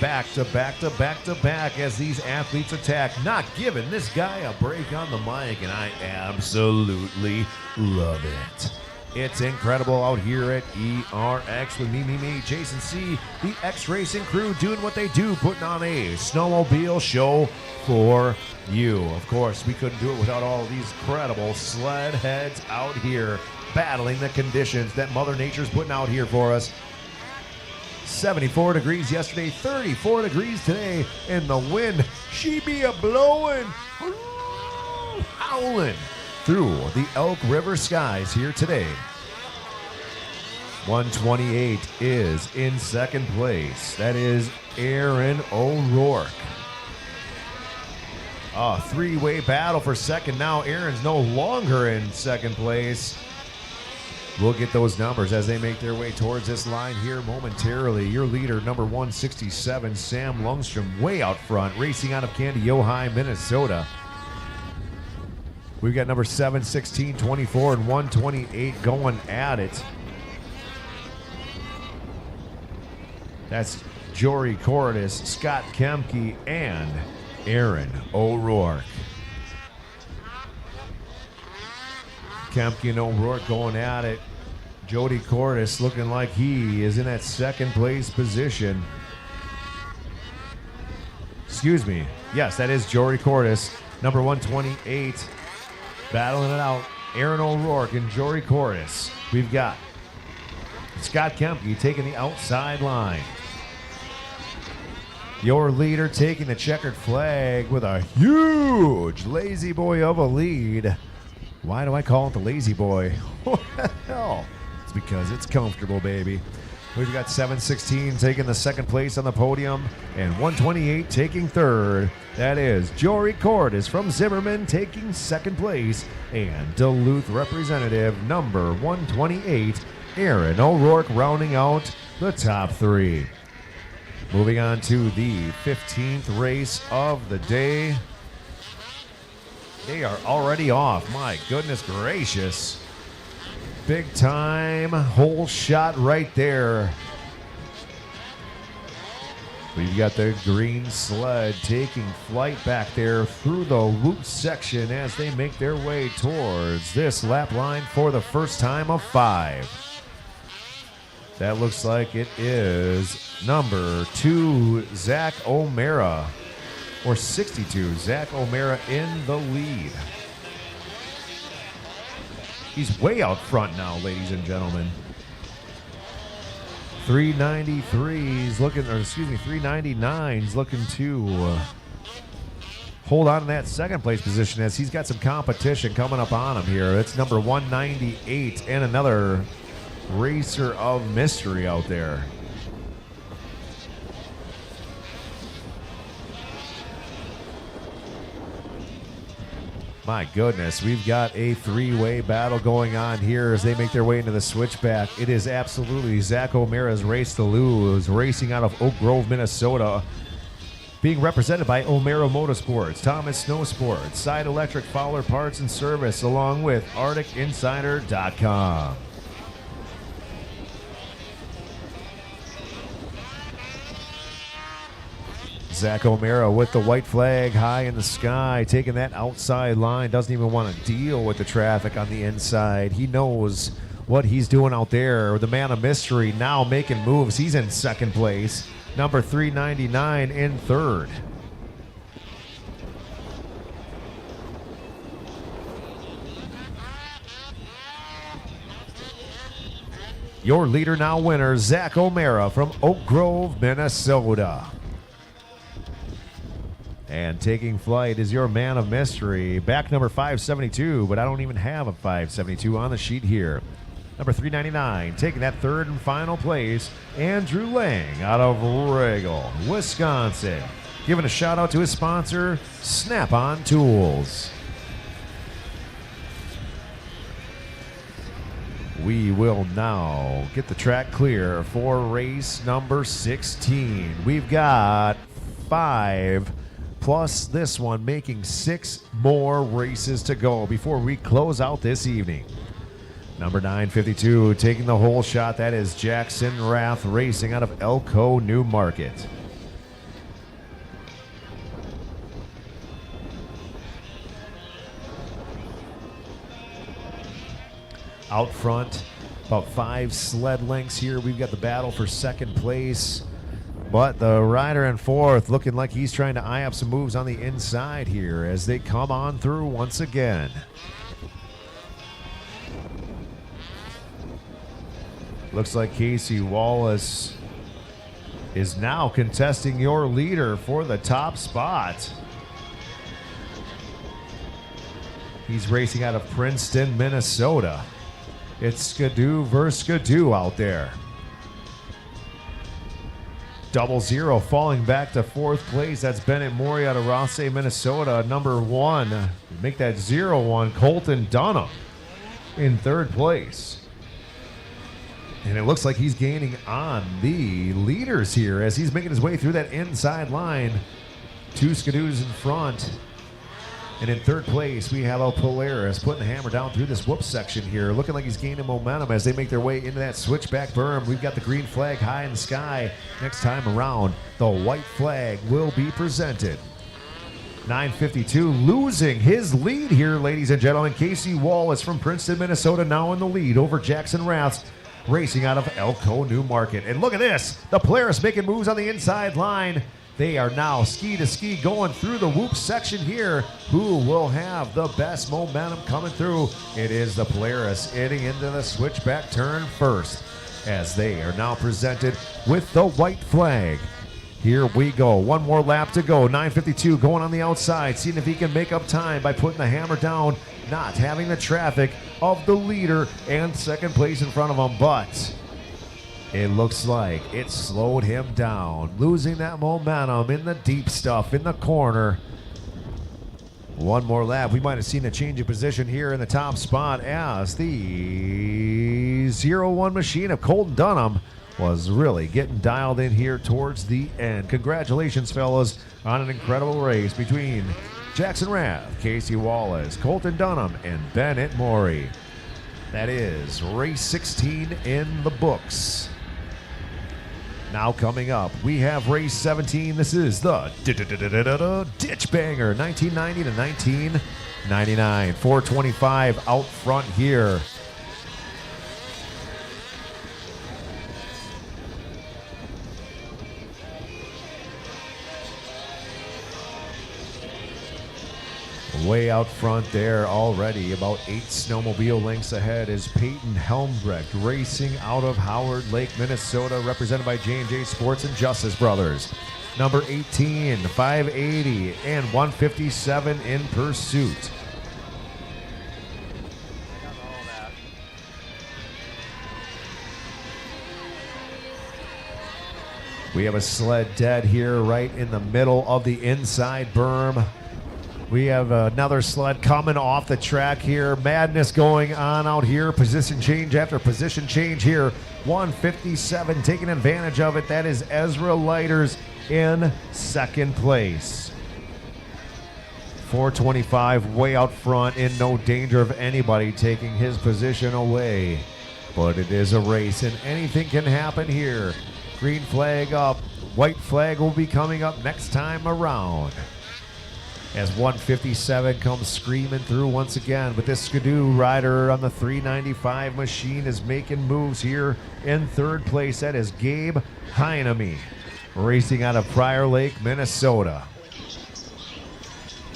Back to back to back to back as these athletes attack, not giving this guy a break on the mic, and I absolutely love it. It's incredible out here at ERX with me, Jason C., the X Racing crew doing what they do, putting on a snowmobile show for you. Of course, we couldn't do it without all of these incredible sled heads out here battling the conditions that Mother Nature's putting out here for us. 74 degrees yesterday, 34 degrees today, and the wind, she be a-blowing, howling through the Elk River skies here today. 128 is in second place. That is Aaron O'Rourke. A three-way battle for second now. Aaron's no longer in second place. We'll get those numbers as they make their way towards this line here momentarily. Your leader, number 167, Sam Lundstrom, way out front, racing out of Candy Ojai, Minnesota. We've got number 7, 16, 24, and 128 going at it. That's Jory Cordes, Scott Kemke, and Aaron O'Rourke. Kemke and O'Rourke going at it. Jody Cordes looking like he is in that second place position. Excuse me. Yes, that is Jory Cordes, number 128, battling it out. Aaron O'Rourke and Jory Cordes. We've got Scott Kemke taking the outside line. Your leader taking the checkered flag with a huge lazy boy of a lead. Why do I call it the lazy boy? Well, it's because it's comfortable, baby. We've got 716 taking the second place on the podium and 128 taking third. That is Jory Cordes from Zimmerman taking second place, and Duluth representative number 128, Aaron O'Rourke, rounding out the top three. Moving on to the 15th race of the day. They are already off. My goodness gracious. Big time whole shot right there. We've got the green sled taking flight back there through the loop section as they make their way towards this lap line for the first time of 5. That looks like it is number 2, Zach O'Mara. Or 62, Zach O'Mara in the lead. He's way out front now, ladies and gentlemen. 393's looking, or excuse me, 399's looking to hold on to that second place position as he's got some competition coming up on him here. It's number 198 and another racer of mystery out there. My goodness, we've got a three-way battle going on here as they make their way into the switchback. It is absolutely Zach O'Mara's race to lose, racing out of Oak Grove, Minnesota, being represented by O'Mara Motorsports, Thomas Snow Sports, Side Electric, Fowler Parts and Service, along with ArcticInsider.com. Zach O'Mara with the white flag high in the sky, taking that outside line, doesn't even want to deal with the traffic on the inside. He knows what he's doing out there. The man of mystery now making moves. He's in second place. Number 399 in third. Your leader now winner, Zach O'Mara from Oak Grove, Minnesota. And taking flight is your man of mystery, back number 572, but I don't even have a 572 on the sheet here. Number 399, taking that third and final place, Andrew Lang out of Regal, Wisconsin. Giving a shout out to his sponsor, Snap-on Tools. We will now get the track clear for race number 16. We've got 5 plus this one, making 6 more races to go before we close out this evening. Number 952 taking the whole shot. That is Jackson Rath racing out of Elko New Market. Out front, about 5 sled lengths here. We've got the battle for second place. But the rider in fourth looking like he's trying to eye up some moves on the inside here as they come on through once again. Looks like Casey Wallace is now contesting your leader for the top spot. He's racing out of Princeton, Minnesota. It's Skidoo versus Skidoo out there. 00 falling back to fourth place. That's Bennett Morey out of Rothsay, Minnesota. Number 1, make that 0-1, Colton Dunham in third place. And it looks like he's gaining on the leaders here as he's making his way through that inside line. 2 Skidoos in front. And in third place, we have El Polaris putting the hammer down through this whoop section here, looking like he's gaining momentum as they make their way into that switchback berm. We've got the green flag high in the sky. Next time around, the white flag will be presented. 952 losing his lead here, ladies and gentlemen. Casey Wallace from Princeton, Minnesota, now in the lead over Jackson Rath, racing out of Elko New Market. And look at this, the Polaris making moves on the inside line. They are now ski to ski going through the whoop section here. Who will have the best momentum coming through? It is the Polaris heading into the switchback turn first as they are now presented with the white flag. Here we go. One more lap to go. 952 going on the outside, seeing if he can make up time by putting the hammer down, not having the traffic of the leader and second place in front of him, but it looks like it slowed him down, losing that momentum in the deep stuff in the corner. One more lap. We might have seen a change of position here in the top spot as the 0-1 machine of Colton Dunham was really getting dialed in here towards the end. Congratulations, fellas, on an incredible race between Jackson Rath, Casey Wallace, Colton Dunham, and Bennett Morey. That is race 16 in the books. Now coming up, we have race 17. This is the Ditch Banger, 1990 to 1999. 425 out front here. Way out front there already, about 8 snowmobile lengths ahead, is Peyton Helmbrecht racing out of Howard Lake, Minnesota, represented by J&J Sports and Justice Brothers. Number 18, 580, and 157 in pursuit. We have a sled dead here right in the middle of the inside berm. We have another sled coming off the track here. Madness going on out here. Position change after position change here. 157 taking advantage of it. That is Ezra Lighters in second place. 425 way out front, in no danger of anybody taking his position away. But it is a race and anything can happen here. Green flag up. White flag will be coming up next time around. As 157 comes screaming through once again. But this Skidoo rider on the 395 machine is making moves here in third place. That is Gabe Heineme, racing out of Prior Lake, Minnesota.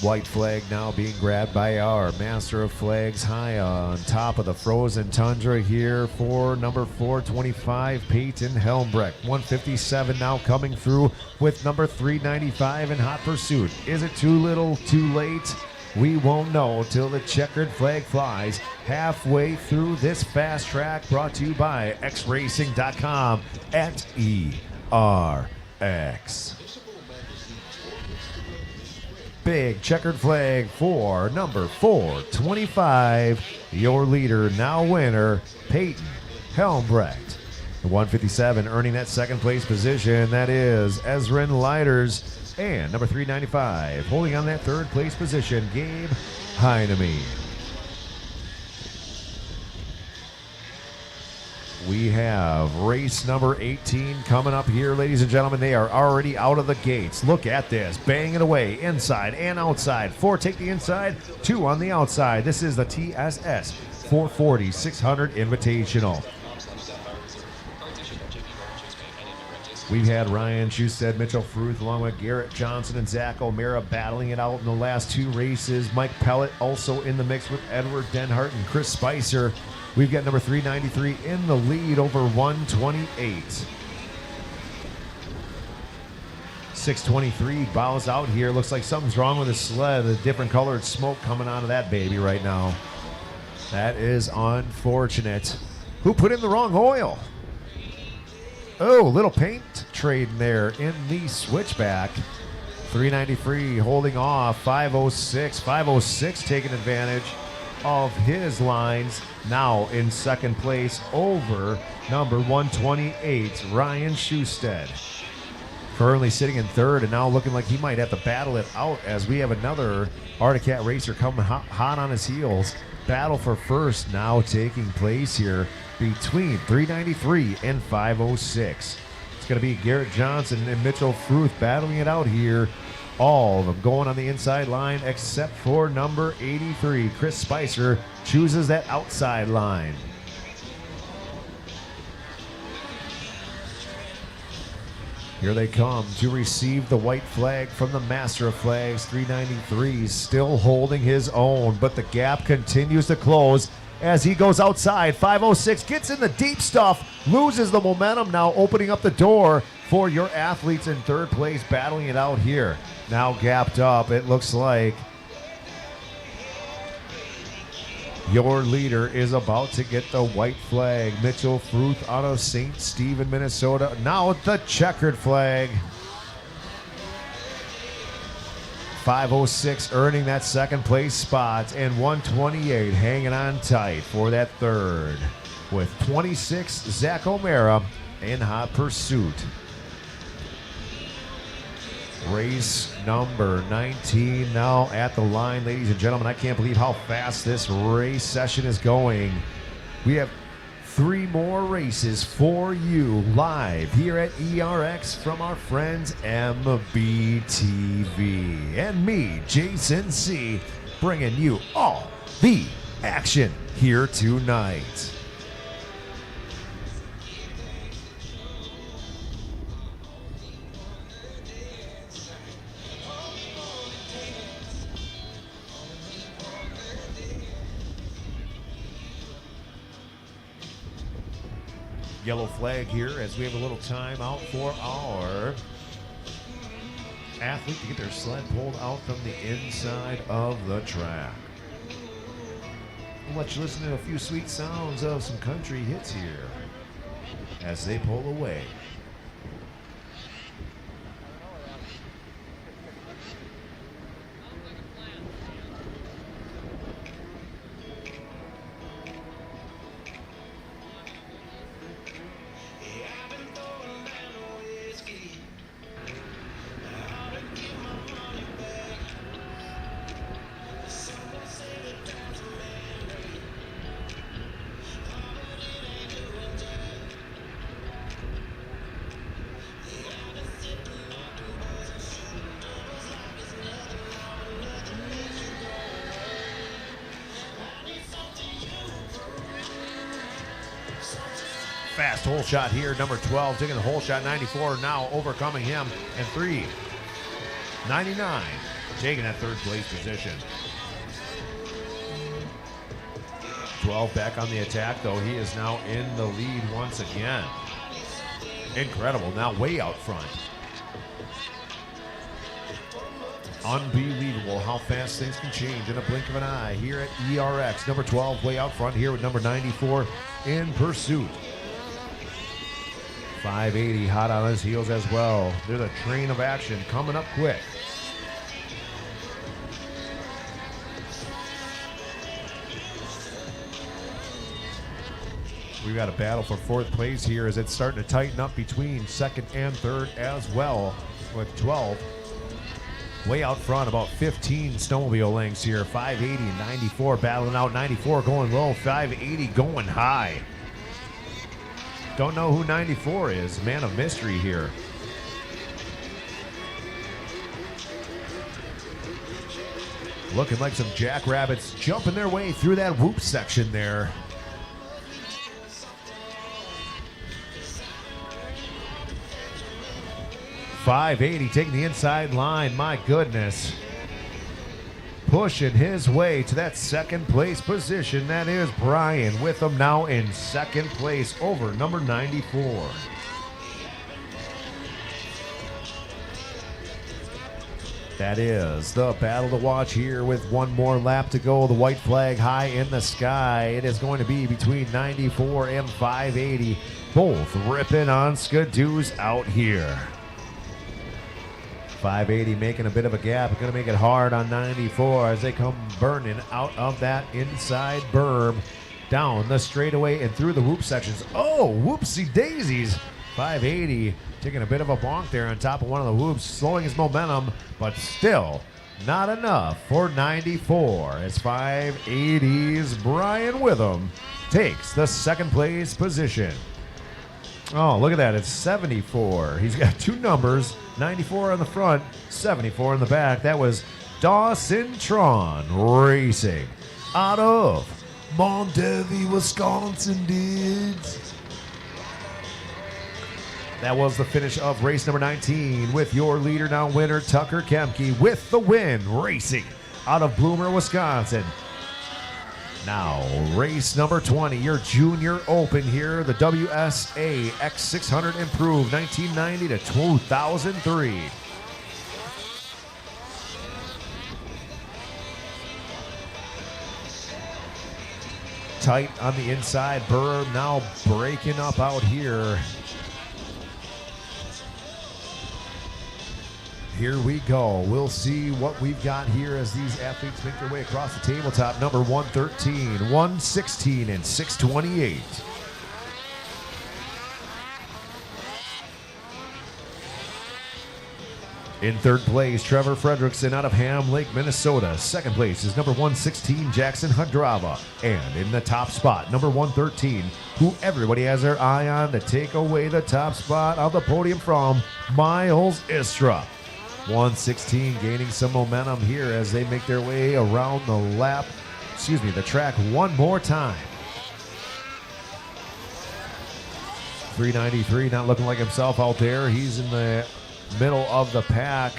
White flag now being grabbed by our master of flags high on top of the frozen tundra here for number 425, Peyton Helmbrecht. 157 now coming through with number 395 in hot pursuit. Is it too little, too late? We won't know till the checkered flag flies halfway through this fast track, brought to you by xracing.com at ERX. Big checkered flag for number 425. Your leader, now winner, Peyton Helmbrecht. The 157 earning that second place position. That is Ezrin Lighters And number 395, holding on that third place position, Gabe Heinemey. We have race number 18 coming up here, ladies and gentlemen. They are already out of the gates. Look at this, banging away inside and outside. 4 take the inside, 2 on the outside. This is the TSS 440 600 Invitational. We've had Ryan Schusted, Mitchell Fruth, along with Garrett Johnson and Zach O'Mara battling it out in the last 2 races. Mike Pellet also in the mix with Edward Denhart and Chris Spicer. We've got number 393 in the lead over 128. 623 bows out here. Looks like something's wrong with the sled. A different colored smoke coming out of that baby right now. That is unfortunate. Who put in the wrong oil? Oh, little paint trade there in the switchback. 393 holding off. 506. 506 taking advantage of his lines. Now in second place over number 128, Ryan Schusted. Currently sitting in third and now looking like he might have to battle it out as we have another Arctic Cat racer coming hot on his heels. Battle for first now taking place here between 393 and 506. It's going to be Garrett Johnson and Mitchell Fruth battling it out here. All of them going on the inside line except for number 83. Chris Spicer chooses that outside line. Here they come to receive the white flag from the Master of Flags. 393 still holding his own, but the gap continues to close as he goes outside. 506 gets in the deep stuff, loses the momentum, now opening up the door for your athletes in third place battling it out here. Now gapped up, it looks like your leader is about to get the white flag. Mitchell Fruth out of St. Stephen, Minnesota. Now the checkered flag. 506 earning that second place spot, and 128 hanging on tight for that third. With 26, Zach O'Mara in hot pursuit. Race number 19 now at the line, ladies and gentlemen. I can't believe how fast this race session is going. We have 3 more races for you live here at ERX from our friends MBTV. And me, Jason C., bringing you all the action here tonight. Yellow flag here as we have a little time out for our athlete to get their sled pulled out from the inside of the track. We'll let you listen to a few sweet sounds of some country hits here as they pull away. Fast hole shot here, number 12 taking the hole shot. 94 now overcoming him, and 399 taking that third place position. 12 back on the attack though. He is now in the lead once again. Incredible, now way out front. Unbelievable how fast things can change in a blink of an eye here at ERX. Number 12 way out front here with number 94 in pursuit. 580 hot on his heels as well. There's a train of action coming up quick. We've got a battle for fourth place here as it's starting to tighten up between second and third as well, with 12 Way out front, about 15 snowmobile lengths here. 580 and 94 battling out. 94 going low, 580 going high. Don't know who 94 is. Man of mystery here. Looking like some jackrabbits jumping their way through that whoop section there. .580 taking the inside line. My goodness. Pushing his way to that second place position. That is Brian with him now in second place over number 94. That is the battle to watch here with one more lap to go. The white flag high in the sky. It is going to be between 94 and 580. Both ripping on skidoos out here. 580 making a bit of a gap. Going to make it hard on 94 as they come burning out of that inside berm. Down the straightaway and through the whoop sections. Oh, whoopsie daisies. 580 taking a bit of a bonk there on top of one of the whoops, slowing his momentum, but still not enough for 94 as 580's Brian Witham takes the second place position. Oh, look at that. It's 74. He's got two numbers, 94 on the front, 74 in the back. That was Dawson Tron racing out of Montevideo, Wisconsin, dudes. That was the finish of race number 19 with your leader now winner, Tucker Kemke, with the win, racing out of Bloomer, Wisconsin. Now, race number 20, your junior open here, the WSA X440 Improved 1990 to 2003. Tight on the inside berm, now breaking up out here. Here we go. We'll see what we've got here as these athletes make their way across the tabletop. Number 113, 116, and 628. In third place, Trevor Fredrickson out of Ham Lake, Minnesota. Second place is number 116, Jackson Hadrava. And in the top spot, number 113, who everybody has their eye on to take away the top spot of the podium from Miles Istra. 116 gaining some momentum here as they make their way around the track one more time. 393 not looking like himself out there. He's in the middle of the pack.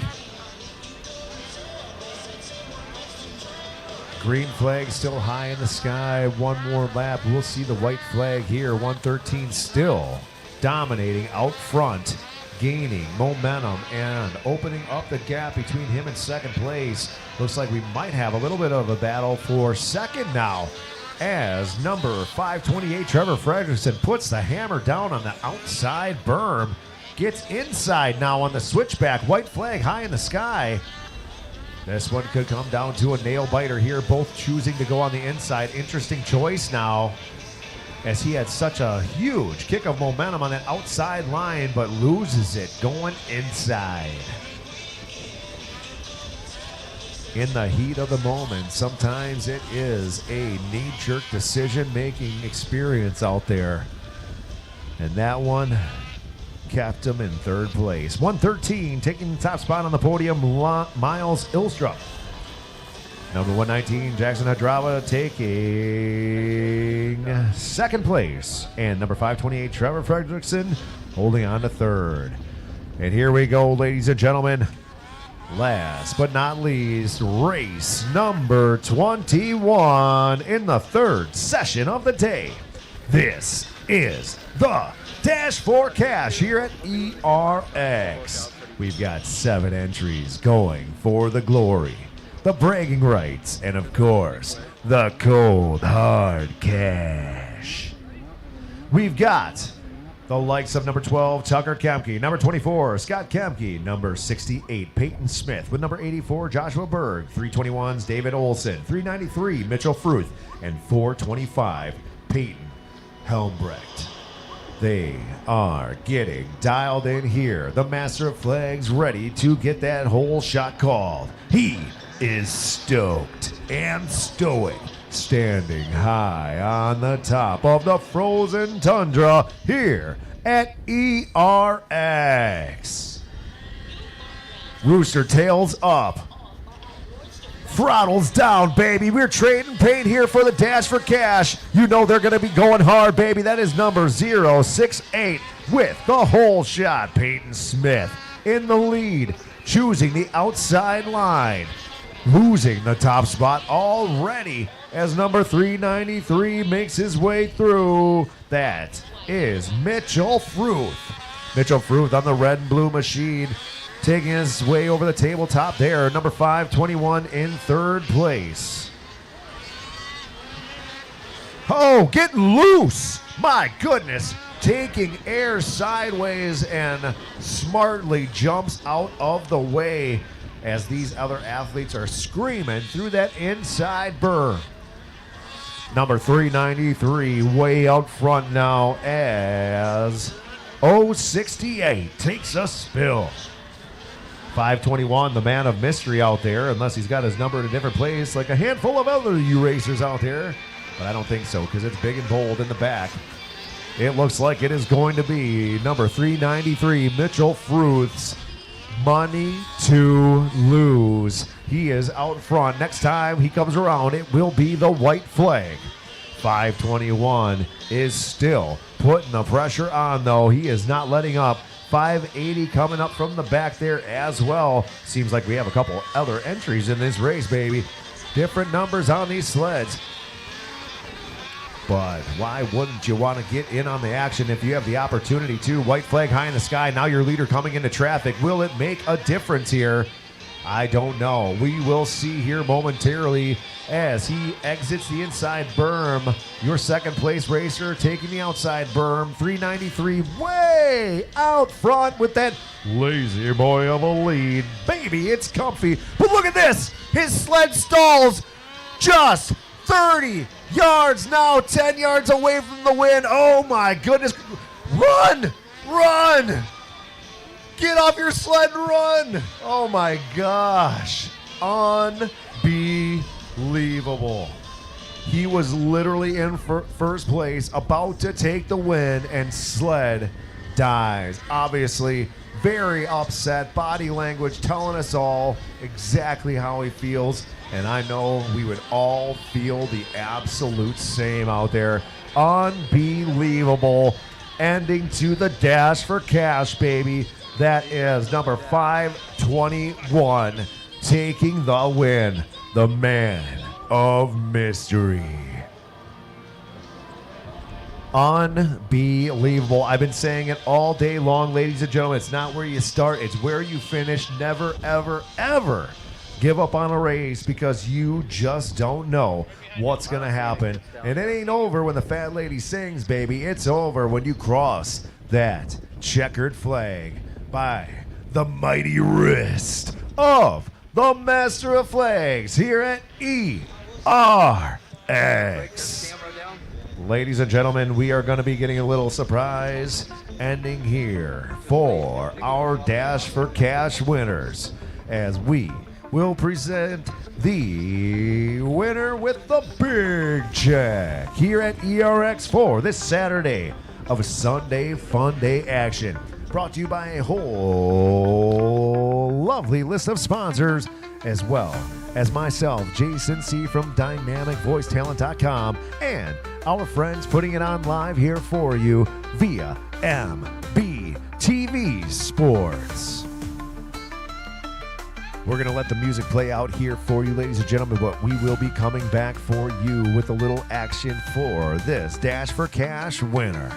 Green flag still high in the sky. One more lap. We'll see the white flag here. 113 still dominating out front, gaining momentum and opening up the gap between him and second place. Looks like we might have a little bit of a battle for second now as number 528 Trevor Fredrickson puts the hammer down on the outside berm, gets inside now on the switchback. White flag high in the sky. This one could come down to a nail biter here, both choosing to go on the inside. Interesting choice now, as he had such a huge kick of momentum on that outside line, but loses it going inside. In the heat of the moment, sometimes it is a knee-jerk decision-making experience out there. And that one kept him in third place. 113 taking the top spot on the podium, Miles Ilstrup. Number 119, Jackson Hadrava taking second place. And number 528, Trevor Fredrickson holding on to third. And here we go, ladies and gentlemen. Last but not least, race number 21 in the third session of the day. This is the Dash for Cash here at ERX. We've got 7 entries going for the glory, the bragging rights, and of course, the cold hard cash. We've got the likes of number 12, Tucker Kemke, number 24, Scott Kemke, number 68, Peyton Smith, with number 84, Joshua Berg, 321's David Olson, 393, Mitchell Fruth, and 425, Peyton Helmbrecht. They are getting dialed in here. The Master of Flags ready to get that whole shot called. He is stoked and stoic, standing high on the top of the frozen tundra here at ERX. Rooster tails up. Throttles down, baby. We're trading paint here for the Dash for Cash. You know they're going to be going hard, baby. That is number 068 with the whole shot. Peyton Smith in the lead, choosing the outside line. Losing the top spot already as number 393 makes his way through. That is Mitchell Fruth. Mitchell Fruth on the red and blue machine, taking his way over the tabletop there. Number 521 in third place. Oh, getting loose. My goodness. Taking air sideways and smartly jumps out of the way as these other athletes are screaming through that inside berm. Number 393 way out front now as 068 takes a spill. 521, the man of mystery out there, unless he's got his number in a different place like a handful of other racers out there. But I don't think so, because it's big and bold in the back. It looks like it is going to be number 393, Mitchell Fruth's Money to Lose. He is out front. Next time he comes around, it will be the white flag. 521 is still putting the pressure on, though. He is not letting up. 580 coming up from the back there as well. Seems like we have a couple other entries in this race, baby. Different numbers on these sleds. But why wouldn't you want to get in on the action if you have the opportunity to? White flag high in the sky. Now your leader coming into traffic. Will it make a difference here? I don't know. We will see here momentarily as he exits the inside berm. Your second place racer taking the outside berm. 393 way out front with that lazy boy of a lead. Baby, it's comfy. But look at this. His sled stalls just 30 yards now, 10 yards away from the win. Oh my goodness. Run! Run! Get off your sled and run! Oh my gosh. Unbelievable. He was literally in first place, about to take the win, and sled dies. Obviously, very upset. Body language telling us all exactly how he feels. And I know we would all feel the absolute same out there. Unbelievable. Ending to the Dash for Cash, baby. That is number 521 taking the win. The man of mystery. Unbelievable. I've been saying it all day long, ladies and gentlemen. It's not where you start, it's where you finish. Never, ever, ever give up on a race, because you just don't know what's going to happen. And it ain't over when the fat lady sings, baby. It's over when you cross that checkered flag by the mighty wrist of the Master of Flags here at ERX. Ladies and gentlemen, we are going to be getting a little surprise ending here for our Dash for Cash winners, as we will present the winner with the big check here at ERX for this Saturday of Sunday Funday action. Brought to you by a whole lovely list of sponsors, as well as myself, Jason C. from DynamicVoiceTalent.com, and our friends putting it on live here for you via MBTV Sports. We're going to let the music play out here for you, ladies and gentlemen, but we will be coming back for you with a little action for this Dash for Cash winner.